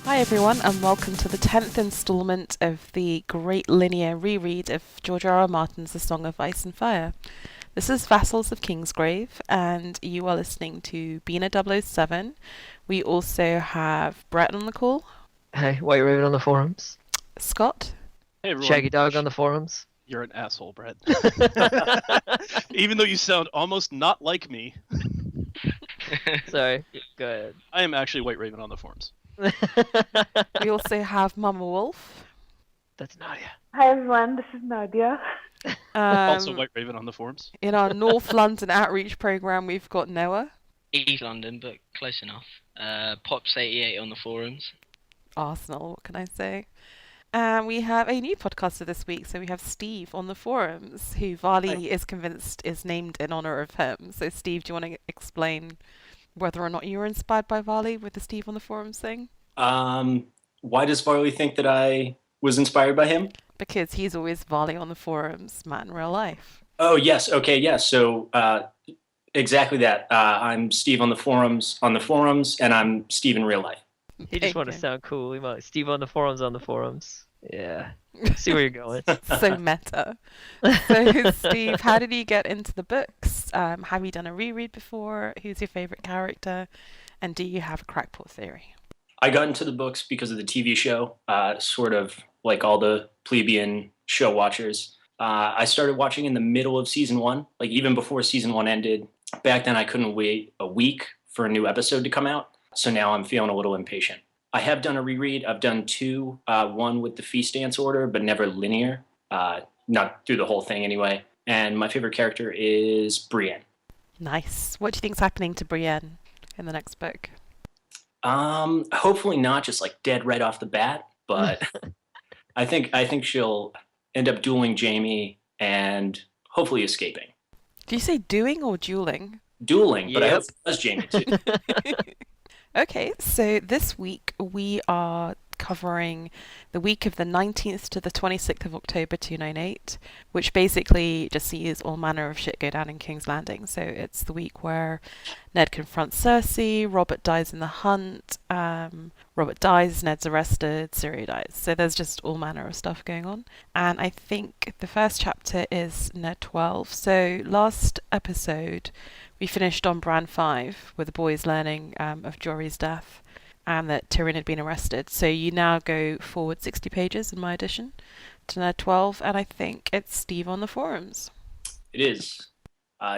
Hi everyone, and welcome to the 10th instalment of the great linear reread of George R. R. Martin's The Song of Ice and Fire. This is Vassals of Kingsgrave, and you are listening to Bina 007. We also have Brett on the call. Hey, Whiteraven on the forums. Scott. Hey everyone. Shaggydog on the forums. You're an asshole, Brett. Even though you sound almost not like me. Sorry, go ahead. I am actually Whiteraven on the forums. We also have Mama Wolf. That's Nadia. Hi everyone, this is Nadia. Also Whiteraven on the forums. In our North London outreach program, we've got Noah. East London, but close enough. Pops88 on the forums. Arsenal, what can I say? And we have a new podcaster this week, so we have Steve on the forums, who Varley is convinced is named in honour of him. So Steve, do you want to explain whether or not you were inspired by Varley with the Steve on the forums thing? Why does Varley think that I was inspired by him? Because he's always Varley on the forums, Matt in real life. Oh, yes. Okay, yes. So exactly that. I'm Steve on the forums, and I'm Steve in real life. He just wanted to sound cool. He might Steve on the forums. Yeah. See where you're going. So meta. So Steve, how did you get into the books? Have you done a reread before? Who's your favourite character? And do you have a crackpot theory? I got into the books because of the TV show, sort of like all the plebeian show watchers. I started watching in the middle of season 1, like even before season 1 ended. Back then I couldn't wait a week for a new episode to come out. So now I'm feeling a little impatient. I have done a reread. I've done 2, one with the feast dance order, but never linear, not through the whole thing anyway. And my favorite character is Brienne. Nice. What do you think's happening to Brienne in the next book? Hopefully not just like dead right off the bat, but I think she'll end up dueling Jaime and hopefully escaping. Do you say doing or dueling? Dueling, but I hope it does Jaime too. Okay, so this week we are covering the week of the 19th to the 26th of October 298, which basically just sees all manner of shit go down in King's Landing. So it's the week where Ned confronts Cersei, Robert dies in the hunt, Robert dies, Ned's arrested, Syria dies. So there's just all manner of stuff going on. And I think the first chapter is Ned 12. So last episode we finished on Bran 5 with the boys learning of Jory's death and that Tyrion had been arrested. So you now go forward 60 pages in my edition to Ned 12, and I think it's Steve on the forums. It is.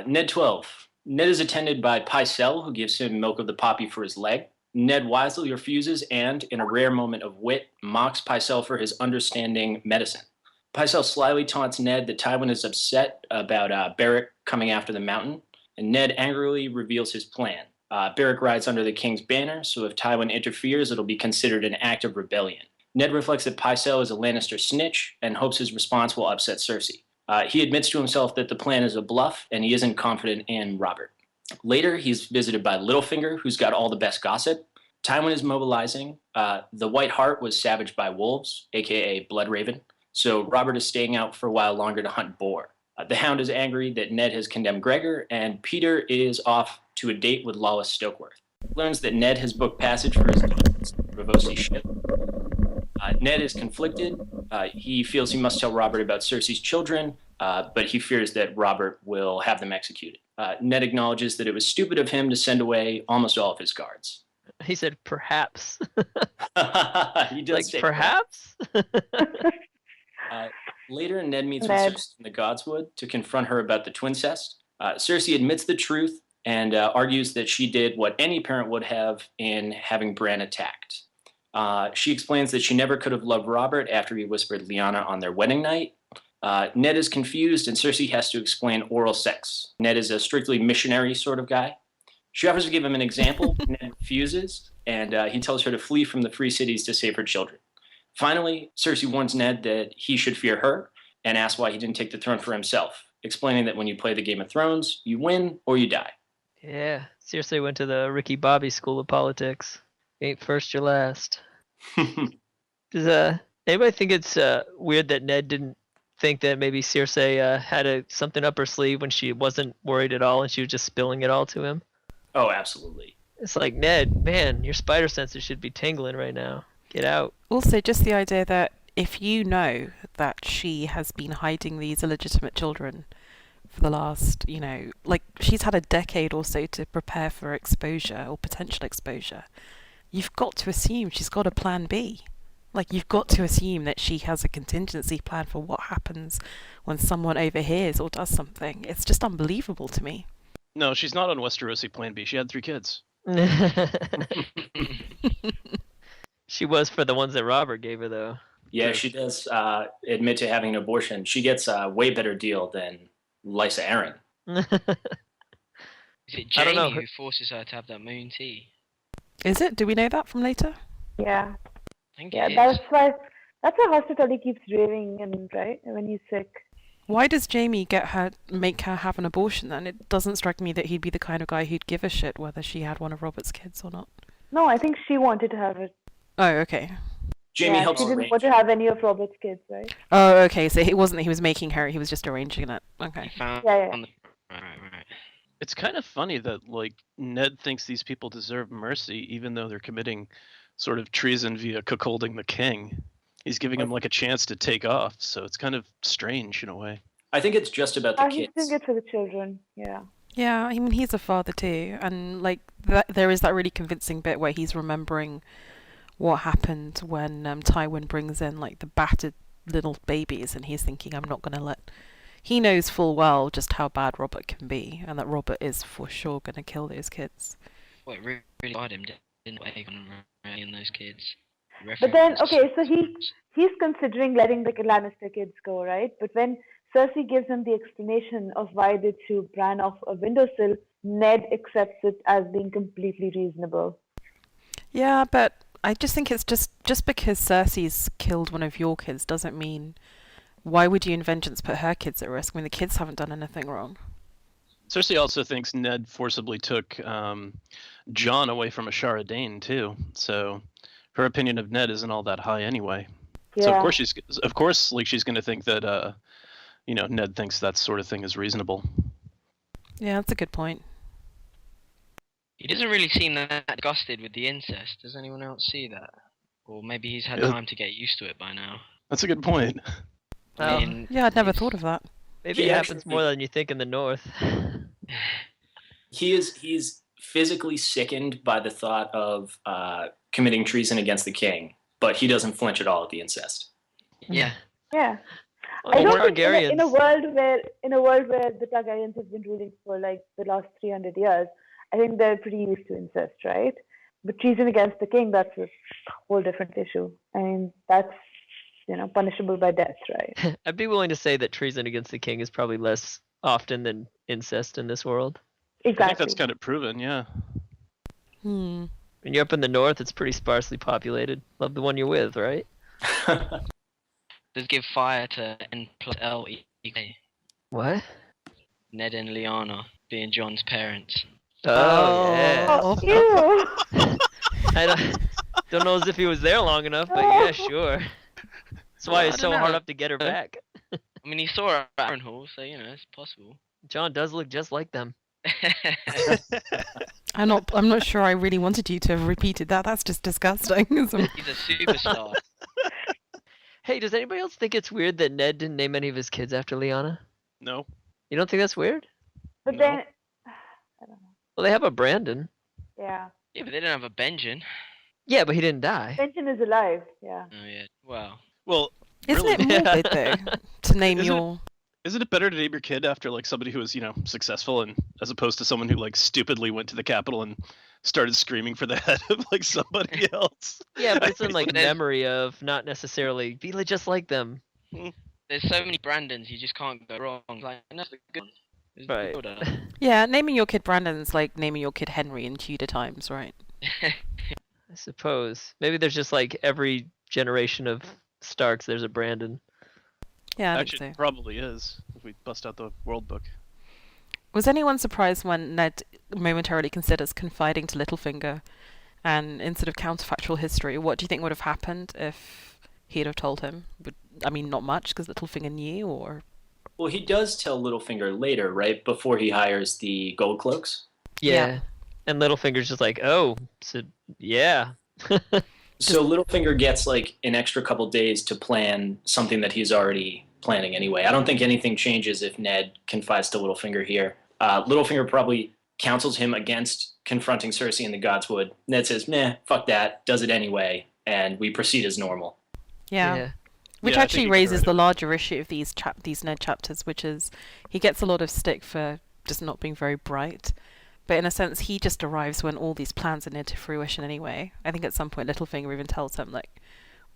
Ned 12. Ned is attended by Pycelle, who gives him milk of the poppy for his leg. Ned wisely refuses and, in a rare moment of wit, mocks Pycelle for his understanding medicine. Pycelle slyly taunts Ned that Tywin is upset about Beric coming after the mountain, and Ned angrily reveals his plan. Beric rides under the king's banner, so if Tywin interferes, it'll be considered an act of rebellion. Ned reflects that Pycelle is a Lannister snitch and hopes his response will upset Cersei. He admits to himself that the plan is a bluff, and he isn't confident in Robert. Later, he's visited by Littlefinger, who's got all the best gossip. Tywin is mobilizing. The White Hart was savaged by wolves, a.k.a. Bloodraven, so Robert is staying out for a while longer to hunt boar. The Hound is angry that Ned has condemned Gregor, and Peter is off to a date with Lawless Stokeworth. Learns that Ned has booked passage for his Ravosi ship. Ned is conflicted. He feels he must tell Robert about Cersei's children, but he fears that Robert will have them executed. Ned acknowledges that it was stupid of him to send away almost all of his guards. He said perhaps. He does say perhaps? Later, Ned meets with Cersei in the Godswood to confront her about the twincest. Cersei admits the truth and argues that she did what any parent would have in having Bran attacked. She explains that she never could have loved Robert after he whispered Lyanna on their wedding night. Ned is confused, and Cersei has to explain oral sex. Ned is a strictly missionary sort of guy. She offers to give him an example. Ned refuses, and he tells her to flee from the free cities to save her children. Finally, Cersei warns Ned that he should fear her and asks why he didn't take the throne for himself, explaining that when you play the Game of Thrones, you win or you die. Yeah, Cersei went to the Ricky Bobby School of Politics. Ain't first, you're last. Does anybody think it's weird that Ned didn't think that maybe Cersei had something up her sleeve when she wasn't worried at all and she was just spilling it all to him? Oh, absolutely. It's like, Ned, man, your spider senses should be tingling right now. Get out. Also, just the idea that if you know that she has been hiding these illegitimate children for the last, like she's had a decade or so to prepare for exposure or potential exposure, you've got to assume she's got a plan B. Like, you've got to assume that she has a contingency plan for what happens when someone overhears or does something. It's just unbelievable to me. No, she's not on Westerosi Plan B. She had 3 kids. She was for the ones that Robert gave her, though. Yeah, she does admit to having an abortion. She gets a way better deal than Lysa Arryn. Is it I don't know. Jamie who forces her to have that moon tea? Is it? Do we know that from later? Yeah. I think Yeah, it that's is. why Hospital keeps raving him, right? When he's sick. Why does Jamie make her have an abortion then? It doesn't strike me that he'd be the kind of guy who'd give a shit whether she had one of Robert's kids or not. No, I think she wanted to have it. Oh, okay. Jamie Yeah, helps she didn't arrange. want to have any of Robert's kids, right? Oh, okay. So it wasn't that he was making her; he was just arranging it. Okay. Found Yeah, yeah. on the... Right. It's kind of funny that like Ned thinks these people deserve mercy, even though they're committing sort of treason via cuckolding the king. He's giving him like a chance to take off, so it's kind of strange in a way. I think it's just about the He's kids. doing it for the children. Yeah. Yeah, I mean he's a father too, and like there is that really convincing bit where he's remembering what happened when Tywin brings in like the battered little babies, and he's thinking, I'm not going to let. He knows full well just how bad Robert can be, and that Robert is for sure going to kill those kids. Well, it really got him, didn't it? And those kids. But then, References. okay, so he's considering letting the Lannister kids go, right? But when Cersei gives him the explanation of why they threw Bran off a windowsill, Ned accepts it as being completely reasonable. Yeah, but I just think it's just because Cersei's killed one of your kids doesn't mean. Why would you in vengeance put her kids at risk? I mean, the kids haven't done anything wrong. Cersei also thinks Ned forcibly took Jon away from Ashara Dane too, so her opinion of Ned isn't all that high anyway. Yeah. So of course, like she's going to think that Ned thinks that sort of thing is reasonable. Yeah, that's a good point. He doesn't really seem that disgusted with the incest. Does anyone else see that? Or maybe he's had Yeah. time to get used to it by now. That's a good point. I Well, mean, Yeah, I'd never it's- thought of that. maybe He it actually- happens more than you think in the north. He's physically sickened by the thought of committing treason against the king, but he doesn't flinch at all at the incest. Yeah. Yeah. Well, I the don't think Targaryens. in a world where the Targaryens have been ruling for like the last 300 years, I think they're pretty used to incest, right? But treason against the king, that's a whole different issue. I mean, that's punishable by death, right? I'd be willing to say that treason against the king is probably less often than incest in this world. Exactly. I think that's kind of proven, yeah. Hmm. When you're up in the north, it's pretty sparsely populated. Love the one you're with, right? Does give fire to N plus L equal What? Ned and Lyanna being Jon's parents. Oh, yeah. Oh. Ew. I don't know as if he was there long enough, but yeah, sure. That's why Well, it's I so don't hard know. up to get her back. I mean, he saw her at Harrenhal, so it's possible. John does look just like them. I'm not sure I really wanted you to have repeated that. That's just disgusting. He's a superstar. Hey, does anybody else think it's weird that Ned didn't name any of his kids after Lyanna? No. You don't think that's weird? But No. then, I don't know. Well, they have a Brandon. Yeah. Yeah, but they don't have a Benjen. Yeah, but he didn't die. Benjen is alive. Yeah. Oh yeah. Well, Well, Isn't really, it morbid though to name Isn't it- your? isn't it better to name your kid after like somebody who was, successful, and as opposed to someone who like stupidly went to the Capitol and started screaming for the head of like somebody else? Yeah, but it's in like But there's- memory of, not necessarily be just like them. there's so many Brandons, you just can't go wrong. Like, no, that's the good one. It's the Right. good one. Yeah, naming your kid Brandon's like naming your kid Henry in Tudor times, right? I suppose. Maybe there's just like every generation of Starks, there's a Brandon. Yeah, I Actually, think it so. probably is if we bust out the world book. Was anyone surprised when Ned momentarily considers confiding to Littlefinger, and instead of counterfactual history, what do you think would have happened if he'd have told him? Not much, because Littlefinger knew, or... Well, he does tell Littlefinger later, right? Before he hires the Gold Cloaks. Yeah. And Littlefinger's just like, oh, so yeah. So Littlefinger gets like an extra couple days to plan something that he's already planning anyway. I don't think anything changes if Ned confides to Littlefinger here. Littlefinger probably counsels him against confronting Cersei in the Godswood. Ned says, meh, fuck that, does it anyway, and we proceed as normal. Yeah. Which Yeah, I actually think raises you're the right. larger issue of these Ned chapters, which is he gets a lot of stick for just not being very bright. But in a sense, he just arrives when all these plans are near to fruition anyway. I think at some point Littlefinger even tells him, like,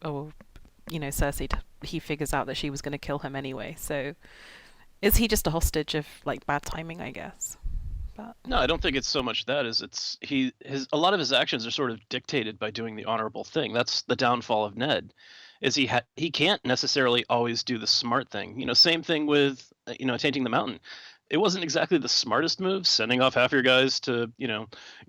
oh, Cersei, he figures out that she was going to kill him anyway. So is he just a hostage of, like, bad timing, I guess? But No, I don't think it's so much that as it's a lot of his actions are sort of dictated by doing the honorable thing. That's the downfall of Ned, is he can't necessarily always do the smart thing. Same thing with tainting the mountain. It wasn't exactly the smartest move, sending off half your guys to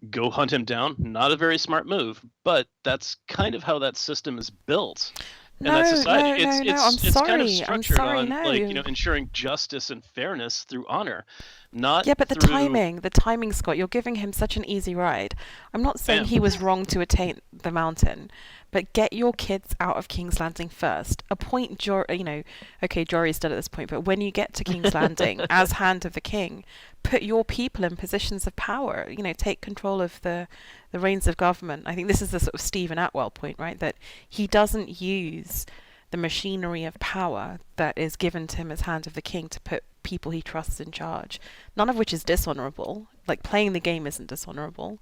go hunt him down. Not a very smart move, but that's kind of how that system is built. And that society, no, I'm it's kind of sorry. I'm structured sorry, on no. ensuring justice and fairness through honor, not Yeah, but the through timing, Scott, you're giving him such an easy ride. I'm not saying Bam. he was wrong to attain the mountain, but get your kids out of King's Landing first. Appoint okay, Jory's dead at this point, but when you get to King's Landing as Hand of the King, put your people in positions of power. Take control of the reins of government. I think this is the sort of Stephen Atwell point, right? That he doesn't use the machinery of power that is given to him as Hand of the King to put people he trusts in charge, none of which is dishonorable. Like, playing the game isn't dishonorable.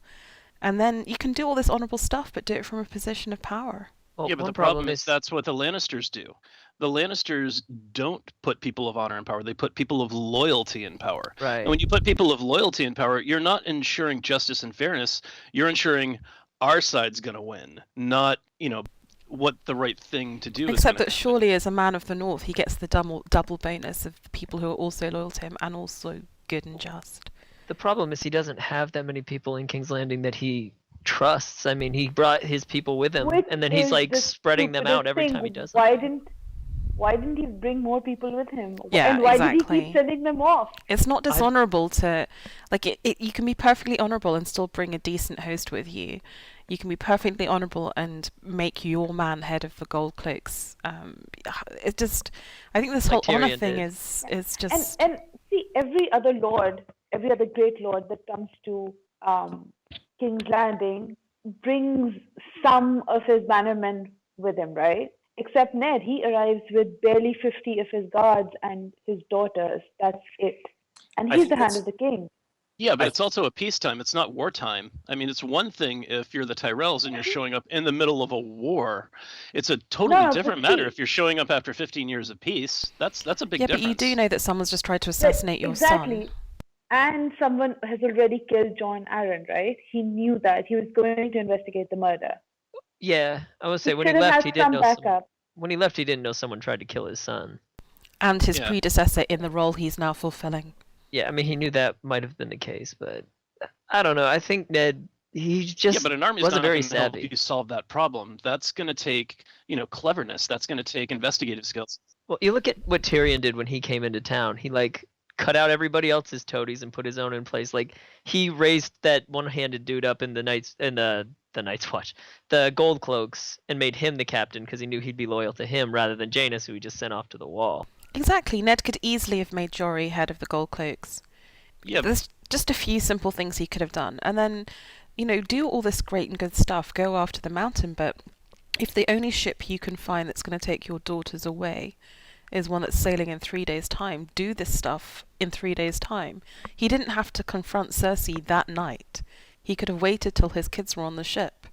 And then you can do all this honorable stuff, but do it from a position of power. Well, Yeah, but one the problem is that's what the Lannisters do. The Lannisters don't put people of honor in power. They put people of loyalty in power. right. And when you put people of loyalty in power, you're not ensuring justice and fairness. You're ensuring our side's going to win, not, what the right thing to do is. Except gonna that surely as a man of the North, he gets the double bonus of the people who are also loyal to him and also good and just. The problem is he doesn't have that many people in King's Landing that he trusts. I mean, he brought his people with him, Which and then he's is like the spreading them out stupidest every thing. time he does Why something. didn't he bring more people with him? Yeah, and why did he exactly. keep sending them off? It's not dishonorable to, like, you can be perfectly honorable and still bring a decent host with you. You can be perfectly honorable and make your man head of the Gold Cloaks. It just, I think this Like whole honor Tyrion thing did. is just. And see, every other great lord that comes to King's Landing brings some of his bannermen with him, right? Except Ned, he arrives with barely 50 of his guards and his daughters. That's it. And I he's think the Hand that's- of the King. Yeah, but it's also a peacetime. It's not wartime. I mean, it's one thing if you're the Tyrells and you're showing up in the middle of a war. It's a totally No, but different matter see- if you're showing up after 15 years of peace. That's a big Yeah, difference. but you do know that someone's just tried to assassinate your Exactly. son. And someone has already killed John Arryn, right? He knew that. He was going to investigate the murder. Yeah, I would say He when he should have left, had he didn't some know. backup. When he left, he didn't know someone tried to kill his son. And his Yeah. predecessor in the role he's now fulfilling. Yeah, I mean, he knew that might have been the case, but I don't know. I think Ned, he just Yeah, but an army's wasn't not very going to help savvy. you solve that problem. That's going to take, cleverness. That's going to take investigative skills. Well, you look at what Tyrion did when he came into town. He like cut out everybody else's toadies and put his own in place. Like he raised that one-handed dude up in the Night's Watch, the Gold Cloaks, and made him the captain because he knew he'd be loyal to him rather than Janos, who he just sent off to the wall. Exactly. Ned could easily have made Jory head of the Gold Cloaks. Yeah, There's just a few simple things he could have done. And then, do all this great and good stuff, go after the mountain, but if the only ship you can find that's going to take your daughters away is one that's sailing in 3 days' time, do this stuff in 3 days' time. He didn't have to confront Cersei that night. He could have waited till his kids were on the ship.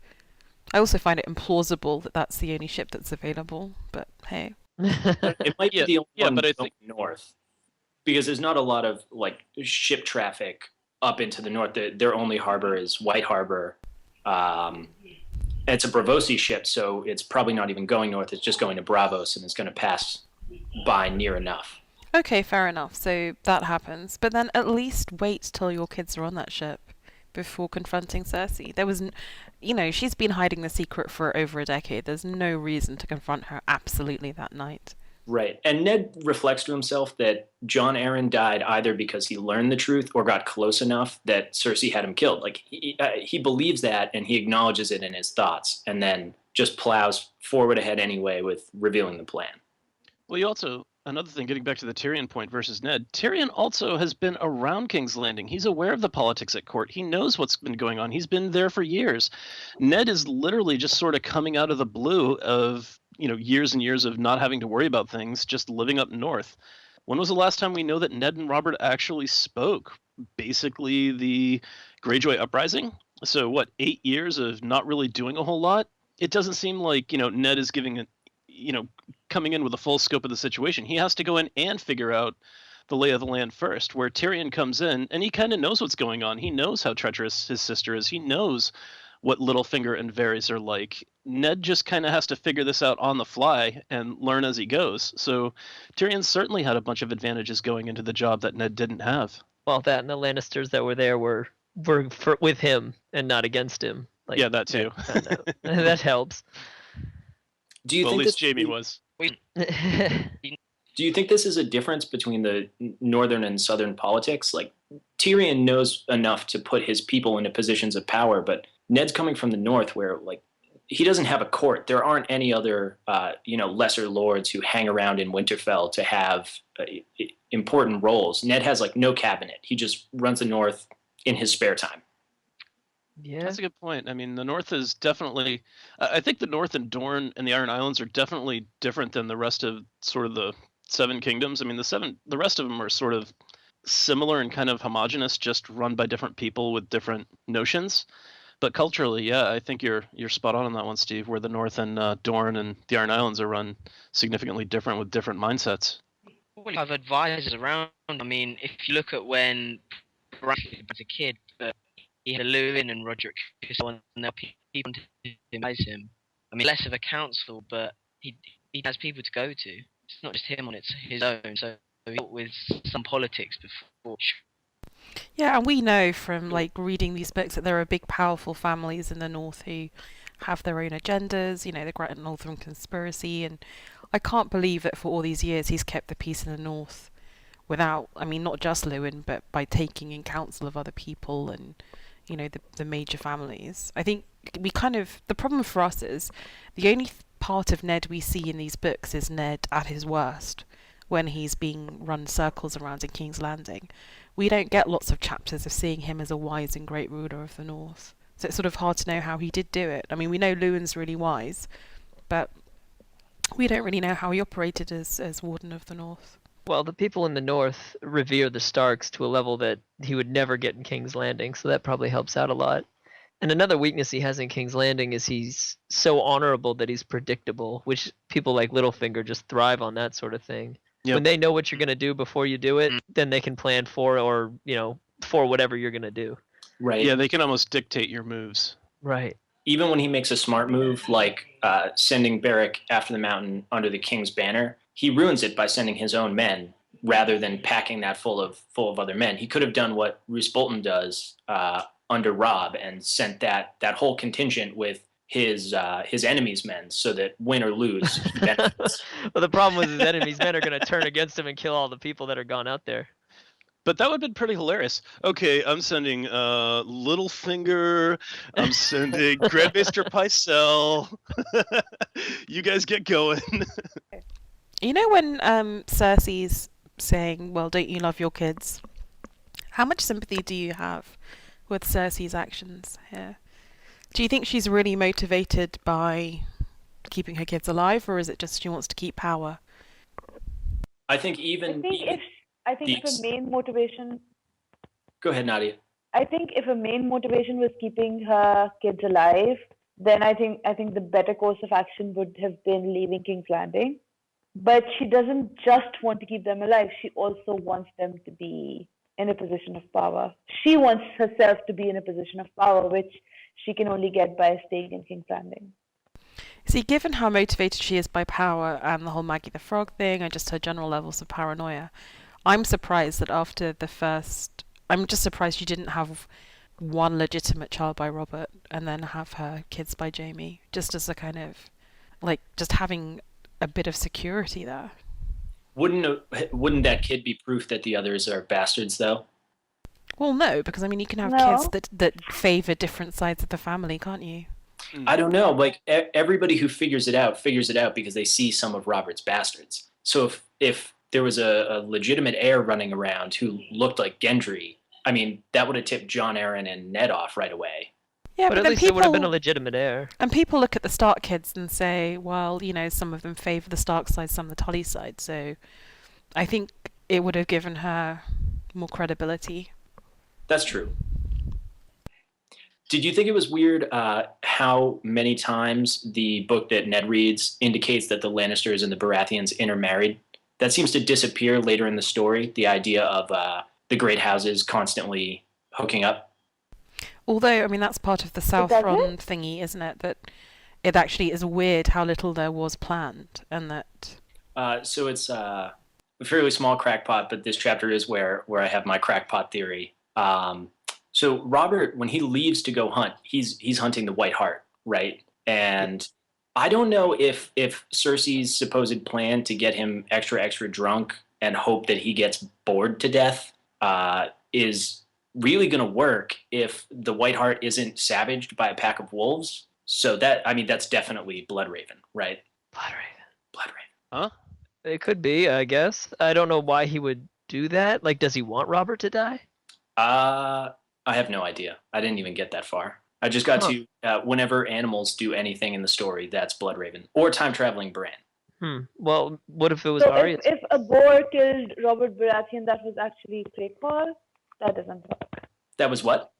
I also find it implausible that that's the only ship that's available, but hey. It might be the only one but I going think north, because there's not a lot of like ship traffic up into the north. Their only harbor is White Harbor. It's a Braavosi ship, so it's probably not even going north. It's just going to Bravos, and it's going to pass by near enough. Okay, fair enough. So that happens. But then at least wait till your kids are on that ship before confronting Cersei. There was, she's been hiding the secret for over a decade. There's no reason to confront her absolutely that night. Right. And Ned reflects to himself that Jon Arryn died either because he learned the truth or got close enough that Cersei had him killed. Like, he believes that, and he acknowledges it in his thoughts, and then just plows forward ahead anyway with revealing the plan. Well, you also, another thing, getting back to the Tyrion point versus Ned, Tyrion also has been around King's Landing. He's aware of the politics at court. He knows what's been going on. He's been there for years. Ned is literally just sort of coming out of the blue of, years and years of not having to worry about things, just living up north. When was the last time we know that Ned and Robert actually spoke? Basically the Greyjoy uprising. So what, 8 years of not really doing a whole lot? It doesn't seem like, Ned is giving it, coming in with a full scope of the situation. He has to go in and figure out the lay of the land first, where Tyrion comes in and he kind of knows what's going on. He knows how treacherous his sister is. He knows what Littlefinger and Varys are like. Ned just kind of has to figure this out on the fly and learn as he goes. So Tyrion certainly had a bunch of advantages going into the job that Ned didn't have. Well, that and the Lannisters that were there were with him and not against him. Like, yeah, that too. That helps. Do you well, think at least Jaime was. Do you think this is a difference between the northern and southern politics? Like, Tyrion knows enough to put his people into positions of power, but Ned's coming from the north where, like, he doesn't have a court. There aren't any other, lesser lords who hang around in Winterfell to have important roles. Ned has, like, no cabinet. He just runs the north in his spare time. Yeah, That's a good point. I mean, the North is definitely, I think the North and Dorne and the Iron Islands are definitely different than the rest of sort of the Seven Kingdoms. I mean, the rest of them are sort of similar and kind of homogenous, just run by different people with different notions. But culturally, yeah, I think you're spot on that one, Steve, where the North and Dorne and the Iron Islands are run significantly different with different mindsets. Well, you have advisors around. I mean, if you look at when Bran was a kid, but he had a Lewin and Roderick Thistle, and there were people to advise him. I mean, less of a council, but he has people to go to. It's not just him on his own. So he dealt with some politics before. Yeah, and we know from reading these books that there are big, powerful families in the north who have their own agendas. The Great Northern Conspiracy, and I can't believe that for all these years he's kept the peace in the north without, not just Lewin, but by taking in counsel of other people and the major families. I think the problem for us is the only part of Ned we see in these books is Ned at his worst, when he's being run circles around in King's Landing. We don't get lots of chapters of seeing him as a wise and great ruler of the North. So it's sort of hard to know how he did do it. I mean, we know Lewin's really wise, but we don't really know how he operated as Warden of the North. Well, the people in the north revere the Starks to a level that he would never get in King's Landing, so that probably helps out a lot. And another weakness he has in King's Landing is he's so honorable that he's predictable, which people like Littlefinger just thrive on that sort of thing. Yep. When they know what you're going to do before you do it, then they can plan for whatever you're going to do. Right. Yeah, they can almost dictate your moves. Right. Even when he makes a smart move, like sending Beric after the mountain under the king's banner, he ruins it by sending his own men rather than packing that full of other men. He could have done what Roose Bolton does under Robb and sent that whole contingent with his enemy's men, so that win or lose, he benefits. Well, the problem with his enemy's men are going to turn against him and kill all the people that are gone out there. But that would have been pretty hilarious. Okay, I'm sending Littlefinger. I'm sending Grandmaster Pycelle. You guys get going. When Cersei's saying, well, don't you love your kids? How much sympathy do you have with Cersei's actions here? Do you think she's really motivated by keeping her kids alive, or is it just she wants to keep power? I think if a main motivation. Go ahead, Nadia. I think if a main motivation was keeping her kids alive, then I think the better course of action would have been leaving King's Landing. But she doesn't just want to keep them alive. She also wants them to be in a position of power. She wants herself to be in a position of power, which she can only get by staying in King's Landing. See, given how motivated she is by power and the whole Maggie the Frog thing and just her general levels of paranoia, I'm surprised that after the first... I'm just surprised she didn't have one legitimate child by Robert and then have her kids by Jaime, just as a kind of... just having a bit of security there. Wouldn't that kid be proof that the others are bastards, though? Well, no, because I mean, you can have No. kids that favor different sides of the family, can't you? I don't know. Like everybody who figures it out because they see some of Robert's bastards. So if there was a legitimate heir running around who looked like Gendry, I mean, that would have tipped Jon Arryn and Ned off right away. Yeah, But at then least it would have been a people legitimate heir. and people look at the Stark kids and say, well, you know, some of them favor the Stark side, some the Tully side. So I think it would have given her more credibility. That's true. Did you think it was weird how many times the book that Ned reads indicates that the Lannisters and the Baratheons intermarried? That seems to disappear later in the story, the idea of the great houses constantly hooking up. Although, I mean, that's part of the does Southron it? thingy, isn't it? That it actually is weird how little there was planned, and that So it's a fairly small crackpot, but this chapter is where I have my crackpot theory. So Robert, when he leaves to go hunt, he's hunting the White Hart, right? And I don't know if Cersei's supposed plan to get him extra drunk and hope that he gets bored to death is really going to work if the White Hart isn't savaged by a pack of wolves. So that's definitely Bloodraven, right? Bloodraven. Huh? It could be, I guess. I don't know why he would do that. Like, does he want Robert to die? I have no idea. I didn't even get that far. I just got to whenever animals do anything in the story, that's Bloodraven or time traveling Bran. Well, what if it was So Arya? if a boar killed Robert Baratheon, that was actually Craycall? That doesn't work. That was what?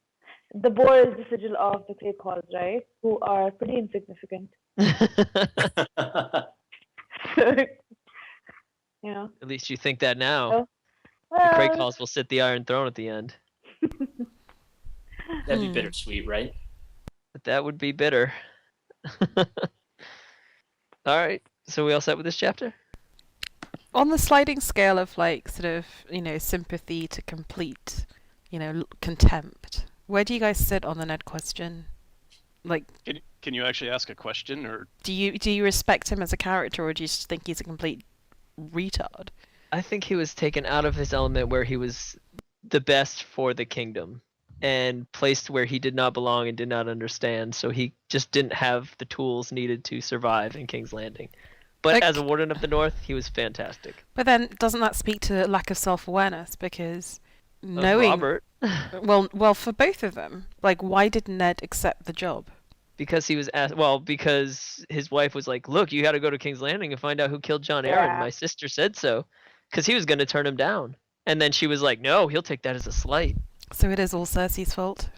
The boar is the sigil of the Craycalls, right? Who are pretty insignificant. So, you know. At least you think that now. Oh. The Craig Well, calls will sit the Iron Throne at the end. That'd be bittersweet, right? But that would be bitter. All right. So we all set with this chapter? on the sliding scale of like sort of, you know, sympathy to complete, you know, contempt, where do you guys sit on the Ned question? Like, Can you actually ask a question, or do you respect him as a character, or do you just think he's a complete retard? I think he was taken out of his element where he was the best for the kingdom and placed where he did not belong and did not understand, so he just didn't have the tools needed to survive in King's Landing. But Like- as a Warden of the North, he was fantastic. But then doesn't that speak to lack of self-awareness? Because Of knowing, Robert, well, for both of them, like, why did Ned accept the job? because he was asked, because his wife was like, look, you got to go to King's Landing and find out who killed Jon Arryn. Yeah. My sister said so. Because he was going to turn him down. And then she was like, no, he'll take that as a slight. So it is all Cersei's fault.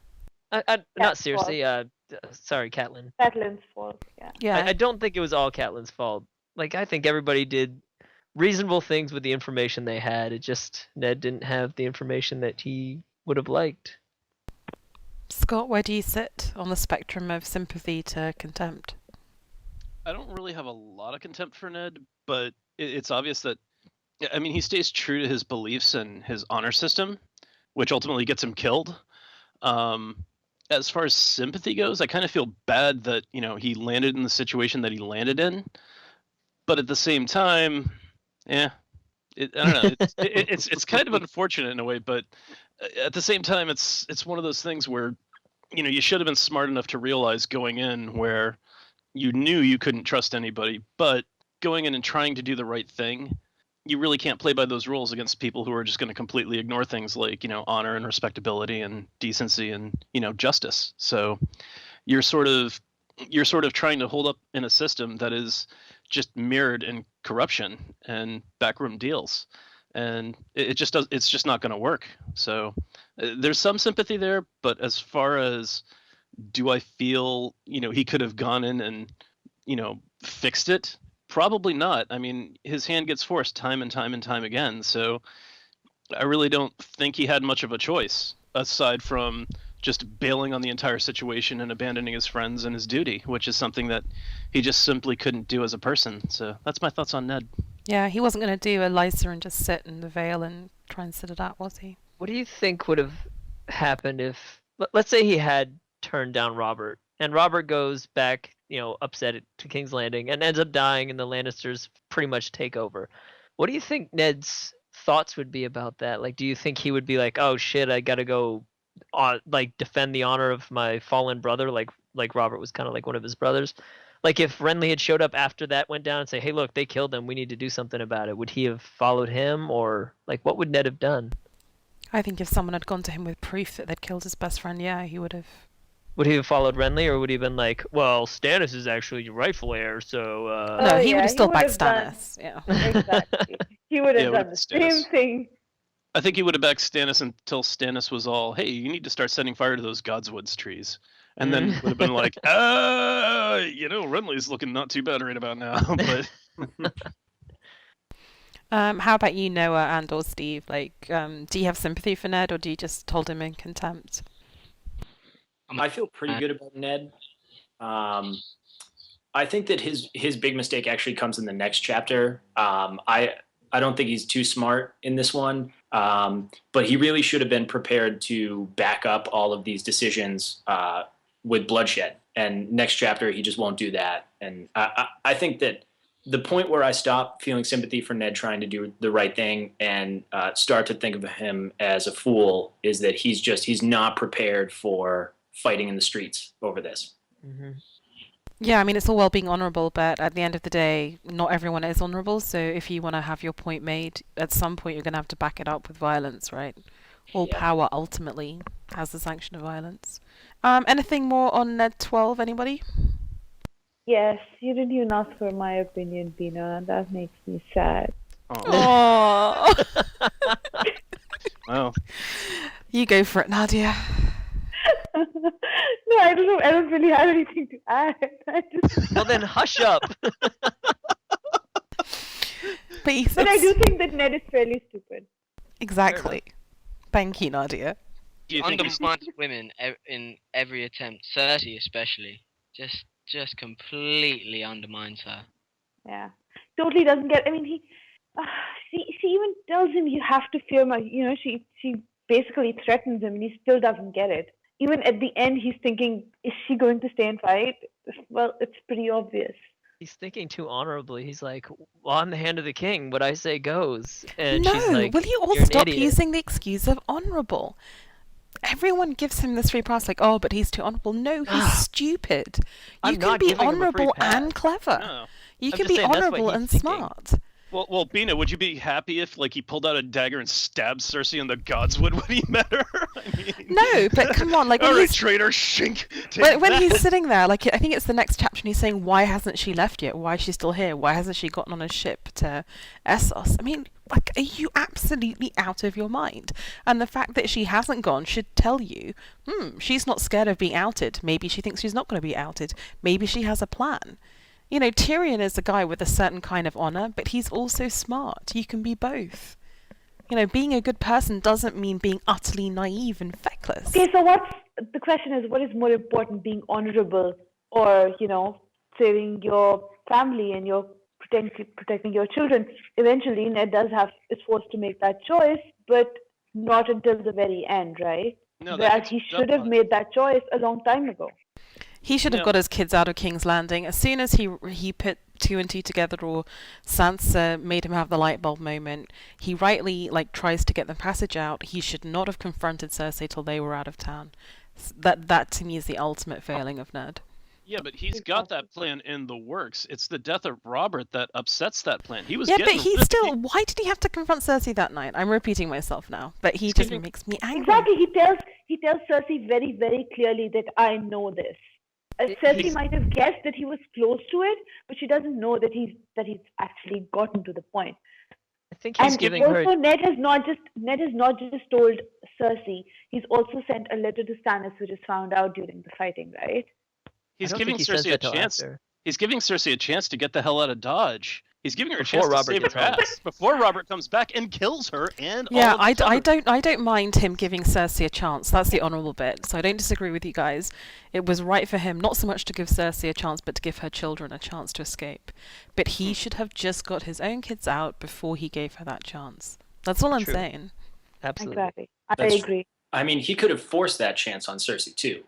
Not Cat's fault. Cersei, sorry, Catelyn. Catelyn's fault. Yeah. Yeah. I don't think it was all Catelyn's fault. Like, I think everybody did reasonable things with the information they had. It just, Ned didn't have the information that he would have liked. Scott, where do you sit on the spectrum of sympathy to contempt? I don't really have a lot of contempt for Ned, but it's obvious that, I mean, he stays true to his beliefs and his honor system, which ultimately gets him killed. As far as sympathy goes, I kind of feel bad that, you know, he landed in the situation that he landed in, but at the same time, I don't know. It's kind of unfortunate in a way, but at the same time, it's one of those things where, you know, you should have been smart enough to realize going in where you knew you couldn't trust anybody, but going in and trying to do the right thing, you really can't play by those rules against people who are just going to completely ignore things like, you know, honor and respectability and decency and, you know, justice. So you're sort of trying to hold up in a system that is just mirrored in corruption and backroom deals, and it's just not going to work. So there's some sympathy there, but as far as, do I feel, you know, he could have gone in and, you know, fixed it? Probably not. I mean, his hand gets forced time and time and time again, so I really don't think he had much of a choice aside from just bailing on the entire situation and abandoning his friends and his duty, which is something that he just simply couldn't do as a person. So that's my thoughts on Ned. Yeah, he wasn't going to do a Lysa and just sit in the Vale and try and sit it out, was he? What do you think would have happened if, let's say he had turned down Robert, and Robert goes back, you know, upset to King's Landing and ends up dying, and the Lannisters pretty much take over. What do you think Ned's thoughts would be about that? Like, do you think he would be like, "Oh shit, I gotta go, like defend the honor of my fallen brother," like Robert was kind of like one of his brothers? Like, if Renly had showed up after that went down and say, "Hey, look, they killed him. We need to do something about it," would he have followed him, or like, what would Ned have done? I think if someone had gone to him with proof that they'd killed his best friend, yeah, he would have. Would he have followed Renly, or would he have been like, "Well, Stannis is actually your rightful heir, so"? No, he yeah, would have still he backed would have Stannis. Yeah. Exactly. He would have Yeah, done with the same Stannis. thing. I think he would have backed Stannis until Stannis was all, "Hey, you need to start setting fire to those Godswoods trees," and then would have been like, Renly's looking not too bad right about now." But How about you, Noah and or Steve? Like, do you have sympathy for Ned, or do you just hold him in contempt? I feel pretty good about Ned. I think that his big mistake actually comes in the next chapter. I don't think he's too smart in this one, but he really should have been prepared to back up all of these decisions with bloodshed. And next chapter, he just won't do that. And I think that the point where I stop feeling sympathy for Ned trying to do the right thing and start to think of him as a fool is that he's not prepared for fighting in the streets over this. Mm-hmm. Yeah, I mean, it's all well being honourable, but at the end of the day, not everyone is honourable. So if you want to have your point made, at some point you're going to have to back it up with violence, right? All Yeah. power ultimately has the sanction of violence. Anything more on Ned 12, anybody? Yes, you didn't even ask for my opinion, Bina, and that makes me sad. Oh, Wow. you go for it, Nadia. No, I don't know. I don't really have anything to add. Well, then hush up. Please. But I do think that Ned is fairly stupid. Exactly. Thank you, Nadia. Do you think he's- Undermines women in every attempt. Cersei especially, just completely undermines her. Yeah, totally doesn't get. I mean, she even tells him you have to fear my. She basically threatens him, and he still doesn't get it. Even at the end, he's thinking, is she going to stay and fight? Well, it's pretty obvious. He's thinking too honorably. He's like, "Well, I'm the hand of the king. What I say goes." And No, she's like, will you all "You're an stop idiot." using the excuse of honourable? Everyone gives him this free pass, like, oh, but he's too honourable. No, he's stupid. You I'm can not be giving him a free honourable pass. and clever. No. You I'm can just be saying that's what honourable he's and thinking. smart. Well, Bina, would you be happy if, like, he pulled out a dagger and stabbed Cersei in the Godswood when he met her? I mean, No, but come on, like, all when right, he's traitor, shink. Take when that. he's sitting there, like, I think it's the next chapter, and he's saying, why hasn't she left yet? Why is she still here? Why hasn't she gotten on a ship to Essos? I mean, like, are you absolutely out of your mind? And the fact that she hasn't gone should tell you, she's not scared of being outed. Maybe she thinks she's not going to be outed. Maybe she has a plan. You know, Tyrion is a guy with a certain kind of honour, but he's also smart. You can be both. You know, being a good person doesn't mean being utterly naive and feckless. Okay, so the question is, what is more important, being honorable or, saving your family and protecting your children? Eventually, Ned is forced to make that choice, but not until the very end, right? No, that Whereas gets he picked should up have on. made that choice a long time ago. He should have No. got his kids out of King's Landing. As soon as he put two and two together, or Sansa made him have the light bulb moment, he rightly, tries to get the passage out. He should not have confronted Cersei till they were out of town. That to me is the ultimate failing of Ned. Yeah, but he's got that plan in the works. It's the death of Robert that upsets that plan. He was Yeah, but getting he rid- still... Why did he have to confront Cersei that night? I'm repeating myself now, but he He's just giving- makes me angry. Exactly, he tells Cersei very, very clearly that I know this. Cersei He's- might have guessed that he was close to it, but she doesn't know that he's actually gotten to the point. I think he's And giving also, her. Ned has not just told Cersei. He's also sent a letter to Stannis, which is found out during the fighting, right? He's I don't giving think he says Cersei a that till chance. after. He's giving Cersei a chance to get the hell out of Dodge. He's giving her a Before chance Robert to save her gets home. ass before Robert comes back and kills her and Yeah, all of the I don't mind him giving Cersei a chance. That's the honourable bit. So I don't disagree with you guys. It was right for him not so much to give Cersei a chance, but to give her children a chance to escape. But he should have just got his own kids out before he gave her that chance. That's all I'm True. saying. Absolutely. Exactly. I That's- agree. I mean, he could have forced that chance on Cersei too.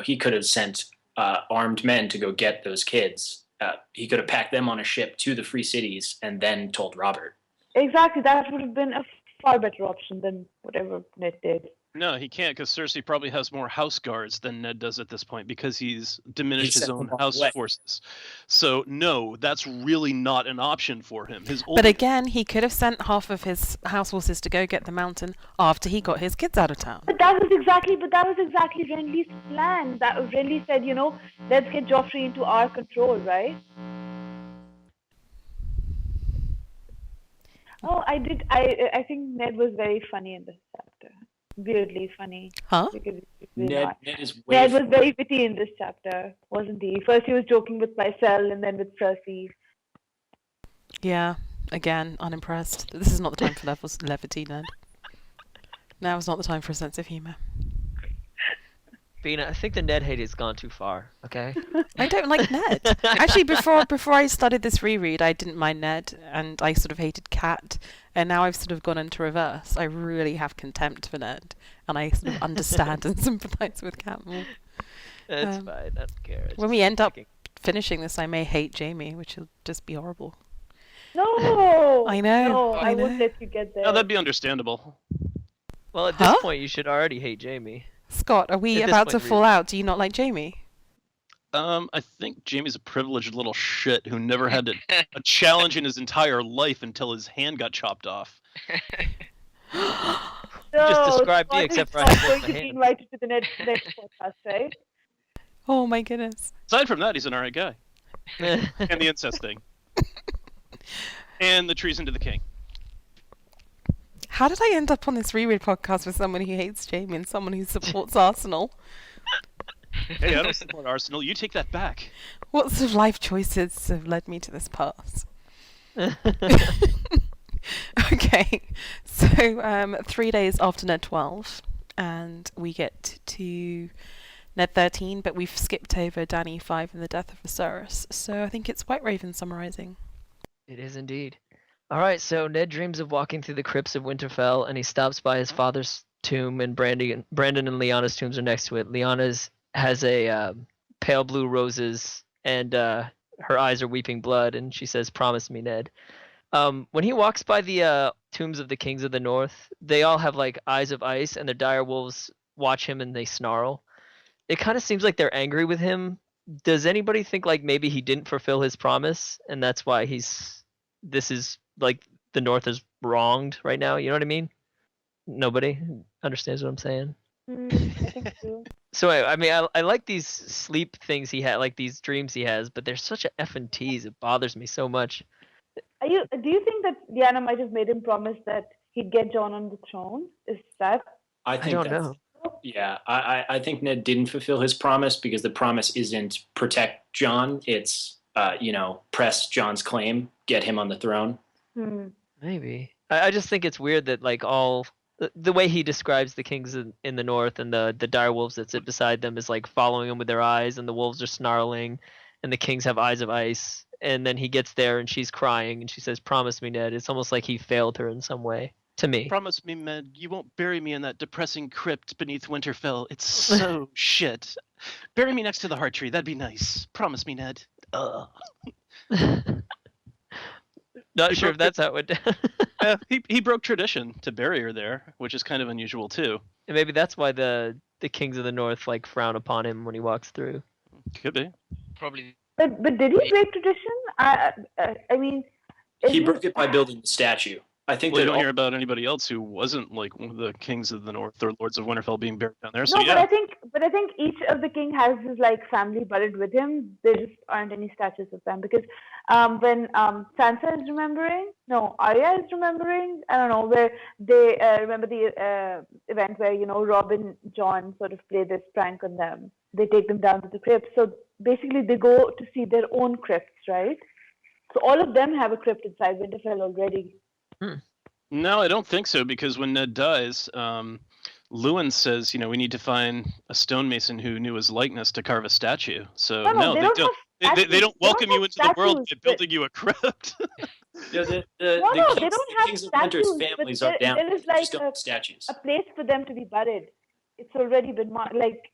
He could have sent armed men to go get those kids he could have packed them on a ship to the Free Cities and then told Robert. Exactly, that would have been a far better option than whatever Ned did. No, he can't, because Cersei probably has more house guards than Ned does at this point, because he's diminished his own house forces. So no, that's really not an option for him. But again, he could have sent half of his house forces to go get the mountain after he got his kids out of town. But that was exactly Renly's plan. That Renly said, let's get Joffrey into our control, right? Oh, I think Ned was very funny in this chapter. Weirdly funny. Huh? Ned was very witty in this chapter, wasn't he? First he was joking with Pycelle and then with Cersei. Yeah, again, unimpressed. This is not the time for levity, Ned. Now is not the time for a sense of humour. Bina, I think the Ned hate has gone too far, okay? I don't like Ned. Actually, before I started this reread, I didn't mind Ned, and I sort of hated Cat, and now I've sort of gone into reverse. I really have contempt for Ned, and I sort of understand and sympathise with Cat more. That's fine, I don't care. When we end up finishing this, I may hate Jaime, which will just be horrible. No! I know. No, I won't let you get there. No, that'd be understandable. Well, at this point, you should already hate Jaime. Scott, are we about to fall out? Do you not like Jaime? I think Jaime's a privileged little shit who never had a challenge in his entire life until his hand got chopped off. Just describe me, except for I have going my to be hand. invited to the next podcast, right? Oh my goodness. Aside from that, he's an alright guy. And the incest thing. And the treason to the king. How did I end up on this reread podcast with someone who hates Jaime and someone who supports Arsenal? Hey, I don't support Arsenal. You take that back. What sort of life choices have led me to this path? Okay, so 3 days after Ned 12, and we get to Ned 13, but we've skipped over Dany 5 and the death of Viserys, so I think it's Whiteraven summarising. It is indeed. All right, so Ned dreams of walking through the crypts of Winterfell, and he stops by his father's tomb, and Brandon and Lyanna's tombs are next to it. Lyanna's has a pale blue roses, and her eyes are weeping blood, and she says, "Promise me, Ned." When he walks by the tombs of the kings of the north, they all have like eyes of ice, and their dire wolves watch him and they snarl. It kind of seems like they're angry with him. Does anybody think like maybe he didn't fulfill his promise, and that's why this is like the North is wronged right now? You know what I mean? Nobody understands what I'm saying. I think so. So I mean, I like these sleep things he had, like these dreams he has, but they're such a effing tease. It bothers me so much. Do you think that Lyanna might have made him promise that he'd get Jon on the throne? Is that? I don't know. Yeah, I think Ned didn't fulfill his promise because the promise isn't protect Jon. It's press Jon's claim, get him on the throne. Maybe. I just think it's weird that like all the way he describes the kings in the north and the dire wolves that sit beside them is like following them with their eyes, and the wolves are snarling, and the kings have eyes of ice. And then he gets there and she's crying and she says, "Promise me, Ned." It's almost like he failed her in some way. To me. Promise me, Ned, you won't bury me in that depressing crypt beneath Winterfell. It's so shit. Bury me next to the heart tree. That'd be nice. Promise me, Ned. Not sure if that's how it went. He broke tradition to bury her there, which is kind of unusual too. And maybe that's why the kings of the north like frown upon him when he walks through. Could be. Probably. But did he break tradition? I mean, He broke it by building the statue. I think Well, you that don't hear about anybody else who wasn't like one of the kings of the north or lords of Winterfell being buried down there. So no, yeah. but I think each of the king has his like family buried with him. There just aren't any statues of them because when Sansa is remembering, no, Arya is remembering. I don't know where they remember the event where Rob and Jon sort of play this prank on them. They take them down to the crypt. So basically, they go to see their own crypts, right? So all of them have a crypt inside Winterfell already. No, I don't think so, because when Ned dies, Lewin says, we need to find a stonemason who knew his likeness to carve a statue. So No, they don't welcome you into the world by building you a crypt. the they don't have kings of statues. Winter's families are down. There is like just don't have statues. a place for them to be buried. It's already been marked. Like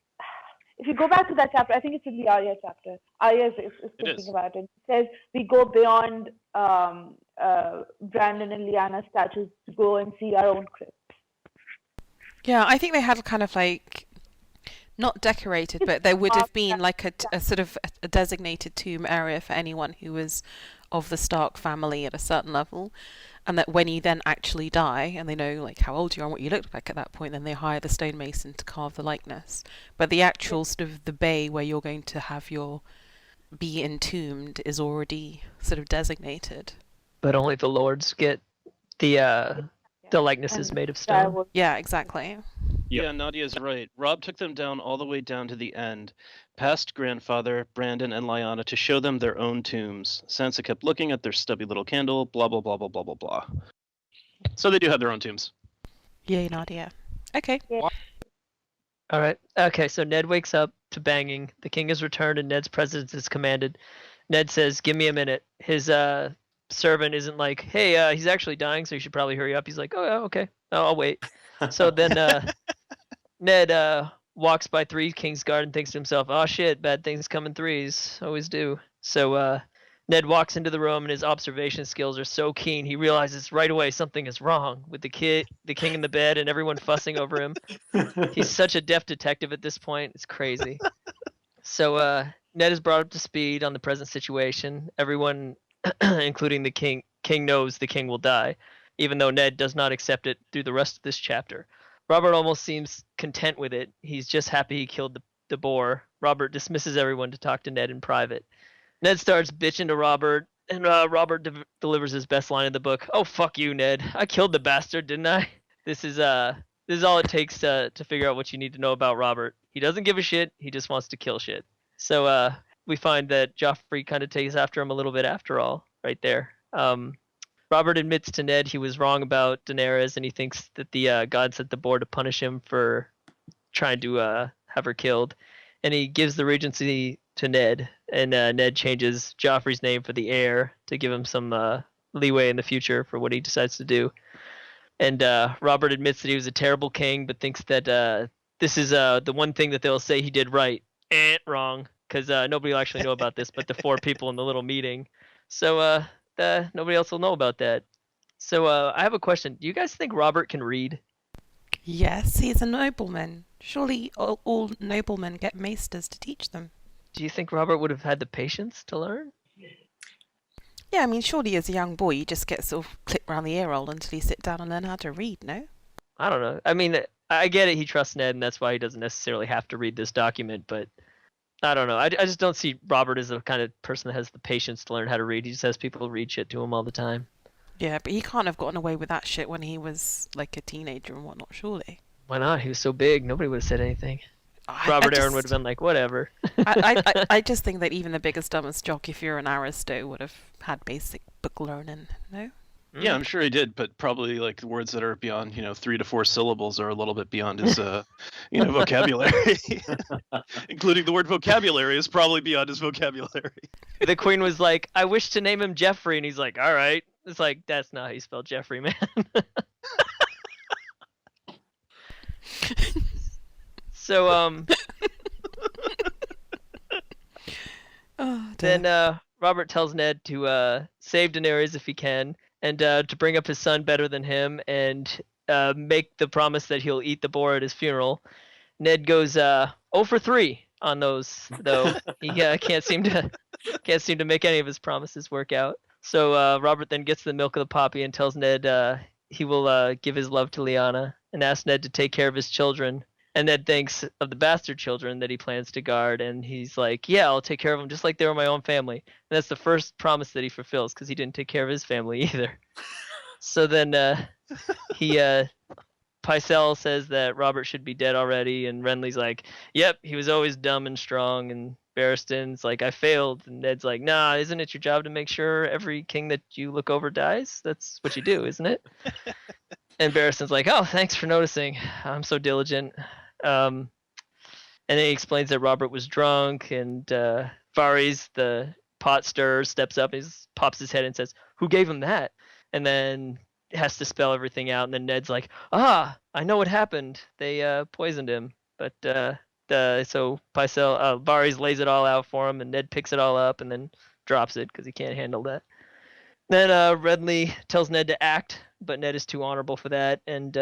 if you go back to that chapter, I think it's in the Arya chapter. Arya is thinking is. about it. It says we go beyond Brandon and Lyanna's statues to go and see our own crypts. Yeah, I think they had kind of like, not decorated, but there would have been like a sort of a designated tomb area for anyone who was of the Stark family at a certain level. And that when you then actually die, and they know like how old you are and what you look like at that point, then they hire the stonemason to carve the likeness. But the actual sort of the bay where you're going to have be entombed is already sort of designated. But only the lords get the likenesses made of stone. Yeah, exactly. Yeah, Nadia's right. Robb took them down all the way down to the end, past grandfather, Brandon, and Lyanna to show them their own tombs. Sansa kept looking at their stubby little candle, blah, blah, blah, blah, blah, blah, blah. So they do have their own tombs. Yay, Nadia. Okay. Yeah. All right. Okay, so Ned wakes up to banging. The king has returned and Ned's presence is commanded. Ned says, give me a minute. His servant isn't like, hey, he's actually dying, so you should probably hurry up. He's like, oh, yeah, okay. I'll wait. So then Ned walks by 3 Kingsguard and thinks to himself, oh shit, bad things come in threes. Always do. So Ned walks into the room and his observation skills are so keen, he realizes right away something is wrong with the king in the bed and everyone fussing over him. He's such a deft detective at this point. It's crazy. So Ned is brought up to speed on the present situation. Everyone, including the king knows the king will die, even though Ned does not accept it through the rest of this chapter. Robert almost seems content with it. He's just happy he killed the boar. Robert dismisses everyone to talk to Ned in private. Ned starts bitching to Robert, and Robert delivers his best line of the book. Oh, fuck you, Ned. I killed the bastard, didn't I? This is all it takes to figure out what you need to know about Robert. He doesn't give a shit. He just wants to kill shit. So we find that Joffrey kind of takes after him a little bit after all, right there. Robert admits to Ned he was wrong about Daenerys, and he thinks that the gods set the boar to punish him for trying to have her killed. And he gives the regency to Ned, and Ned changes Joffrey's name for the heir to give him some leeway in the future for what he decides to do. And Robert admits that he was a terrible king, but thinks that this is the one thing that they'll say he did right. Wrong, because nobody will actually know about this but the 4 people in the little meeting. So nobody else will know about that. So I have a question. Do you guys think Robert can read? Yes, he's a nobleman. Surely all noblemen get maesters to teach them. Do you think Robert would have had the patience to learn? Yeah, I mean, surely as a young boy, you just get sort of clipped around the ear roll until you sit down and learn how to read, no? I don't know. I mean, I get it. He trusts Ned, and that's why he doesn't necessarily have to read this document, but I don't know. I just don't see Robert as the kind of person that has the patience to learn how to read. He just has people read shit to him all the time. Yeah, but he can't have gotten away with that shit when he was like a teenager and whatnot, surely. Why not? He was so big. Nobody would have said anything. Robert Aaron would have been like, whatever. I just think that even the biggest, dumbest jock, if you're an aristo, would have had basic book learning, no? Yeah, I'm sure he did, but probably like words that are beyond, 3 to 4 syllables are a little bit beyond his, vocabulary. Including the word vocabulary is probably beyond his vocabulary. The queen was like, I wish to name him Jeffrey, and he's like, all right. It's like, that's not how you spell Jeffrey, man. So, then Robert tells Ned to save Daenerys if he can, and to bring up his son better than him, and make the promise that he'll eat the boar at his funeral. Ned goes 0 for 3 on those, though. He can't seem to make any of his promises work out. So Robert then gets the milk of the poppy and tells Ned he will give his love to Lyanna, and asks Ned to take care of his children. And Ned thinks of the bastard children that he plans to guard, and he's like, yeah, I'll take care of them just like they were my own family. And that's the first promise that he fulfills, because he didn't take care of his family either. So then Pycelle says that Robert should be dead already, and Renly's like, yep, he was always dumb and strong, and Barristan's like, I failed, and Ned's like, nah, isn't it your job to make sure every king that you look over dies? That's what you do, isn't it? And Barristan's like, oh, thanks for noticing. I'm so diligent. And then he explains that Robert was drunk, and Varys, the pot stirrer, steps up and pops his head and says, who gave him that? And then has to spell everything out, and then Ned's like, I know what happened. They poisoned him. But So Pycelle, Varys lays it all out for him, and Ned picks it all up and then drops it because he can't handle that. Then Renly tells Ned to act, but Ned is too honorable for that, and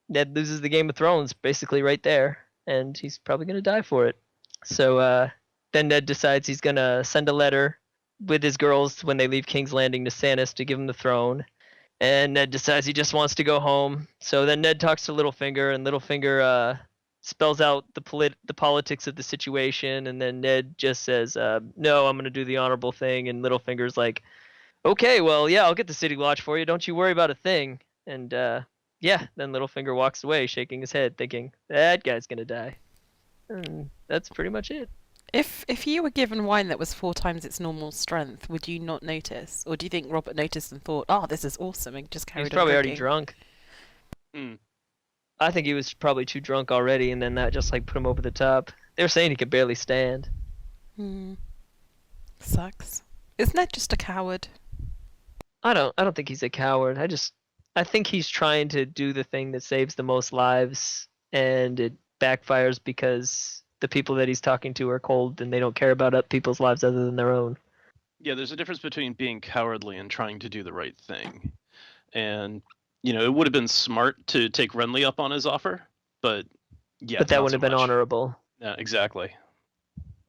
Ned loses the Game of Thrones basically right there, and he's probably gonna die for it. So then Ned decides he's gonna send a letter with his girls when they leave King's Landing to Stannis to give him the throne. And Ned decides he just wants to go home. So then Ned talks to Littlefinger, and Littlefinger spells out the politics of the situation. And then Ned just says, "No, I'm gonna do the honorable thing." And Littlefinger's like, "Okay, well, yeah, I'll get the City Watch for you. Don't you worry about a thing." And yeah, then Littlefinger walks away, shaking his head, thinking that guy's gonna die. And that's pretty much it. If you were given wine that was 4 times its normal strength, would you not notice? Or do you think Robert noticed and thought, "Oh, this is awesome," and just carried on He's probably already drinking? drunk. Hmm. I think he was probably too drunk already, and then that just like put him over the top. They were saying he could barely stand. Sucks. Isn't that just a coward? I don't think he's a coward. I think he's trying to do the thing that saves the most lives, and it backfires because the people that he's talking to are cold and they don't care about people's lives other than their own. Yeah, there's a difference between being cowardly and trying to do the right thing. And, it would have been smart to take Renly up on his offer, but yeah. But that not wouldn't so have been much. honorable. Yeah, exactly.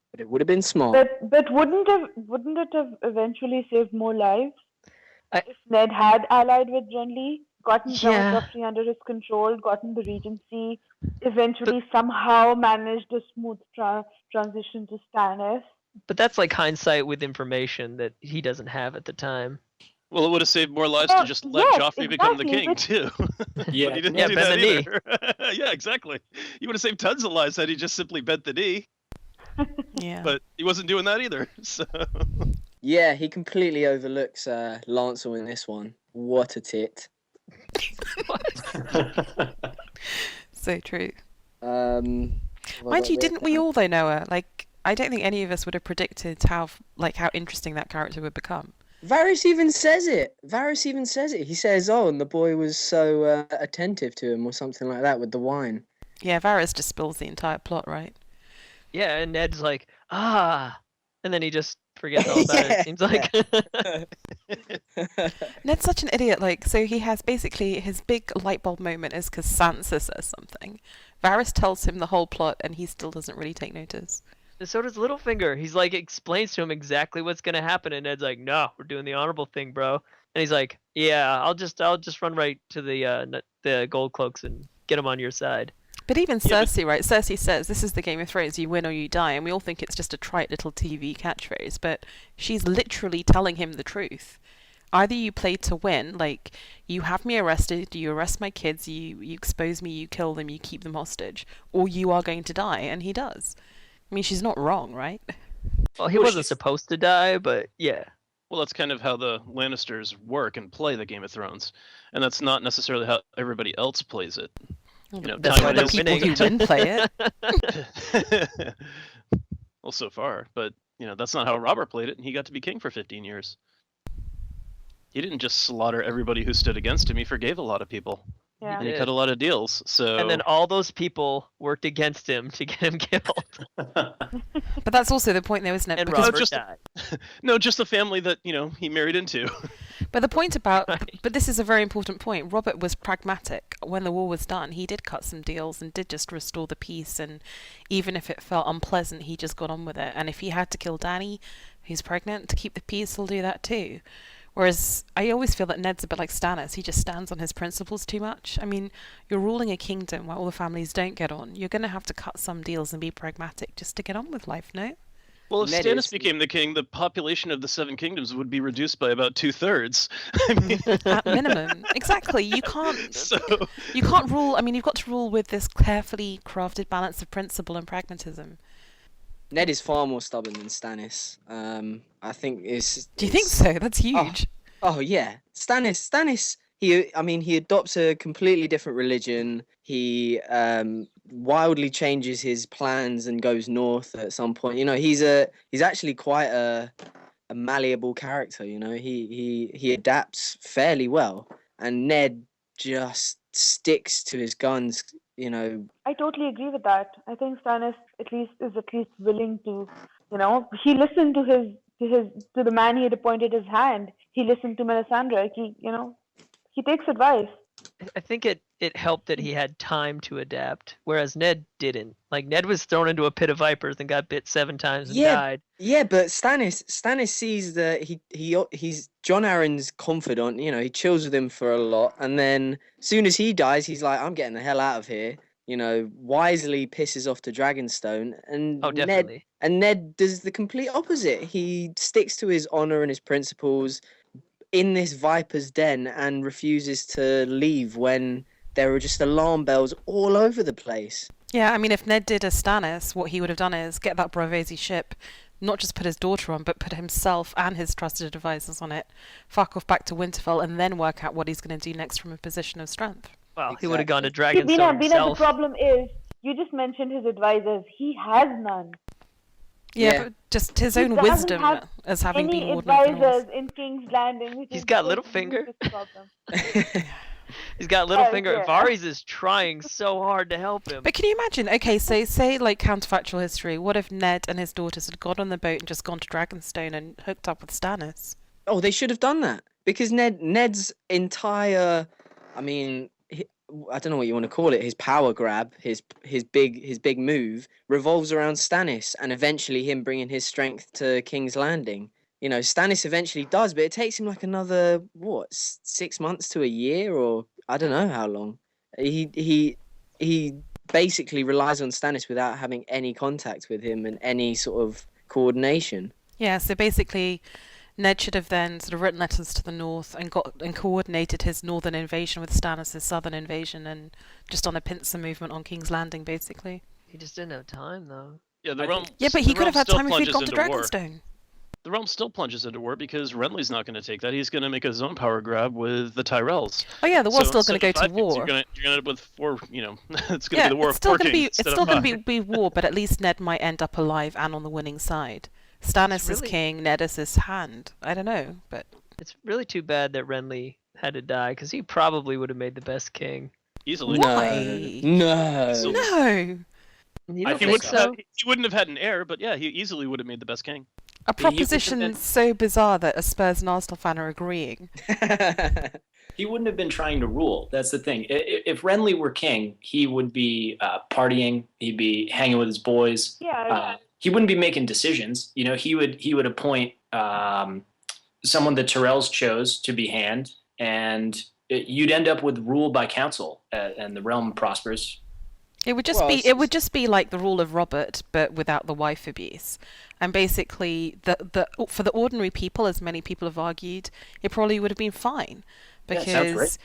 But it would have been smart. But wouldn't it have eventually saved more lives I- if Ned had allied with Renly, gotten Yeah. Joffrey under his control, gotten the Regency, eventually somehow managed a smooth transition to Stannis? But that's like hindsight with information that he doesn't have at the time. Well, it would have saved more lives to just let yes, Joffrey become the king, exactly, too. Yeah. But he didn't Yeah, do bend that the knee. either. Yeah, exactly. He would have saved tons of lives had he just simply bent the knee. Yeah. But he wasn't doing that either. So Yeah, he completely overlooks Lancel in this one. What a tit. So true. Mind Mind you, didn't we all though, Noah? Like, I don't think any of us would have predicted how interesting that character would become. Varys even says it. He says, "Oh, and the boy was so attentive to him," or something like that with the wine. Yeah, Varys just spills the entire plot, right? Yeah, and Ned's like, and then he just forgets all about it. It seems like. Ned's such an idiot. Like, so he has basically his big light bulb moment is because Sansa says something. Varys tells him the whole plot, and he still doesn't really take notice. And so does Littlefinger. He's like explains to him exactly what's gonna happen, and Ned's like, "No, we're doing the honorable thing, bro." And he's like, "Yeah, I'll just run right to the gold cloaks and get him on your side." But even Yeah, but- Cersei, right? Cersei says, "This is the Game of Thrones, you win or you die," and we all think it's just a trite little TV catchphrase, but she's literally telling him the truth. Either you play to win, like, you have me arrested, you arrest my kids, you expose me, you kill them, you keep them hostage, or you are going to die, and he does. I mean, she's not wrong, right? Well, he Well, wasn't she's- supposed to die, but yeah. Well, that's kind of how the Lannisters work and play the Game of Thrones, and that's not necessarily how everybody else plays it. That's time why and they're the people winning. who win play it. Well, so far, but that's not how Robert played it, and he got to be king for 15 years. He didn't just slaughter everybody who stood against him. He forgave a lot of people, Yeah. and he did. cut a lot of deals. So And then all those people worked against him to get him killed. But that's also the point, though, isn't it? And Because Robert just- died. no, just the family that he married into. But the point about, Right. but this is a very important point. Robert was pragmatic. When the war was done, he did cut some deals and did just restore the peace. And even if it felt unpleasant, he just got on with it. And if he had to kill Dany, who's pregnant, to keep the peace, he'll do that too. Whereas I always feel that Ned's a bit like Stannis. He just stands on his principles too much. I mean, you're ruling a kingdom where all the families don't get on. You're going to have to cut some deals and be pragmatic just to get on with life, no? Well, if Ned Stannis is- became the king, the population of the Seven Kingdoms would be reduced by about 2/3. I mean, At minimum. Exactly. You can't so You can't rule. I mean, you've got to rule with this carefully crafted balance of principle and pragmatism. Ned is far more stubborn than Stannis. I think it's. Do you think so? That's huge. Oh yeah, Stannis. He adopts a completely different religion. He wildly changes his plans and goes north at some point. He's actually quite a malleable character. He adapts fairly well, and Ned just sticks to his guns you know. I totally agree with that. I think Stannis is at least willing to, he listened to the man he had appointed his hand. He listened to Melisandre. He takes advice. I think it helped that he had time to adapt, whereas Ned didn't. Like Ned was thrown into a pit of vipers and got bit 7 times and died. Yeah, but Stannis sees that he's Jon Arryn's confidant. He chills with him for a lot, and then as soon as he dies, he's like, "I'm getting the hell out of here." Wisely pisses off to Dragonstone, and definitely. Ned does the complete opposite. He sticks to his honor and his principles in this viper's den and refuses to leave when there were just alarm bells all over the place. Yeah, I mean, if Ned did as Stannis, what he would have done is get that Braavesi ship, not just put his daughter on, but put himself and his trusted advisors on it, fuck off back to Winterfell, and then work out what he's going to do next from a position of strength. Well, he would have gone to See, Dragonstone Bina, the himself. problem is, you just mentioned his advisors. He has none. Yeah, but just his own doesn't wisdom have as having Any been Warden of the North. advisors in King's Landing. Which He's is got the Littlefinger. biggest problem. He's got Littlefinger. yeah. Varys is trying so hard to help him. But can you imagine, okay, so say like counterfactual history, what if Ned and his daughters had got on the boat and just gone to Dragonstone and hooked up with Stannis? Oh, they should have done that, because Ned's entire, I mean, I don't know what you want to call it, his power grab, his big move revolves around Stannis, and eventually him bringing his strength to King's Landing. Stannis eventually does, but it takes him like another 6 months to a year, or I don't know how long. He basically relies on Stannis without having any contact with him and any sort of coordination. Yeah, so basically Ned should have then sort of written letters to the north and coordinated his northern invasion with Stannis' southern invasion, and just on a pincer movement on King's Landing, basically. He just didn't have time, though. Yeah, the realm. Yeah, but he the could have realm had still time if he'd plunges gone to into war. Dragonstone. The realm still plunges into war because Renly's not going to take that. He's going to make his own power grab with the Tyrells. Oh yeah, the war's still instead going to go of to 5 kings, war. You're going to end up with 4. It's going to be the war it's of still 4 going to be kings. it's still going to be war, but at least Ned might end up alive and on the winning side. Stannis is king, Ned is his hand. I don't know, but It's really too bad that Renly had to die, because he probably would have made the best king. easily. why? No. No. You I don't think think so? he wouldn't have had an heir, but yeah, he easily would have made the best king. A proposition so bizarre that a Spurs and Arsenal fan are agreeing. He wouldn't have been trying to rule. That's the thing. If Renly were king, he would be partying. He'd be hanging with his boys. Yeah. He wouldn't be making decisions. He would appoint someone the Tyrells chose to be hand, and you'd end up with rule by council, and the realm prospers. It would just be like the rule of Robert, but without the wife abuse. And basically, for the ordinary people, as many people have argued, it probably would have been fine, because. Yeah, sounds great.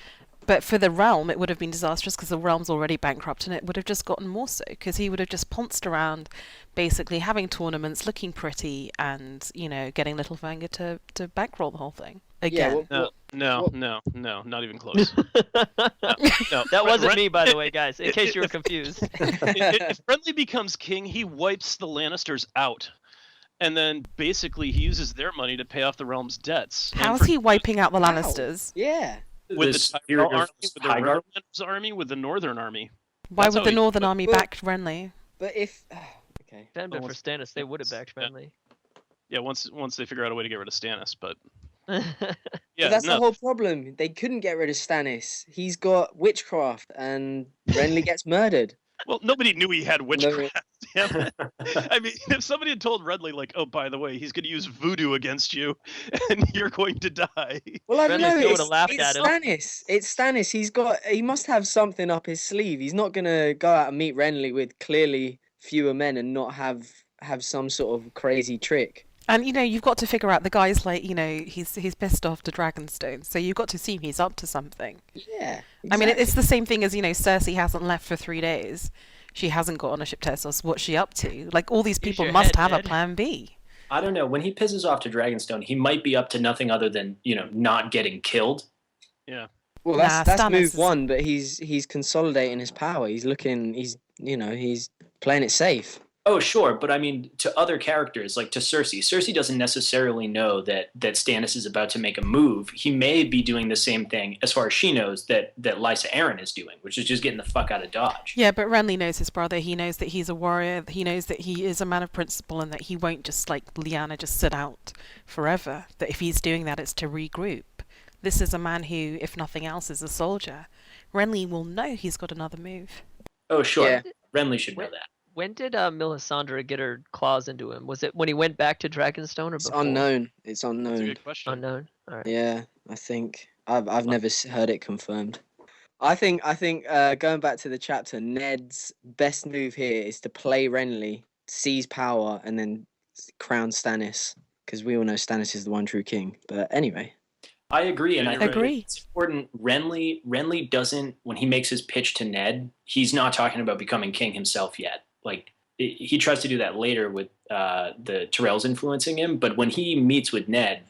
But for the realm, it would have been disastrous because the realm's already bankrupt, and it would have just gotten more so because he would have just pounced around, basically having tournaments, looking pretty, and getting Littlefinger to bankroll the whole thing again. No, not even close. No. That wasn't me, by the way, guys, in case you were confused. If Renly becomes king, he wipes the Lannisters out. And then basically he uses their money to pay off the realm's debts. How's he wiping out the Lannisters? Yeah. With the Tyrell army, with the Highgarden? Riverlands army, with the Northern army. Why That's would how the he- Northern Army back Renly? But if okay. If it hadn't been for Stannis, they would have backed Renly. Yeah, once they figure out a way to get rid of Stannis, but But yeah, that's no. the whole problem. They couldn't get rid of Stannis. He's got witchcraft, and Renly gets murdered. Well, nobody knew he had witchcraft. Damn it. I mean, if somebody had told Renly, like, oh, by the way, he's going to use voodoo against you, and you're going to die. Well, I don't Renly know. still It's, would've laughed it's at him. Stannis. It's Stannis. He must have something up his sleeve. He's not gonna go out and meet Renly with clearly fewer men and not have some sort of crazy trick. And you've got to figure out the guy's like, he's pissed off to Dragonstone, so you've got to assume he's up to something. Yeah. I mean, exactly. it's the same thing as Cersei hasn't left for 3 days. She hasn't got on a ship to Essos. What's she up to? Like, all these Use people your must head, have a Ned. plan B. I don't know. When he pisses off to Dragonstone, he might be up to nothing other than not getting killed. Yeah. Well, Nah, that's Stannis move is- one, but he's consolidating his power. He's playing it safe. Oh, sure, but I mean, to other characters, like to Cersei. Cersei doesn't necessarily know that Stannis is about to make a move. He may be doing the same thing, as far as she knows, that Lysa Arryn is doing, which is just getting the fuck out of Dodge. Yeah, but Renly knows his brother. He knows that he's a warrior. He knows that he is a man of principle and that he won't just, like Lyanna, just sit out forever. That if he's doing that, it's to regroup. This is a man who, if nothing else, is a soldier. Renly will know he's got another move. Oh, sure. Yeah. Renly should know that. When did Melisandre get her claws into him? Was it when he went back to Dragonstone or It's before? unknown. It's That's a unknown. good question. Unknown. All right. Yeah, I think I've never heard it confirmed. I think going back to the chapter, Ned's best move here is to play Renly, seize power, and then crown Stannis, because we all know Stannis is the one true king. But anyway, I agree, and Yeah, I you're think Agree. it's important. Renly doesn't, when he makes his pitch to Ned, he's not talking about becoming king himself yet. Like, he tries to do that later with the Tyrells influencing him, but when he meets with Ned,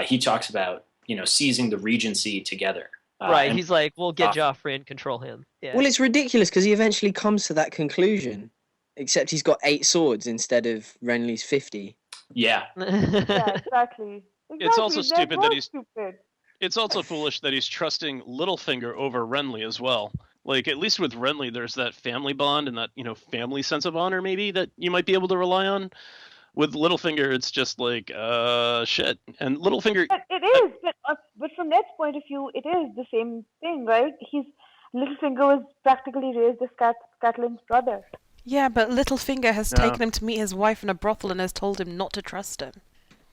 he talks about, seizing the regency together. Right. And He's like, we'll get off. Joffrey and control him. Yeah. well, it's ridiculous because he eventually comes to that conclusion, except he's got 8 swords instead of Renly's 50. yeah, Yeah, exactly. It's also Exactly, stupid that was he's- stupid. It's also foolish that he's trusting Littlefinger over Renly as well. Like, at least with Renly, there's that family bond and that, family sense of honor maybe that you might be able to rely on. With Littlefinger, it's just like, shit. And Littlefinger, But it is, but from Ned's point of view, it is the same thing, right? Littlefinger was practically raised as Catelyn's brother. Yeah, but Littlefinger has Yeah. taken him to meet his wife in a brothel and has told him not to trust him.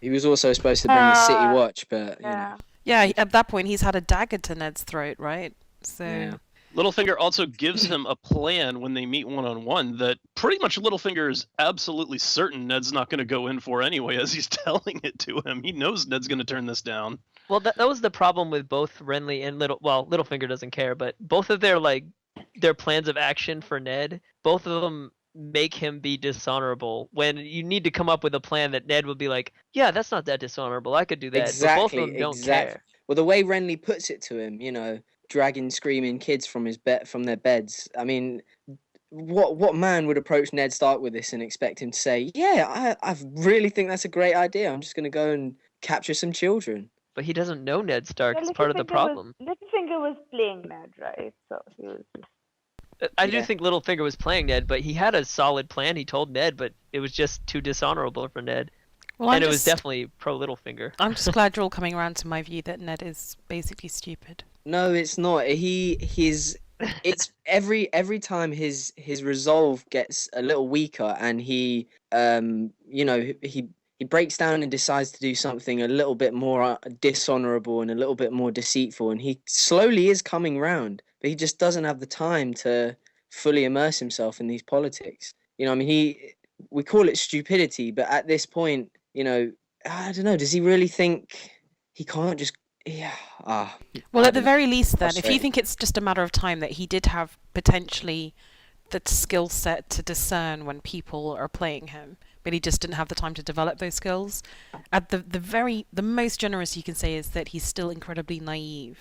He was also supposed to bring the City Watch, but Yeah. Yeah, at that point he's had a dagger to Ned's throat, right? So Yeah. Littlefinger also gives him a plan when they meet one-on-one that pretty much Littlefinger is absolutely certain Ned's not going to go in for anyway as he's telling it to him. He knows Ned's going to turn this down. Well, that was the problem with both Renly and Littlefinger doesn't care, but both of their plans of action for Ned, both of them make him be dishonorable when you need to come up with a plan that Ned would be like, yeah, that's not that dishonorable. I could do that. But both of them don't care. Well, the way Renly puts it to him, dragging screaming kids from from their beds. I mean, what man would approach Ned Stark with this and expect him to say, yeah, I really think that's a great idea. I'm just going to go and capture some children. But he doesn't know Ned Stark. Yeah, It's part of the problem. Littlefinger was playing Ned, right? So he was. I do Yeah. think Littlefinger was playing Ned, but he had a solid plan he told Ned, but it was just too dishonorable for Ned. well, And it was definitely pro Littlefinger. I'm just glad you're all coming around to my view that Ned is basically stupid. No, it's not. It's every time his resolve gets a little weaker and he breaks down and decides to do something a little bit more dishonorable and a little bit more deceitful, and he slowly is coming round, but he just doesn't have the time to fully immerse himself in these politics. We call it stupidity, but at this point, I don't know, does he really think he can't just Well, at the very least, then, if you Frustrating. think it's just a matter of time that he did have potentially the skill set to discern when people are playing him, but he just didn't have the time to develop those skills. At the most generous you can say is that he's still incredibly naive.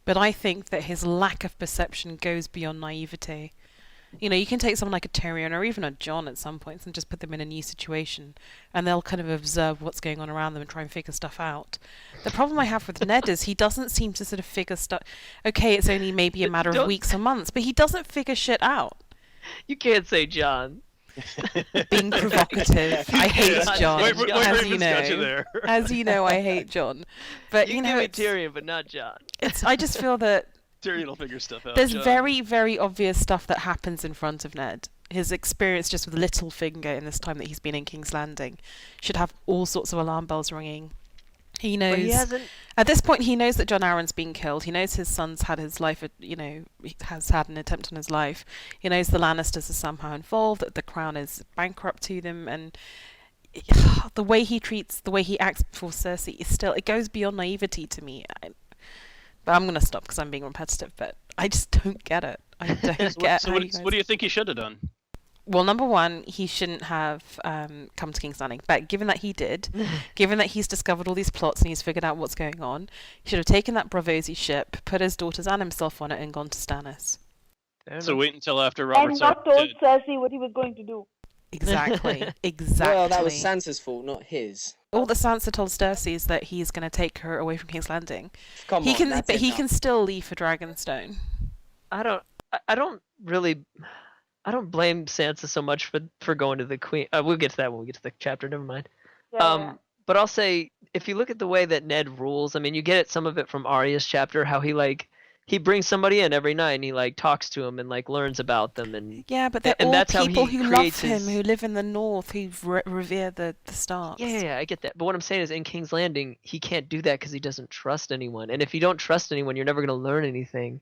But I think that his lack of perception goes beyond naivete. You can take someone like a Tyrion or even a Jon at some points and just put them in a new situation, and they'll kind of observe what's going on around them and try and figure stuff out. The problem I have with Ned is he doesn't seem to sort of figure stuff. Okay, it's only maybe a matter of Don't- weeks or months, but he doesn't figure shit out. You can't say John. Being provocative. I hate Jon, Wait, wait, as you Raven's got you know. there. As you know, I hate Jon. But You you can know, give me Tyrion, but not John. I just feel that Tyrion will figure stuff out. there's John. very, very obvious stuff that happens in front of Ned. His experience just with Littlefinger in this time that he's been in King's Landing should have all sorts of alarm bells ringing. He knows. But he hasn't. At this point, he knows that Jon Arryn's been killed. He knows his son's had his life. He has had an attempt on his life. He knows the Lannisters are somehow involved. That the crown is bankrupt to them, and the way he acts before Cersei is still. It goes beyond naivety to me. But I'm gonna stop because I'm being repetitive. But I just don't get it. I don't get. So what do you think he should have done? Well, number one, he shouldn't have come to King's Landing. But given that he did, given that he's discovered all these plots and he's figured out what's going on, he should have taken that Braavosi ship, put his daughters and himself on it, and gone to Stannis. Fair So enough. wait until after And Robert's not arc told dead. Cersei what he was going to do. Exactly. Exactly. Well, that was Sansa's fault, not his. All that Sansa told Cersei is that he's going to take her away from King's Landing. Come He on, can, that's but he enough. can still leave for Dragonstone. I don't blame Sansa so much for going to the Queen. We'll get to that when we get to the chapter. Never mind. Yeah. But I'll say, if you look at the way that Ned rules, I mean, you get some of it from Arya's chapter, how he brings somebody in every night and he talks to them and learns about them, and Yeah, but they're and all that's how people he who love creates him, his... who live in the north, who revere the Starks. Yeah, I get that. But what I'm saying is, in King's Landing, he can't do that because he doesn't trust anyone. And if you don't trust anyone, you're never going to learn anything.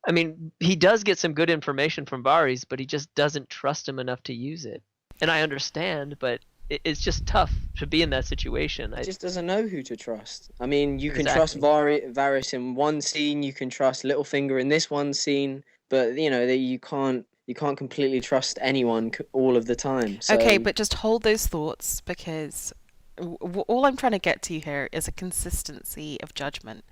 I mean, he does get some good information from Varys, but he just doesn't trust him enough to use it. And I understand, but it's just tough to be in that situation. He just doesn't know who to trust. I mean, you can Exactly. trust Varys in one scene, you can trust Littlefinger in this one scene, but that you can't completely trust anyone all of the time. So... Okay, but just hold those thoughts, because all I'm trying to get to here is a consistency of judgment.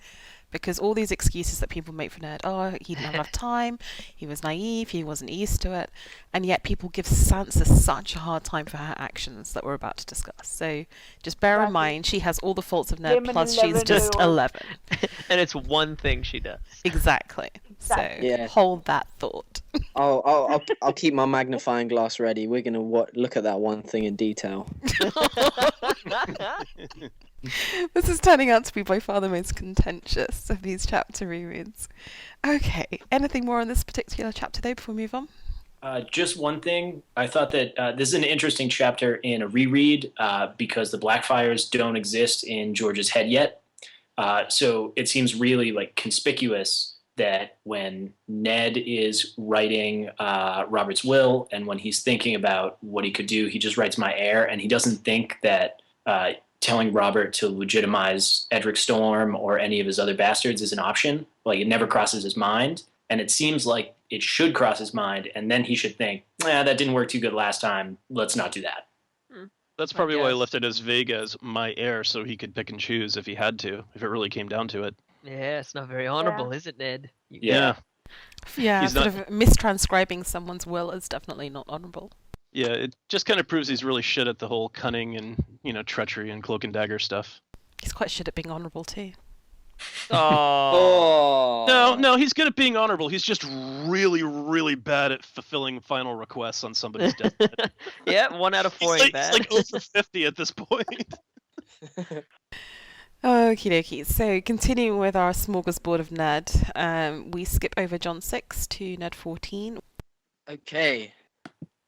Because all these excuses that people make for Ned, he didn't have enough time, he was naive, he wasn't used to it, and yet people give Sansa such a hard time for her actions that we're about to discuss. So just bear in Exactly. mind, she has all the faults of Ned, Blame an plus she's just 11-year-old. 11. And it's one thing she does. Exactly. So Yeah. hold that thought. I'll keep my magnifying glass ready. We're gonna look at that one thing in detail. This is turning out to be by far the most contentious of these chapter rereads. Okay, anything more on this particular chapter though before we move on? Just one thing. I thought that this is an interesting chapter in a reread because the Blackfires don't exist in George's head yet. So it seems really conspicuous that when Ned is writing Robert's will and when he's thinking about what he could do, he just writes my heir, and he doesn't think that telling Robert to legitimize Edric Storm or any of his other bastards is an option. It never crosses his mind. And it seems like it should cross his mind, and then he should think, that didn't work too good last time. Let's not do that. That's probably why he guess. left it as vague as my heir, so he could pick and choose if he had to, if it really came down to it. Yeah, it's not very honorable, is it, Ned? Yeah. Yeah, He's sort not- of mistranscribing someone's will is definitely not honourable. Yeah, it just kind of proves he's really shit at the whole cunning and, treachery and cloak and dagger stuff. He's quite shit at being honourable too. Oh. No, he's good at being honorable. He's just really, really bad at fulfilling final requests on somebody's deathbed. Yeah, 1 out of 4 ain't bad. He's over 50 at this point. Okie dokie. So continuing with our smorgasbord of Ned, we skip over John 6 to Ned 14. Okay.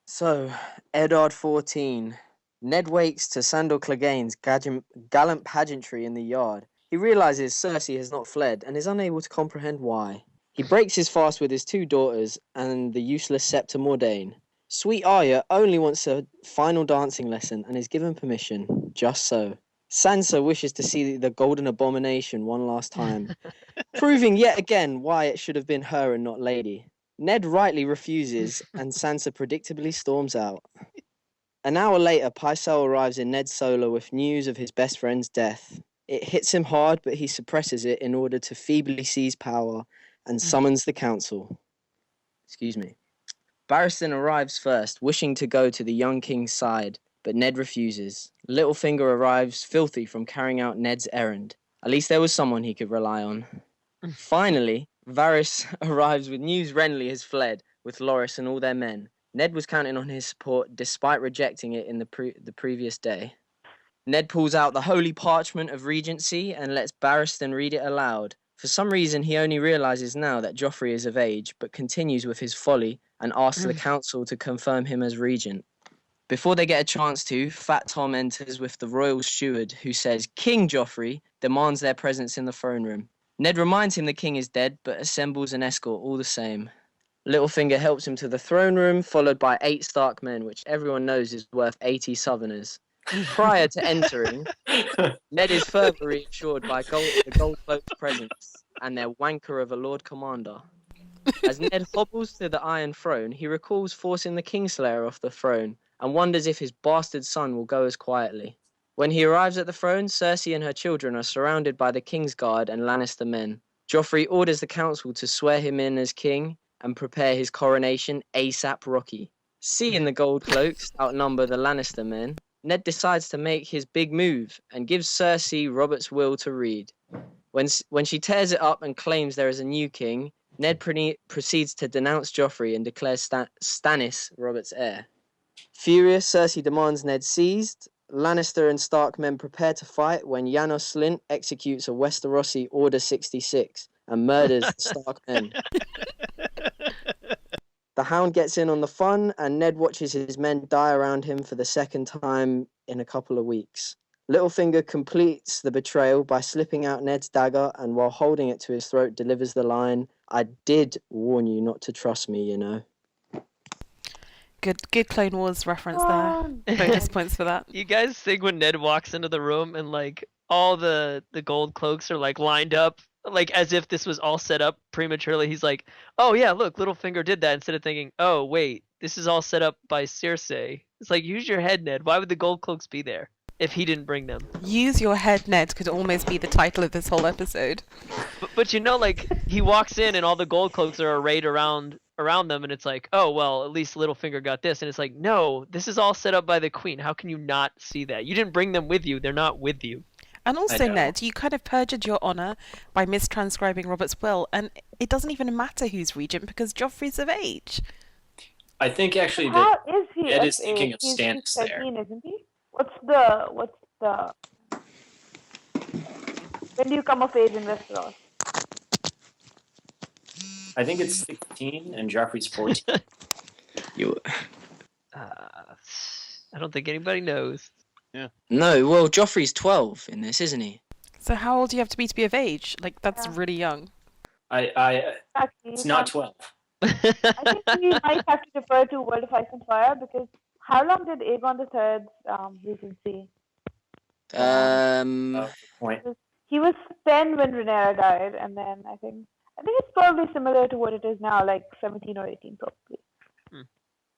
So, Eddard XIV. Ned wakes to Sandor Clegane's gallant pageantry in the yard. He realizes Cersei has not fled and is unable to comprehend why. He breaks his fast with his 2 daughters and the useless Septa Mordain. Sweet Arya only wants a final dancing lesson and is given permission, just so. Sansa wishes to see the Golden Abomination one last time, proving yet again why it should have been her and not Lady. Ned rightly refuses, and Sansa predictably storms out. An hour later, Pycelle arrives in Ned's solo with news of his best friend's death. It hits him hard, but he suppresses it in order to feebly seize power and summons the council. Excuse me. Barristan arrives first, wishing to go to the young king's side, but Ned refuses. Littlefinger arrives filthy from carrying out Ned's errand. At least there was someone he could rely on. Finally, Varys arrives with news Renly has fled with Loras and all their men. Ned was counting on his support despite rejecting it in the previous day. Ned pulls out the holy parchment of regency and lets Barristan read it aloud. For some reason, he only realizes now that Joffrey is of age, but continues with his folly and asks the council to confirm him as regent. Before they get a chance to, Fat Tom enters with the royal steward, who says King Joffrey demands their presence in the throne room. Ned reminds him the king is dead, but assembles an escort all the same. Littlefinger helps him to the throne room, followed by 8 Stark men, which everyone knows is worth 80 Southerners. Prior to entering, Ned is further reassured by the gold-cloaked presence and their wanker of a Lord Commander. As Ned hobbles to the Iron Throne, he recalls forcing the Kingslayer off the throne and wonders if his bastard son will go as quietly. When he arrives at the throne, Cersei and her children are surrounded by the Kingsguard and Lannister men. Joffrey orders the council to swear him in as king and prepare his coronation ASAP Rocky. Seeing the gold cloaks outnumber the Lannister men, Ned decides to make his big move and gives Cersei Robert's will to read. When she tears it up and claims there is a new king, Ned proceeds to denounce Joffrey and declares Stannis Robert's heir. Furious, Cersei demands Ned seized. Lannister and Stark men prepare to fight when Janos Slynt executes a Westerosi Order 66 and murders the Stark men. The Hound gets in on the fun, and Ned watches his men die around him for the second time in a couple of weeks. Littlefinger completes the betrayal by slipping out Ned's dagger, and while holding it to his throat, delivers the line, "I did warn you not to trust me, you know." Good Clone Wars reference there. Bonus points for that. You guys think when Ned walks into the room and like all the gold cloaks are like lined up, like as if this was all set up prematurely, he's like, oh yeah, look, Littlefinger did that, instead of thinking, oh wait, this is all set up by Cersei. It's like, use your head, Ned. Why would the gold cloaks be there if he didn't bring them? Use your head, Ned, could almost be the title of this whole episode. But you know, like, he walks in and all the gold cloaks are arrayed around them, and it's like, oh well, at least Littlefinger got this, and it's like, no, this is all set up by the queen. How can you not see that? You didn't bring them with you. They're not with you. And also, Ned, you kind of perjured your honour by mistranscribing Robert's will, and it doesn't even matter who's regent because Joffrey's of age. I think actually How that is he? Ned of is thinking age? of He's Stannis there. 13, isn't he? What's the? When do you come of age in Westeros? I think it's 16 and Joffrey's 14. I don't think anybody knows. No, well, Joffrey's 12 in this, isn't he? So how old do you have to be of age? Like, that's really young. Actually, It's not 12. I think we might have to defer to World of Ice and Fire because how long did Aegon III's regency? Good point. He was 10 when Rhaenyra died, and then I think it's probably similar to what it is now, like 17 or 18 probably.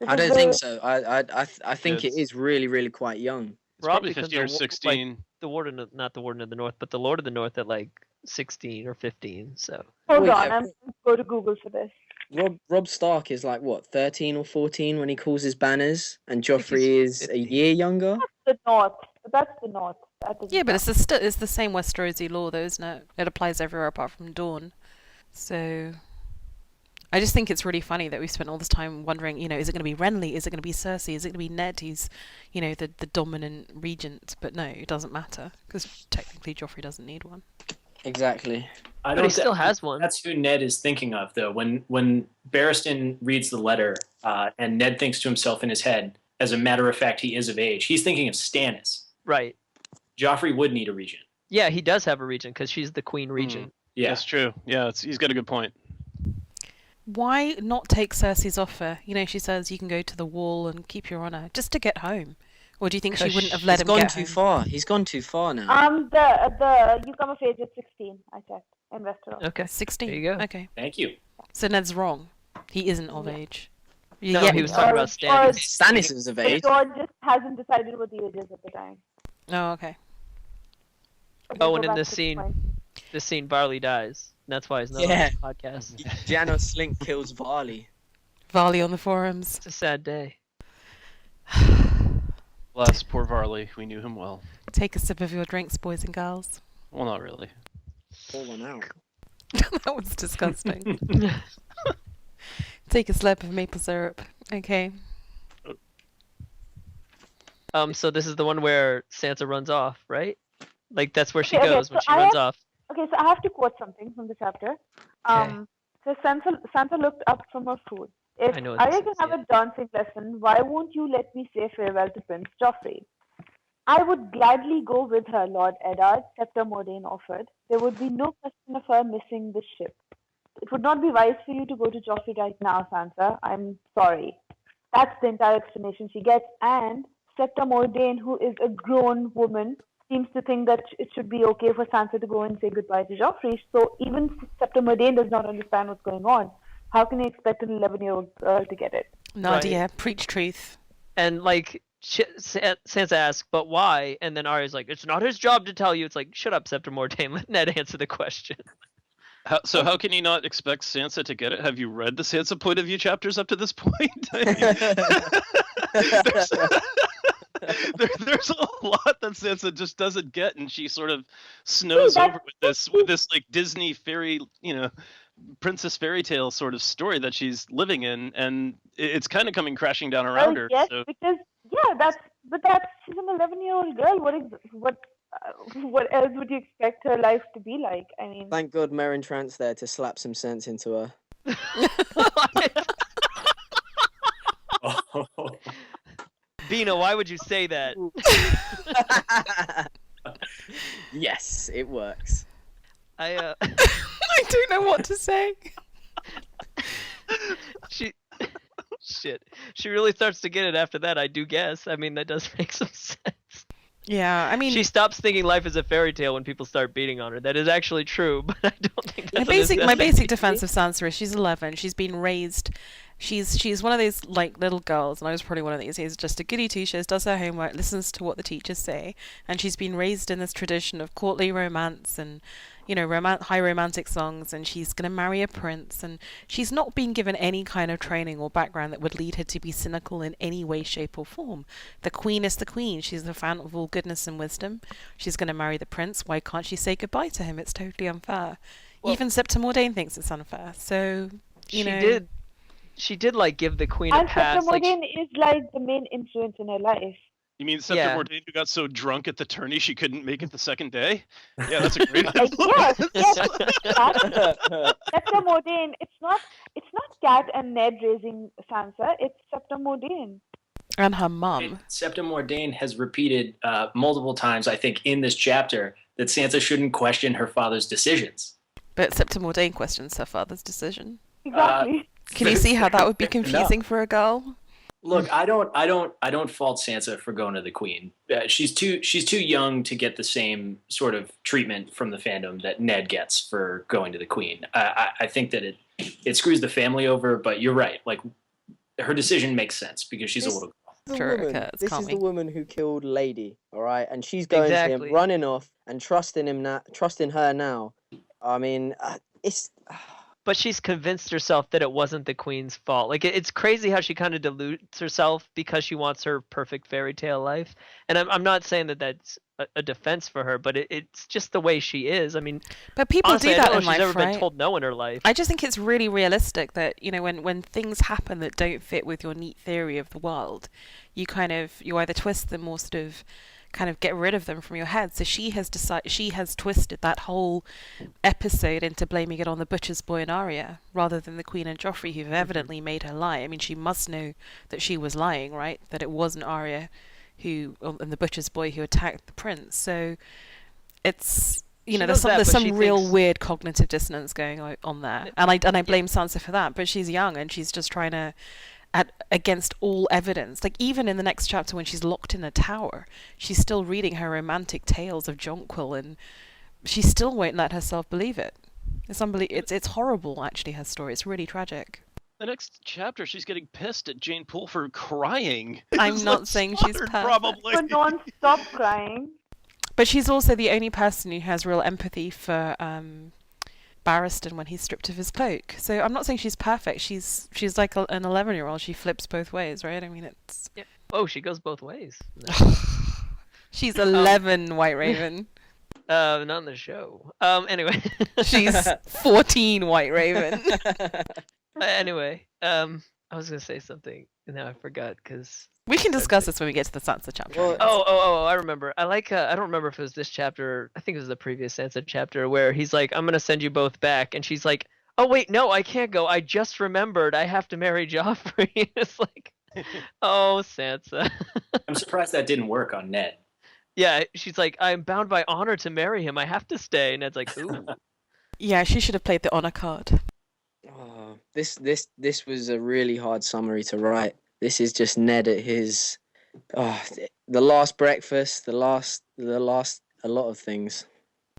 I don't think so. I think it is really, really quite young. Probably because 15 or 16. Like, the warden, not the Warden of the North, but the Lord of the North at like 16 or 15. So Hold Wait, on, I'm going to go to Google for this. Rob Stark is like, what, 13 or 14 when he calls his banners, and Joffrey is 50. a year younger? That's the North. That's the North. That doesn't Yeah, but count. it's the same Westerosi law, though, isn't it? It applies everywhere apart from Dawn. So I just think it's really funny that we spent all this time wondering, is it going to be Renly? Is it going to be Cersei? Is it going to be Ned who's, the dominant regent? But no, it doesn't matter because technically Joffrey doesn't need one. Exactly. but he still has one. That's who Ned is thinking of, though. When Barristan reads the letter and Ned thinks to himself in his head, as a matter of fact, he is of age, he's thinking of Stannis. Right. Joffrey would need a regent. Yeah, he does have a regent because she's the queen regent. Yeah. That's true. Yeah, he's got a good point. Why not take Cersei's offer? She says you can go to the wall and keep your honour just to get home. Or do you think she wouldn't have let He's him gone get too home? far. He's gone too far now. The you come of age at 16. I checked in Westeros. Okay. 16. There you go. Okay. Thank you. So Ned's wrong. He isn't of age. No, Yeah, he was talking about Stannis. Stannis is of age. George just hasn't decided what the age is at the time. Oh, okay. Oh, Go and in back this to scene, 20. Varley dies. And that's why he's not Yeah. on the podcast. Janos Slynt kills Varley. Varley on the forums. It's a sad day. Bless poor Varley. We knew him well. Take a sip of your drinks, boys and girls. Well, not really. Pour one out. That was disgusting. Take a slurp of maple syrup. Okay. So this is the one where Sansa runs off, right? Like that's where she Okay, goes so when she I runs have- off. Okay, so I have to quote something from the chapter. So Sansa looked up from her food. If I know what Arya this can is, have yeah. a dancing lesson, why won't you let me say farewell to Prince Joffrey? I would gladly go with her, Lord Eddard, Scepter Mordain offered. There would be no question of her missing the ship. It would not be wise for you to go to Joffrey right now, Sansa. I'm sorry. That's the entire explanation she gets. And Scepter Mordain, who is a grown woman, seems to think that it should be okay for Sansa to go and say goodbye to Joffrey. So even Scepter Mordain does not understand what's going on. How can you expect an 11-year-old girl to get it? Nadia, preach truth. And like Sansa asks, but why? And then Arya's like, it's not his job to tell you. It's like, shut up, Scepter Mordain. Let Ned answer the question. How can you not expect Sansa to get it? Have you read the Sansa point of view chapters up to this point? I mean, there's a lot that Sansa just doesn't get, and she sort of snows over with this like Disney fairy, princess fairy tale sort of story that she's living in, and it's kind of coming crashing down around her. Yes, So. because she's an 11-year-old girl. What else would you expect her life to be like? I mean, Thank God Meryn Trant's there to slap some sense into her. Bina, why would you say that? Yes, it works. I don't know what to say. She really starts to get it after that, I do guess. I mean, that does make some sense. Yeah, I mean, she stops thinking life is a fairy tale when people start beating on her. That is actually true, but I don't think that's my basic defense of Sansa is she's 11. She's been raised. She's one of those like little girls, and I was probably one of these. She's just a goody two-shoes, does her homework, listens to what the teachers say, and she's been raised in this tradition of courtly romance and high romantic songs, and she's going to marry a prince, and she's not been given any kind of training or background that would lead her to be cynical in any way, shape, or form. The queen is the queen. She's the fount of all goodness and wisdom. She's going to marry the prince. Why can't she say goodbye to him? It's totally unfair. Well, even Septa Mordane thinks it's unfair. So, She did like give the queen a pass. And Septa Mordane is like the main influence in her life. You mean Septa Mordane, who got so drunk at the tourney she couldn't make it the second day? Yeah, that's a great influence. Yes. Septa Mordane, it's not Cat and Ned raising Sansa, it's Septa Mordane. And her mum. Septa Mordane has repeated multiple times, I think, in this chapter, that Sansa shouldn't question her father's decisions. But Septa Mordane questions her father's decision. Exactly. Can you see how that would be confusing for a girl? Look, I don't fault Sansa for going to the Queen. She's too young to get the same sort of treatment from the fandom that Ned gets for going to the Queen. I think that it screws the family over, but you're right. Like, her decision makes sense because she's a little girl. This is the woman who killed Lady, all right, and she's going to him, running off and trusting her now. I mean, it's. But she's convinced herself that it wasn't the queen's fault. Like, it's crazy how she kind of deludes herself because she wants her perfect fairy tale life. And I'm not saying that that's a defense for her, but it's just the way she is. I mean, but people honestly, do that I don't in know if she's life, ever been told no in her life. I just think it's really realistic that, when things happen that don't fit with your neat theory of the world, you either twist them or sort of kind of get rid of them from your head. So she has twisted that whole episode into blaming it on the butcher's boy and Arya rather than the Queen and Joffrey, who've evidently made her lie. I mean, she must know that she was lying, right? That it wasn't Arya and the butcher's boy who attacked the prince. So it's there's some real weird cognitive dissonance going on there, and I blame Sansa for that. But she's young and she's just trying to. Against all evidence. Like, even in the next chapter when she's locked in a tower, she's still reading her romantic tales of Jonquil, and she still won't let herself believe it. It's horrible, actually, her story. It's really tragic. The next chapter, she's getting pissed at Jane Poole for crying. I'm not saying she's perfect. Probably. For non-stop crying. But she's also the only person who has real empathy for Barristan when he's stripped of his cloak. So I'm not saying she's perfect. She's like an 11-year-old. She flips both ways, right? I mean, it's. Yeah. Oh, she goes both ways. She's 11, Whiteraven. Not in the show. Anyway. She's 14, Whiteraven. Anyway, I was gonna say something and now I forgot because. We can discuss this when we get to the Sansa chapter. Well, I remember. I don't remember if it was this chapter. I think it was the previous Sansa chapter where he's like, I'm going to send you both back. And she's like, oh, wait, no, I can't go. I just remembered I have to marry Joffrey. It's like, oh, Sansa. I'm surprised that didn't work on Ned. Yeah, she's like, I'm bound by honor to marry him. I have to stay. And Ned's like, ooh. Yeah, she should have played the honor card. Oh, this was a really hard summary to write. This is just Ned at his, the last breakfast, a lot of things.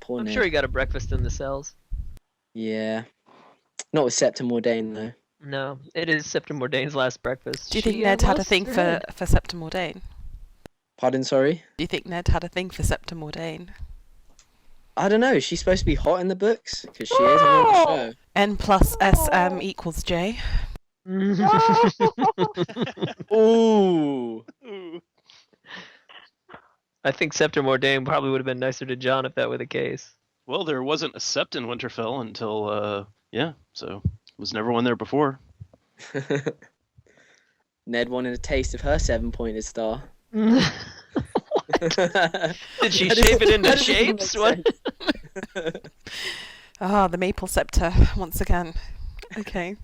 Poor I'm Ned. sure he got a breakfast in the cells. Yeah. Not with Septa Mordane, though. No, it is Septa Mordane's last breakfast. Do you think Ned had a thing for Septa Mordane? Pardon, sorry? Do you think Ned had a thing for Septa Mordane? I don't know. Is she supposed to be hot in the books? Because she is on the show. N plus SM equals J. Ooh. I think Septim Mordain probably would have been nicer to Jon if that were the case. Well, there wasn't a sept in Winterfell until, so was never one there before. Ned wanted a taste of her 7-pointed star. Did she shape it into shapes? What? The maple scepter once again. Okay.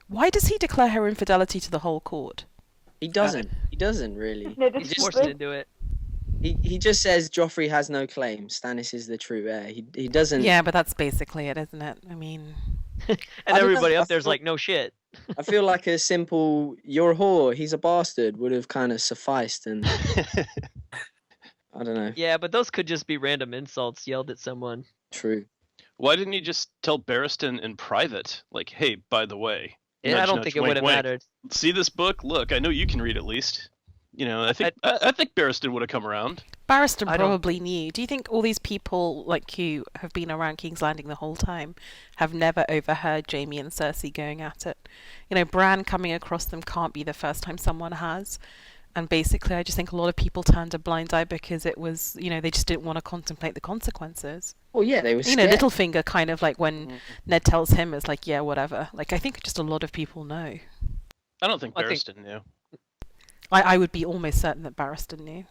Why does he declare her infidelity to the whole court? He doesn't. He doesn't really. Ned He's is forced stupid. into it. He just says Joffrey has no claim. Stannis is the true heir. He doesn't. Yeah, but that's basically it, isn't it? I mean, And I don't everybody know, up I there's feel- like, no shit. I feel like a simple "you're a whore, he's a bastard" would have kind of sufficed, and I don't know. Yeah, but those could just be random insults yelled at someone. True. Why didn't he just tell Barristan in private, like, hey, by the way? Yeah, I nudge, don't nudge, think it wink, would have wink. mattered. See this book? Look, I know you can read at least. You know, I think Barristan would have come around. Barristan I don't- probably knew. Do you think all these people like you have been around King's Landing the whole time have never overheard Jaime and Cersei going at it? You know, Bran coming across them can't be the first time someone has. And basically, I just think a lot of people turned a blind eye because it was, you know, they just didn't want to contemplate the consequences. Well, yeah, they were You scared. know, Littlefinger kind of like when Ned tells him, it's like, yeah, whatever. Like, I think just a lot of people know. I don't think I think- Barristan knew. I would be almost certain that Barristan knew.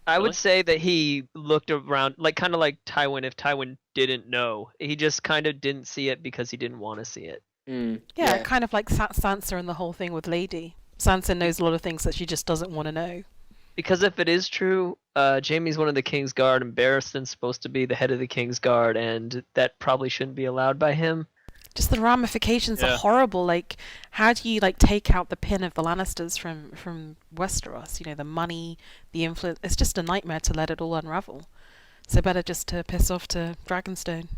I Really? would say that he looked around, like kind of like Tywin. If Tywin didn't know, he just kind of didn't see it because he didn't want to see it. Yeah, kind of like Sansa and the whole thing with Lady. Sansa knows a lot of things that she just doesn't want to know. Because if it is true, Jaime's one of the King's Guard, and Barristan's supposed to be the head of the King's Guard, and that probably shouldn't be allowed by him. Just the ramifications Yeah. are horrible. Like, how do you like take out the pin of the Lannisters from Westeros? You know, the money, the influence. It's just a nightmare to let it all unravel. So better just to piss off to Dragonstone.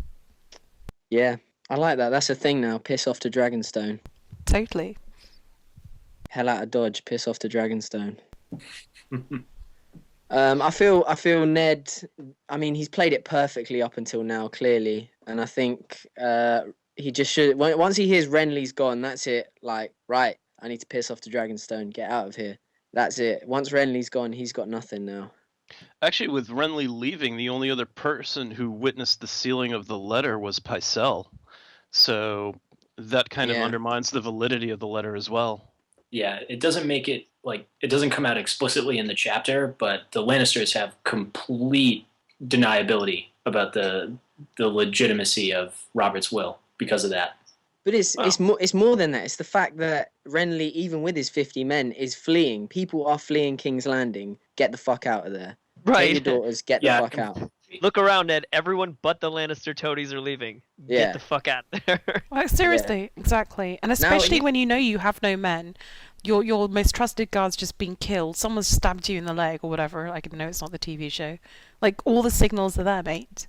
Yeah, I like that. That's a thing now. Piss off to Dragonstone. Totally. Hell out of Dodge. Piss off to Dragonstone. I feel Ned. I mean, he's played it perfectly up until now, clearly, and I think he just should. Once he hears Renly's gone, that's it. Like, right, I need to piss off to Dragonstone. Get out of here. That's it. Once Renly's gone, he's got nothing now. Actually, with Renly leaving, the only other person who witnessed the sealing of the letter was Pycelle. So that kind of Yeah. undermines the validity of the letter as well. Yeah, it doesn't make it like it doesn't come out explicitly in the chapter, but the Lannisters have complete deniability about the legitimacy of Robert's will because of that. But it's more than that. It's the fact that Renly, even with his 50 men, is fleeing. People are fleeing King's Landing. Get the fuck out of there. Take your daughters. Get the Yeah, fuck out. Look around, Ned. Everyone but the Lannister toadies are leaving. Yeah. Get the fuck out there. Like, seriously, exactly. And especially when you know you have no men, your most trusted guard's just been killed. Someone's stabbed you in the leg or whatever. Like, no, it's not the TV show. Like, all the signals are there, mate.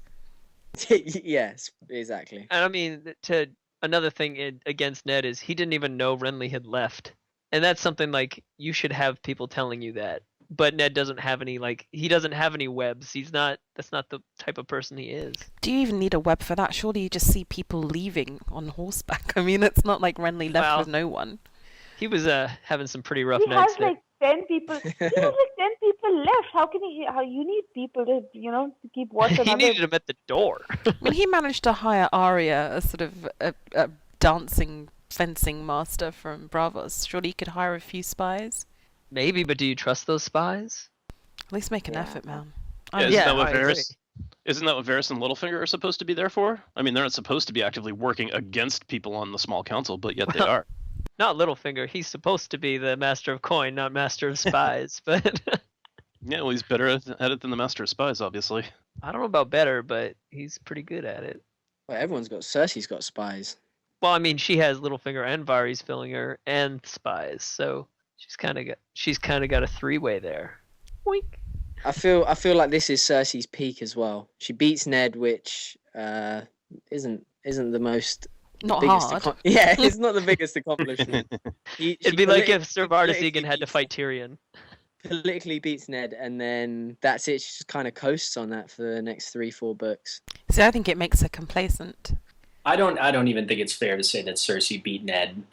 Yes, exactly. And I mean, another thing against Ned is he didn't even know Renly had left, and that's something like you should have people telling you that. But Ned doesn't have any he doesn't have any webs. That's not the type of person he is. Do you even need a web for that? Surely you just see people leaving on horseback. I mean, it's not like Renly left Well, with no one. He was having some pretty rough He nights has there. like 10 people. He has like 10 people left. How you need people to, to keep watch on He others. needed him at the door. I mean, he managed to hire Arya, a sort of a dancing fencing master from Bravos. Surely he could hire a few spies. Maybe, but do you trust those spies? At least make an Yeah. effort, man. Yeah, I'm- isn't that what I agree. Isn't that what Varys and Littlefinger are supposed to be there for? I mean, they're not supposed to be actively working against people on the small council, but yet they are. Not Littlefinger. He's supposed to be the master of coin, not master of spies. But Yeah, well, he's better at it than the Master of Spies, obviously. I don't know about better, but he's pretty good at it. Well, Cersei's got spies. Well, I mean, she has Littlefinger and Varys filling her and spies, so she's kind of got a three-way there. Wink. I feel like this is Cersei's peak as well. She beats Ned, which isn't the most Not biggest hard. yeah, it's not the biggest accomplishment. She It'd be like politi- if Sir Vardis politically Egan had to beats fight Tyrion. politically beats Ned, and then that's it. She just kind of coasts on that for the next 3-4 books. So I think it makes her complacent. I don't even think it's fair to say that Cersei beat Ned.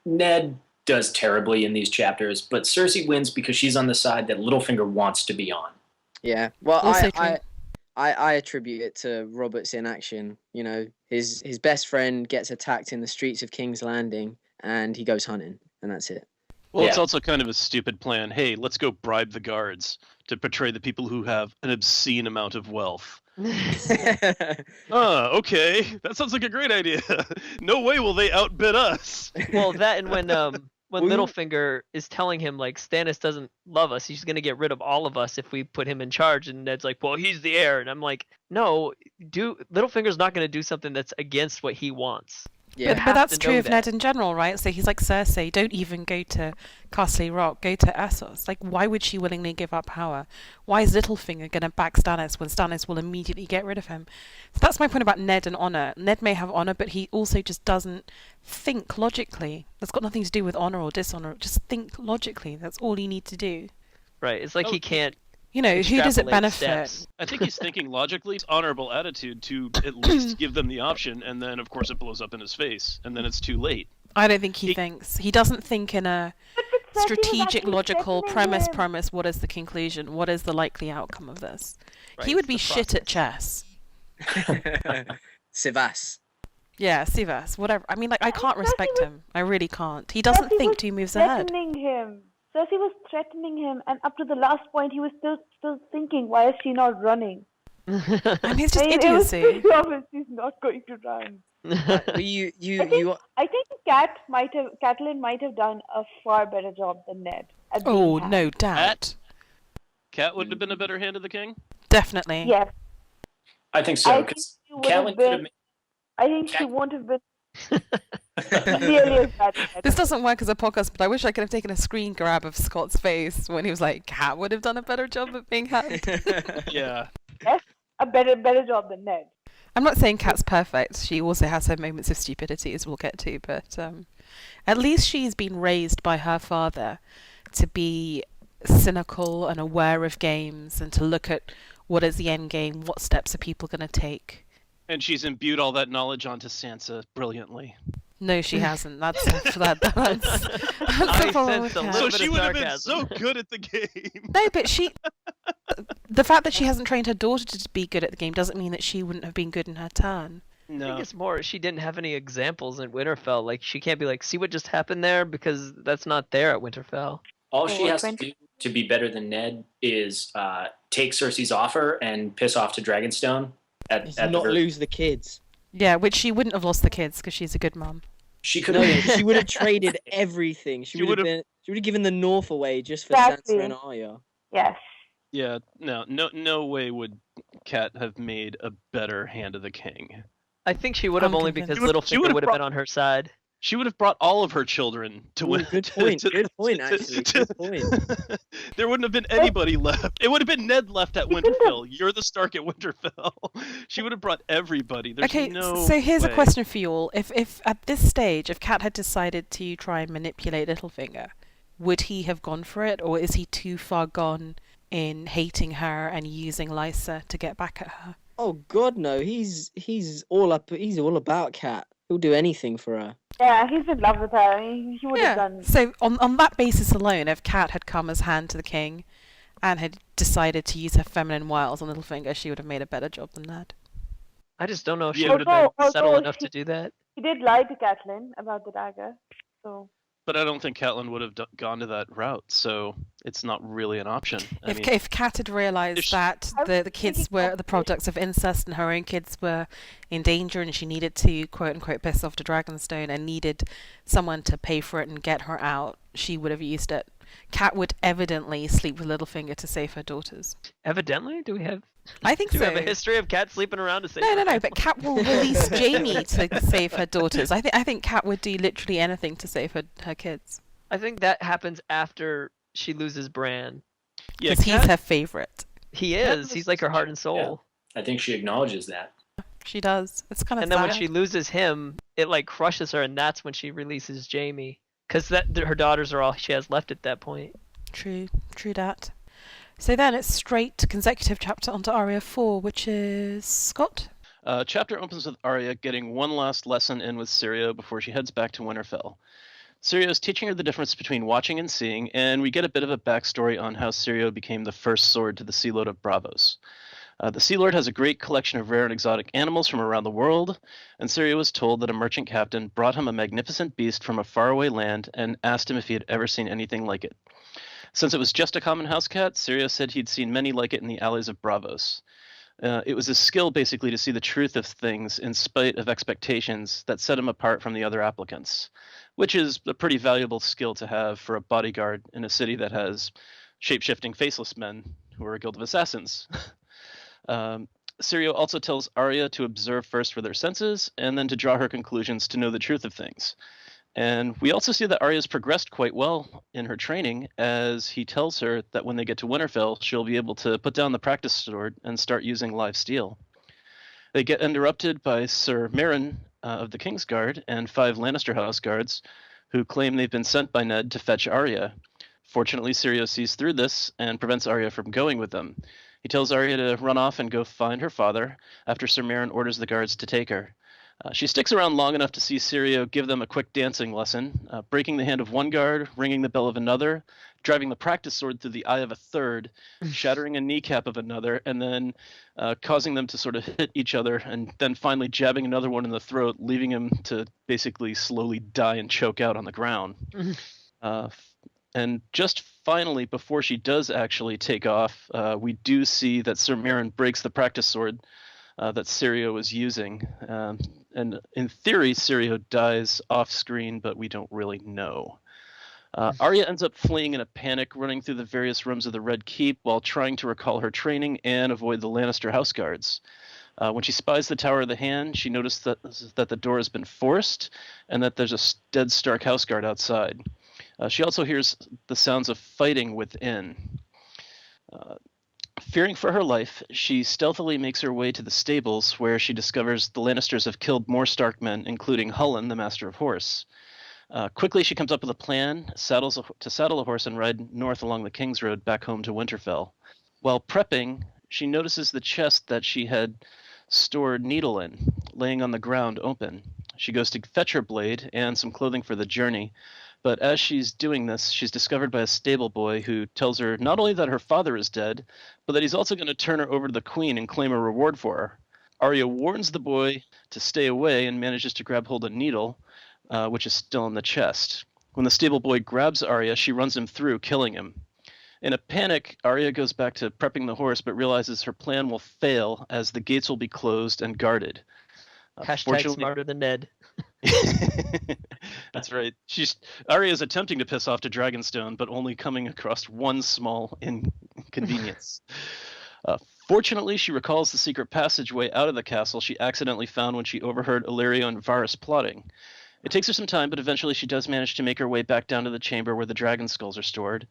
Ned does terribly in these chapters, but Cersei wins because she's on the side that Littlefinger wants to be on. Yeah, well, Also true. I attribute it to Robert's inaction. You know, his best friend gets attacked in the streets of King's Landing, and he goes hunting, and that's it. Well, it's Yeah. also kind of a stupid plan. Hey, let's go bribe the guards to portray the people who have an obscene amount of wealth. Okay. That sounds like a great idea. No way will they outbid us. Well, that and when Well, you- Littlefinger is telling him like Stannis doesn't love us, he's gonna get rid of all of us if we put him in charge, and Ned's like, well, he's the heir, and I'm like, no, Littlefinger's not gonna do something that's against what he wants. Yeah. But have that's to true know of that. Ned in general, right? So he's like Cersei, don't even go to Castle Rock, go to Essos. Like, why would she willingly give up power? Why is Littlefinger going to back Stannis when Stannis will immediately get rid of him? So that's my point about Ned and honor. Ned may have honor, but he also just doesn't think logically. That's got nothing to do with honor or dishonor. Just think logically. That's all you need to do. Right? It's like Oh. he can't. You know, who does it Extrapolate benefit? steps. I think he's thinking logically. It's honorable attitude to at least give them the option, and then of course it blows up in his face, and then it's too late. I don't think he He- thinks. He doesn't think in a But Cersei was strategic, actually logical threatening him. premise. What is the conclusion? What is the likely outcome of this? Right, He would it's be the shit at process. chess. Sivas. Yeah, Sivas, whatever. I mean, like, I can't Cersei respect was- him. I really can't. He doesn't Cersei think was 2 moves ahead. threatening him. Cersei was threatening him, and up to the last point, he was still thinking, why is she not running? I mean, it's just I mean, it was idiocy. pretty obvious she's not going to run. But I think Catelyn might have done a far better job than Ned. At being Oh, Hat. no doubt. Cat would have been a better hand of the king. Definitely. Yes, I think so. I think 'Cause she would have Catelyn could have been. I think she Cat- won't have been really as bad as Ned. This doesn't work as a podcast, but I wish I could have taken a screen grab of Scott's face when he was like, Cat would have done a better job at being Hat. Yeah. A better job than Ned. I'm not saying Kat's perfect. She also has her moments of stupidity, as we'll get to, but at least she's been raised by her father to be cynical and aware of games and to look at what is the end game, what steps are people going to take. And she's imbued all that knowledge onto Sansa brilliantly. No, she hasn't. That's that's the I problem sensed with a Kat. little So bit she of would have been sarcasm. so good at the game. No, but the fact that she hasn't trained her daughter to be good at the game doesn't mean that she wouldn't have been good in her turn. I No. think it's more she didn't have any examples in Winterfell. Like she can't be like, see what just happened there, because that's not there at Winterfell. All she Or has to 20 do to be better than Ned is take Cersei's offer and piss off to Dragonstone at the not very- lose the kids. Yeah, which she wouldn't have lost the kids because she's a good mum. She could No, have. she would have traded everything. She would have given the North away just for Exactly. Sansa and Arya. Yes. Yeah, no way would Cat have made a better hand of the king. I think she would have I'm only convinced. because She would've Littlefinger would have brought- been on her side. She would have brought all of her children to Ooh, win. good point. Good point, actually. Good point. There wouldn't have been anybody left. It would have been Ned left at Winterfell. You're the Stark at Winterfell. She would have brought everybody. There's Okay, no so here's a way. question for you all. If at this stage, if Cat had decided to try and manipulate Littlefinger, would he have gone for it, or is he too far gone in hating her and using Lysa to get back at her? Oh God, no. He's all up. He's all about Cat. He'll do anything for her. Yeah, he's in love with her. I mean, he would have done. So on that basis alone, if Cat had come as hand to the king and had decided to use her feminine wiles on Littlefinger, she would have made a better job than that. I just don't know if she Yeah. would have been subtle Although enough to do that. He did lie to Catelyn about the dagger. So But I don't think Catelyn would have gone to that route, so it's not really an option. I mean, If Cat had realised if- that I was the kids thinking were of- the products of incest and her own kids were in danger and she needed to quote unquote piss off to Dragonstone and needed someone to pay for it and get her out, she would have used it. Cat would evidently sleep with Littlefinger to save her daughters. Evidently, do we have I think do we so. have a history of Cat sleeping around to save No, her? but Cat will release Jamie to save her daughters. I think Cat would do literally anything to save her kids. I think that happens after she loses Bran. yeah, Because he's Cat- her favourite. He is. He's like her heart and soul. I think she acknowledges that. She does. It's kind of And then when sad. she loses him, it like crushes her, and that's when she releases Jamie. Because her daughters are all she has left at that point. True dat. So then it's straight consecutive chapter onto Arya IV, which is Scott. Chapter opens with Arya getting one last lesson in with Syrio before she heads back to Winterfell. Syrio is teaching her the difference between watching and seeing, and we get a bit of a backstory on how Syrio became the first sword to the Sea Lord of Braavos. The Sea Lord has a great collection of rare and exotic animals from around the world, and Syrio was told that a merchant captain brought him a magnificent beast from a faraway land and asked him if he had ever seen anything like it. Since it was just a common house cat, Syrio said he'd seen many like it in the alleys of Braavos. It was his skill, basically, to see the truth of things in spite of expectations that set him apart from the other applicants, which is a pretty valuable skill to have for a bodyguard in a city that has shape-shifting faceless men who are a guild of assassins. Syrio also tells Arya to observe first with her senses, and then to draw her conclusions to know the truth of things. And we also see that Arya's progressed quite well in her training, as he tells her that when they get to Winterfell, she'll be able to put down the practice sword and start using live steel. They get interrupted by Sir Meryn of the Kingsguard and 5 Lannister house guards, who claim they've been sent by Ned to fetch Arya. Fortunately, Syrio sees through this and prevents Arya from going with them. He tells Arya to run off and go find her father, after Sir Meryn orders the guards to take her. She sticks around long enough to see Syrio give them a quick dancing lesson, breaking the hand of one guard, ringing the bell of another, driving the practice sword through the eye of a third, shattering a kneecap of another, and then causing them to sort of hit each other, and then finally jabbing another one in the throat, leaving him to basically slowly die and choke out on the ground. And just finally, before she does actually take off, we do see that Sir Meryn breaks the practice sword that Syrio was using. And in theory, Syrio dies off screen, but we don't really know. Arya ends up fleeing in a panic, running through the various rooms of the Red Keep while trying to recall her training and avoid the Lannister house guards. When she spies the Tower of the Hand, she noticed that the door has been forced and that there's a dead Stark house guard outside. She also hears the sounds of fighting within. Fearing for her life, she stealthily makes her way to the stables, where she discovers the Lannisters have killed more Stark men, including Hullen, the Master of Horse. Quickly, she comes up with a plan, to saddle a horse and ride north along the King's Road back home to Winterfell. While prepping, she notices the chest that she had stored Needle in, laying on the ground open. She goes to fetch her blade and some clothing for the journey, but as she's doing this, she's discovered by a stable boy who tells her not only that her father is dead, but that he's also going to turn her over to the queen and claim a reward for her. Arya warns the boy to stay away and manages to grab hold of Needle, which is still in the chest. When the stable boy grabs Arya, she runs him through, killing him. In a panic, Arya goes back to prepping the horse, but realizes her plan will fail as the gates will be closed and guarded. Hashtag smarter than Ned. That's right. Arya is attempting to piss off to Dragonstone, but only coming across one small inconvenience. Fortunately, she recalls the secret passageway out of the castle she accidentally found when she overheard Illyrio and Varys plotting. It takes her some time, but eventually she does manage to make her way back down to the chamber where the dragon skulls are stored.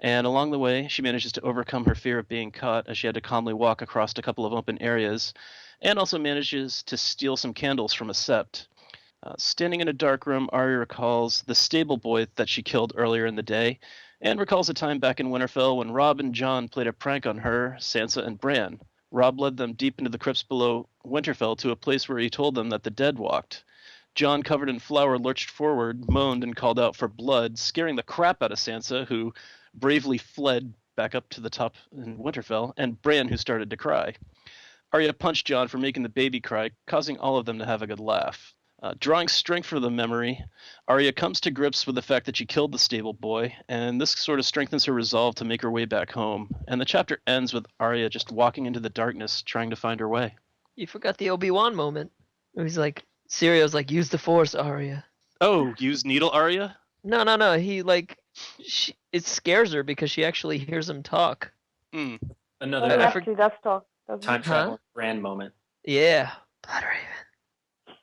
And along the way, she manages to overcome her fear of being caught, as she had to calmly walk across a couple of open areas, and also manages to steal some candles from a sept. Standing in a dark room, Arya recalls the stable boy that she killed earlier in the day, and recalls a time back in Winterfell when Robb and Jon played a prank on her, Sansa, and Bran. Robb led them deep into the crypts below Winterfell to a place where he told them that the dead walked. Jon, covered in flour, lurched forward, moaned, and called out for blood, scaring the crap out of Sansa, who bravely fled back up to the top in Winterfell, and Bran, who started to cry. Arya punched Jon for making the baby cry, causing all of them to have a good laugh. Drawing strength from the memory, Arya comes to grips with the fact that she killed the stable boy, and this sort of strengthens her resolve to make her way back home. And the chapter ends with Arya just walking into the darkness, trying to find her way. You forgot the Obi-Wan moment. He's like, Syrio's like, use the Force, Arya. Oh, use Needle, Arya? No. He it scares her because she actually hears him talk. Another actually, that's talk. time travel Bran moment. Yeah, Whiteraven.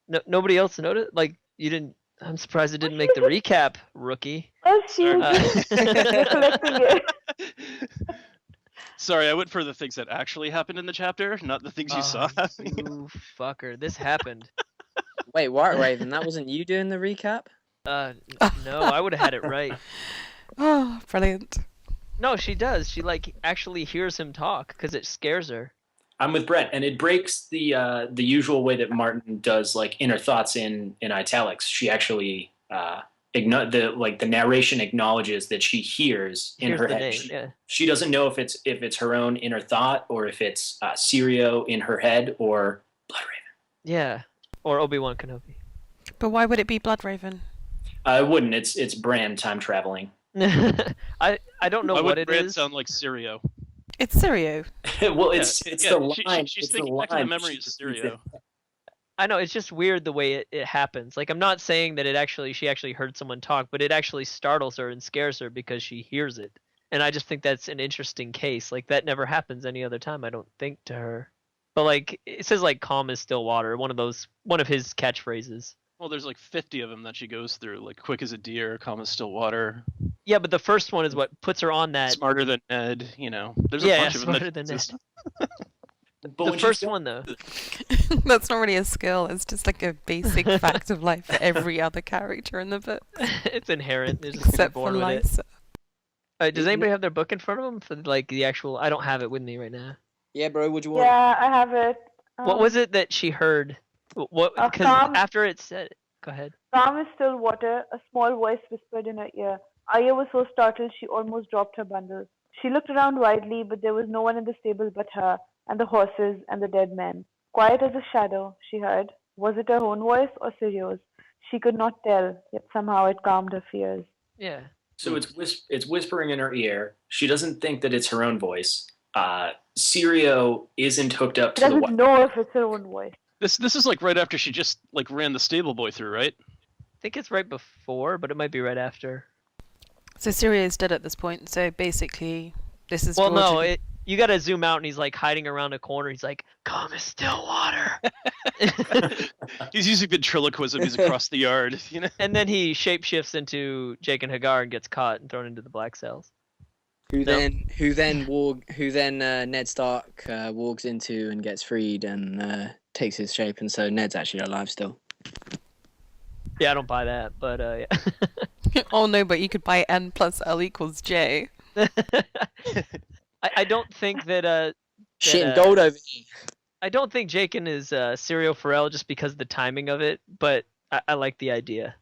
No, nobody else noticed. Like you didn't. I'm surprised it didn't make the recap, rookie. Oh, she's recollecting it. Sorry, I went for the things that actually happened in the chapter, not the things you saw. You fucker! This happened. Wait, Whiteraven, that wasn't you doing the recap? No, I would have had it right. Oh, brilliant. No, she does. She like actually hears him talk because it scares her. I'm with Brett, and it breaks the usual way that Martin does like inner thoughts in italics. She actually the narration acknowledges that she hears in Here's her the head. name, She doesn't know if it's her own inner thought or if it's Sirio in her head or Bloodraven. Yeah, or Obi-Wan Kenobi. But why would it be Bloodraven? I wouldn't. It's Bran time traveling. I don't know Why what would it Bran is. sound like Sirio? It's Sirio. Well, it's Yeah, the line. She's it's the thinking back to the line. memory of She just Sirio. I know it's just weird the way it happens. Like I'm not saying that she actually heard someone talk, but it actually startles her and scares her because she hears it. And I just think that's an interesting case. Like that never happens any other time, I don't think, to her. But like it says like calm as still water, one of his catchphrases. Well, there's like 50 of them that she goes through, like quick as a deer, calm as still water, Yeah, but the first one is what puts her on that. smarter than Ned. There's a Yeah, bunch of them. smarter than Ned. But The when she's first done- one though. That's not really a skill. It's just like a basic fact of life for every other character in the book, It's inherent. They're just except for born with it. Lysa. Does anybody have their book in front of them for like the actual? I don't have it with me right now. Yeah, bro, what do you want? Yeah, I have it. What was it that she heard? What? Because calm- after it said, go ahead. Calm as still water, a small voice whispered in her ear. Arya was so startled she almost dropped her bundle. She looked around widely, but there was no one in the stable but her, and the horses, and the dead men. Quiet as a shadow, she heard. Was it her own voice or Sirio's? She could not tell, yet somehow it calmed her fears. Yeah. So it's whispering in her ear. She doesn't think that it's her own voice. Sirio isn't hooked up She to the doesn't know if it's her own voice. This is like right after she just like ran the stable boy through, right? I think it's right before, but it might be right after. So Sirio is dead at this point. So basically, this is. Well, no, George- you gotta zoom out, and he's like hiding around a corner. He's like, "Calm as still water," He's using ventriloquism. He's across the yard, and then he shapeshifts into Jake and Hagar and gets caught and thrown into the black cells. Who No. then Ned Stark walks into and gets freed and takes his shape, and so Ned's actually alive still. Yeah, I don't buy that, but yeah. Oh no, but you could buy N plus L equals J. I don't think that Shit, gold over here. I don't think Jaken is Serial Pharrell just because of the timing of it, but I like the idea.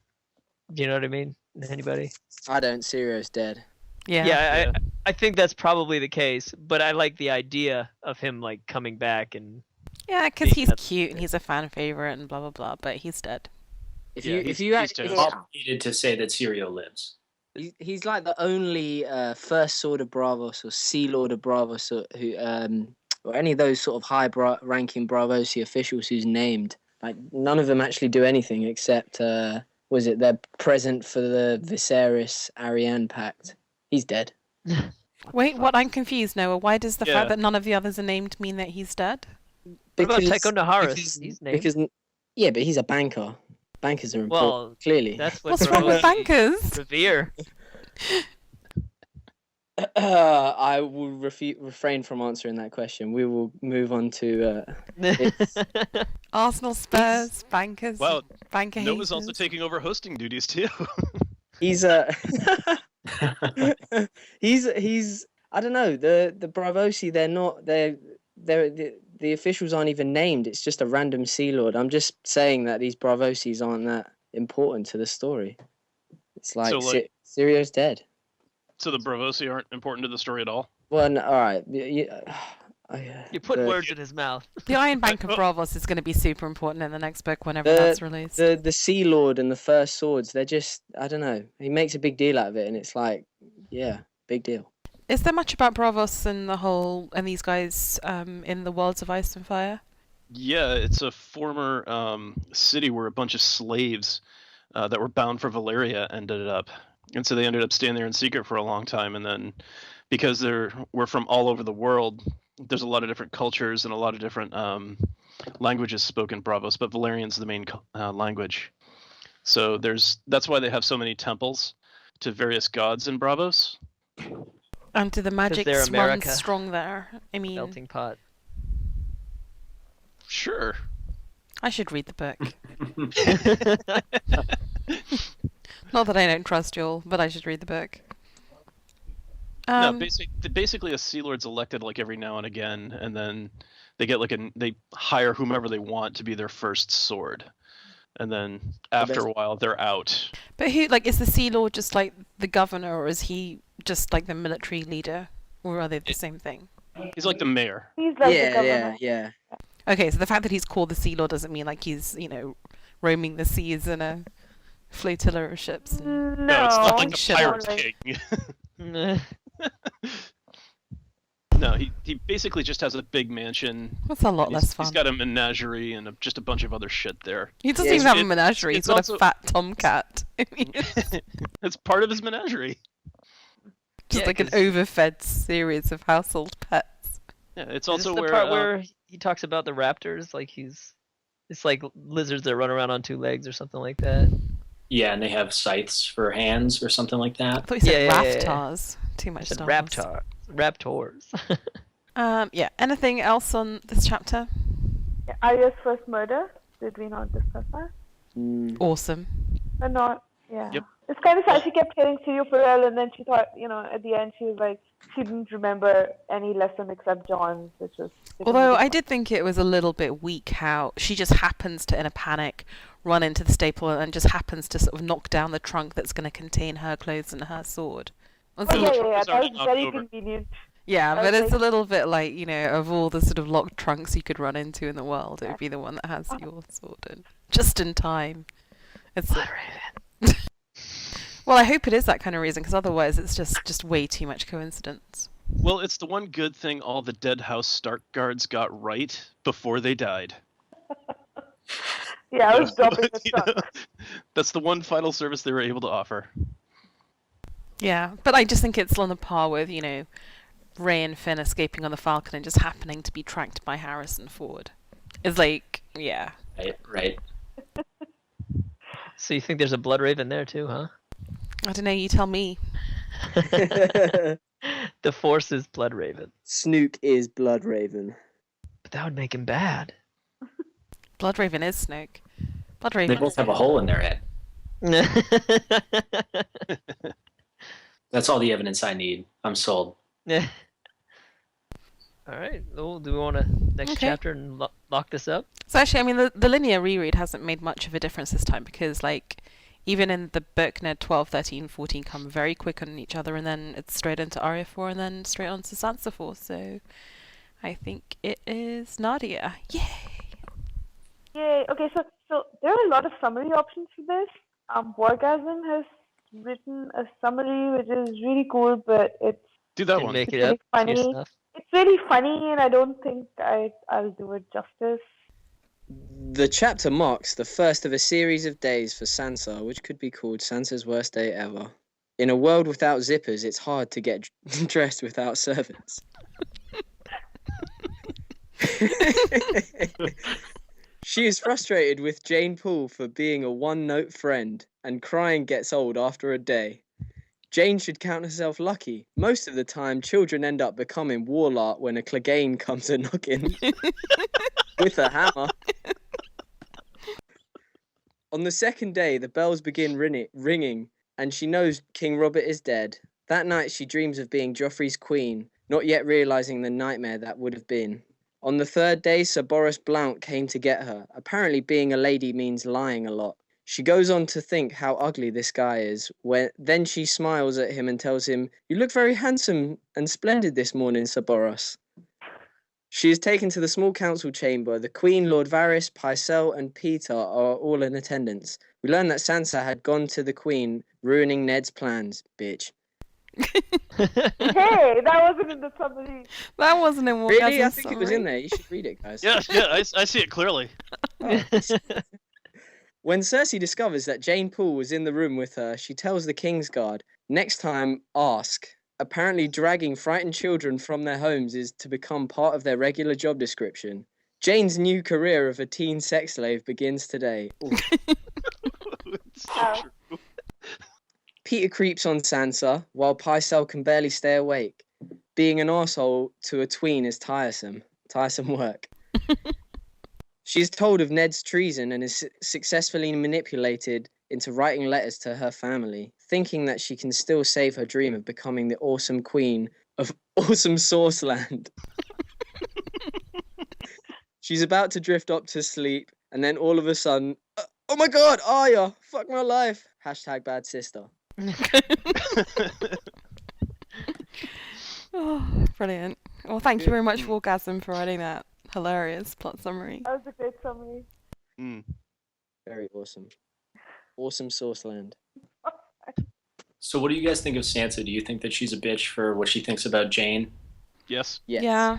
Do you know what I mean? Anybody? I don't. Sirio's dead. Yeah. Yeah, I think that's probably the case, but I like the idea of him like coming back and Yeah, because he's That's- cute and he's a fan favorite and blah blah blah. But he's dead. If Yeah, you he's actually, toast. needed to say that Sirio lives. he's like the only First Sword of Bravos or Sea Lord of Bravos who or any of those sort of high-ranking Bravosi officials who's named. Like none of them actually do anything except was it they're present for the Viserys Arianne pact. He's dead. Wait, what? I'm confused, Noah. Why does the Yeah. fact that none of the others are named mean that he's dead? What about Tycho Naharis? He's named. Because yeah, but he's a banker. Bankers are important. Well, Clearly. that's what What's wrong with Bravosi bankers? revere. I will refrain from answering that question. We will move on to. Arsenal, Spurs, bankers. Wow, banker Noah's also haters. taking over hosting duties too. He's he's I don't know, the Bravosi, the officials aren't even named. It's just a random Sea Lord. I'm just saying that these Bravosis aren't that important to the story. It's like, So, like- Sirio's dead. So the Bravosi aren't important to the story at all. Well, no, all right. You put words in his mouth. The Iron Bank of Bravos is going to be super important in the next book whenever The- that's released. The Sea Lord and the First Swords, they're just, I don't know. He makes a big deal out of it, and it's like, yeah, big deal. Is there much about Bravos and these guys in the Worlds of Ice and Fire? Yeah, it's a former city where a bunch of slaves that were bound for Valyria ended up. And so they ended up staying there in secret for a long time. And then because we're from all over the world, there's a lot of different cultures and a lot of different languages spoken in Bravos, but Valyrian's the main language. So that's why they have so many temples to various gods in Bravos. And do the magic they're run America. strong there? I mean, Melting pot. Sure. I should read the book. Not that I don't trust you all, but I should read the book. No, basically a Sea Lord's elected like every now and again, and then they get they hire whomever they want to be their first sword, and then after a while they're out. But who, like, is the Sea Lord just like the governor, or is he just like the military leader, or are they the same thing? He's like the mayor. He's like the Yeah, governor. yeah. Okay, so the fact that he's called the Sea Lord doesn't mean like he's, roaming the seas in a flotilla of ships. No, No, it's not like the Shit. Pirates Like- King. No, he basically just has a big mansion. That's a lot and less fun. He's got a menagerie and just a bunch of other shit there. He doesn't Yeah, even have a it- menagerie. He's it's got also- a fat tomcat. It's part of his menagerie. Just Yeah, like an 'cause- overfed series of household pets. Yeah, it's Is also this the where part where he talks about the raptors, like it's like lizards that run around on two legs or something like that. Yeah, and they have scythes for hands or something like I that. thought you said Yeah, yeah, yeah. raftars. Too I much said Star Wars. raptors. Yeah. Anything else on this chapter? Arya's first murder. Did we not discuss that? Awesome. Or not? Yeah. Yep. It's kind of sad. She kept hearing Sirio Perel, and then she thought, at the end, she was like, she didn't remember any lesson except John's, which was. Although I did think it was a little bit weak how she just happens to, in a panic, run into the stable and just happens to sort of knock down the trunk that's going to contain her clothes and her sword. That's a Oh, little- yeah. was That was already knocked very over. convenient. Yeah, but Okay. it's a little bit like, of all the sort of locked trunks you could run into in the world, it would be the one that has your sword in. Just in time. It's Well, I hope it is that kind of reason, because otherwise it's just way too much coincidence. Well, it's the one good thing all the Dead House Stark guards got right before they died. Yeah, I was dropping the You know, trunk. That's the one final service they were able to offer. Yeah, but I just think it's on the par with, Ray and Finn escaping on the Falcon and just happening to be tracked by Harrison Ford. It's like, yeah. Right. So you think there's a Bloodraven there too, huh? I don't know, you tell me. The Force is Bloodraven, Snook is Bloodraven. but that would make him bad. Bloodraven is Snoke. Bloodraven. They both have a hole in their head. That's all the evidence I need. I'm sold. All right. Well, do we want to next Okay. chapter and lock this up? So actually, I mean, the linear reread hasn't made much of a difference this time because, like, even in the book, Ned 12, 13, 14 come very quick on each other, and then it's straight into Arya 4, and then straight on to Sansa 4. So I think it is Nadia. Yay! Yay. Okay, so there are a lot of summary options for this. Wargasm has written a summary which is really cool, but it's Do that Didn't one. make it Really up. funny. Yes, enough. it's really funny, and I don't think I'll do it justice. The chapter marks the first of a series of days for Sansa, which could be called Sansa's worst day ever. In a world without zippers, it's hard to get dressed without servants. She is frustrated with Jane Poole for being a one-note friend, and crying gets old after a day. Jane should count herself lucky. Most of the time, children end up becoming Warlart when a Clegane comes a knocking with a hammer. On the second day, the bells begin ringing, and she knows King Robert is dead. That night, she dreams of being Joffrey's queen, not yet realizing the nightmare that would have been. On the third day, Sir Boris Blount came to get her. Apparently, being a lady means lying a lot. She goes on to think how ugly this guy is. Then she smiles at him and tells him, "You look very handsome and splendid this morning, Sir Boris." She is taken to the small council chamber. The Queen, Lord Varys, Pycelle, and Peter are all in attendance. We learn that Sansa had gone to the Queen, ruining Ned's plans. Bitch. Hey, that wasn't in the summary. That wasn't in Really? I Wargasm's think it was in summary. there. You should read it, guys. Yeah, I see it clearly. When Cersei discovers that Jane Poole was in the room with her, she tells the Kingsguard, "Next time, ask." Apparently, dragging frightened children from their homes is to become part of their regular job description. Jane's new career of a teen sex slave begins today. Ooh. It's so Ow. true. Peter creeps on Sansa, while Pycelle can barely stay awake. Being an arsehole to a tween is tiresome work. She is told of Ned's treason and is successfully manipulated into writing letters to her family, thinking that she can still save her dream of becoming the awesome queen of awesome Source Land. She's about to drift up to sleep, and then all of a sudden, oh my god, Arya, fuck my life. Hashtag bad sister. Oh, brilliant. Well, thank you very much, Wargasm, for writing that hilarious plot summary. That was a great summary. Very awesome. Awesome Source Land. So what do you guys think of Sansa? Do you think that she's a bitch for what she thinks about Jane? Yes. Yes. Yeah.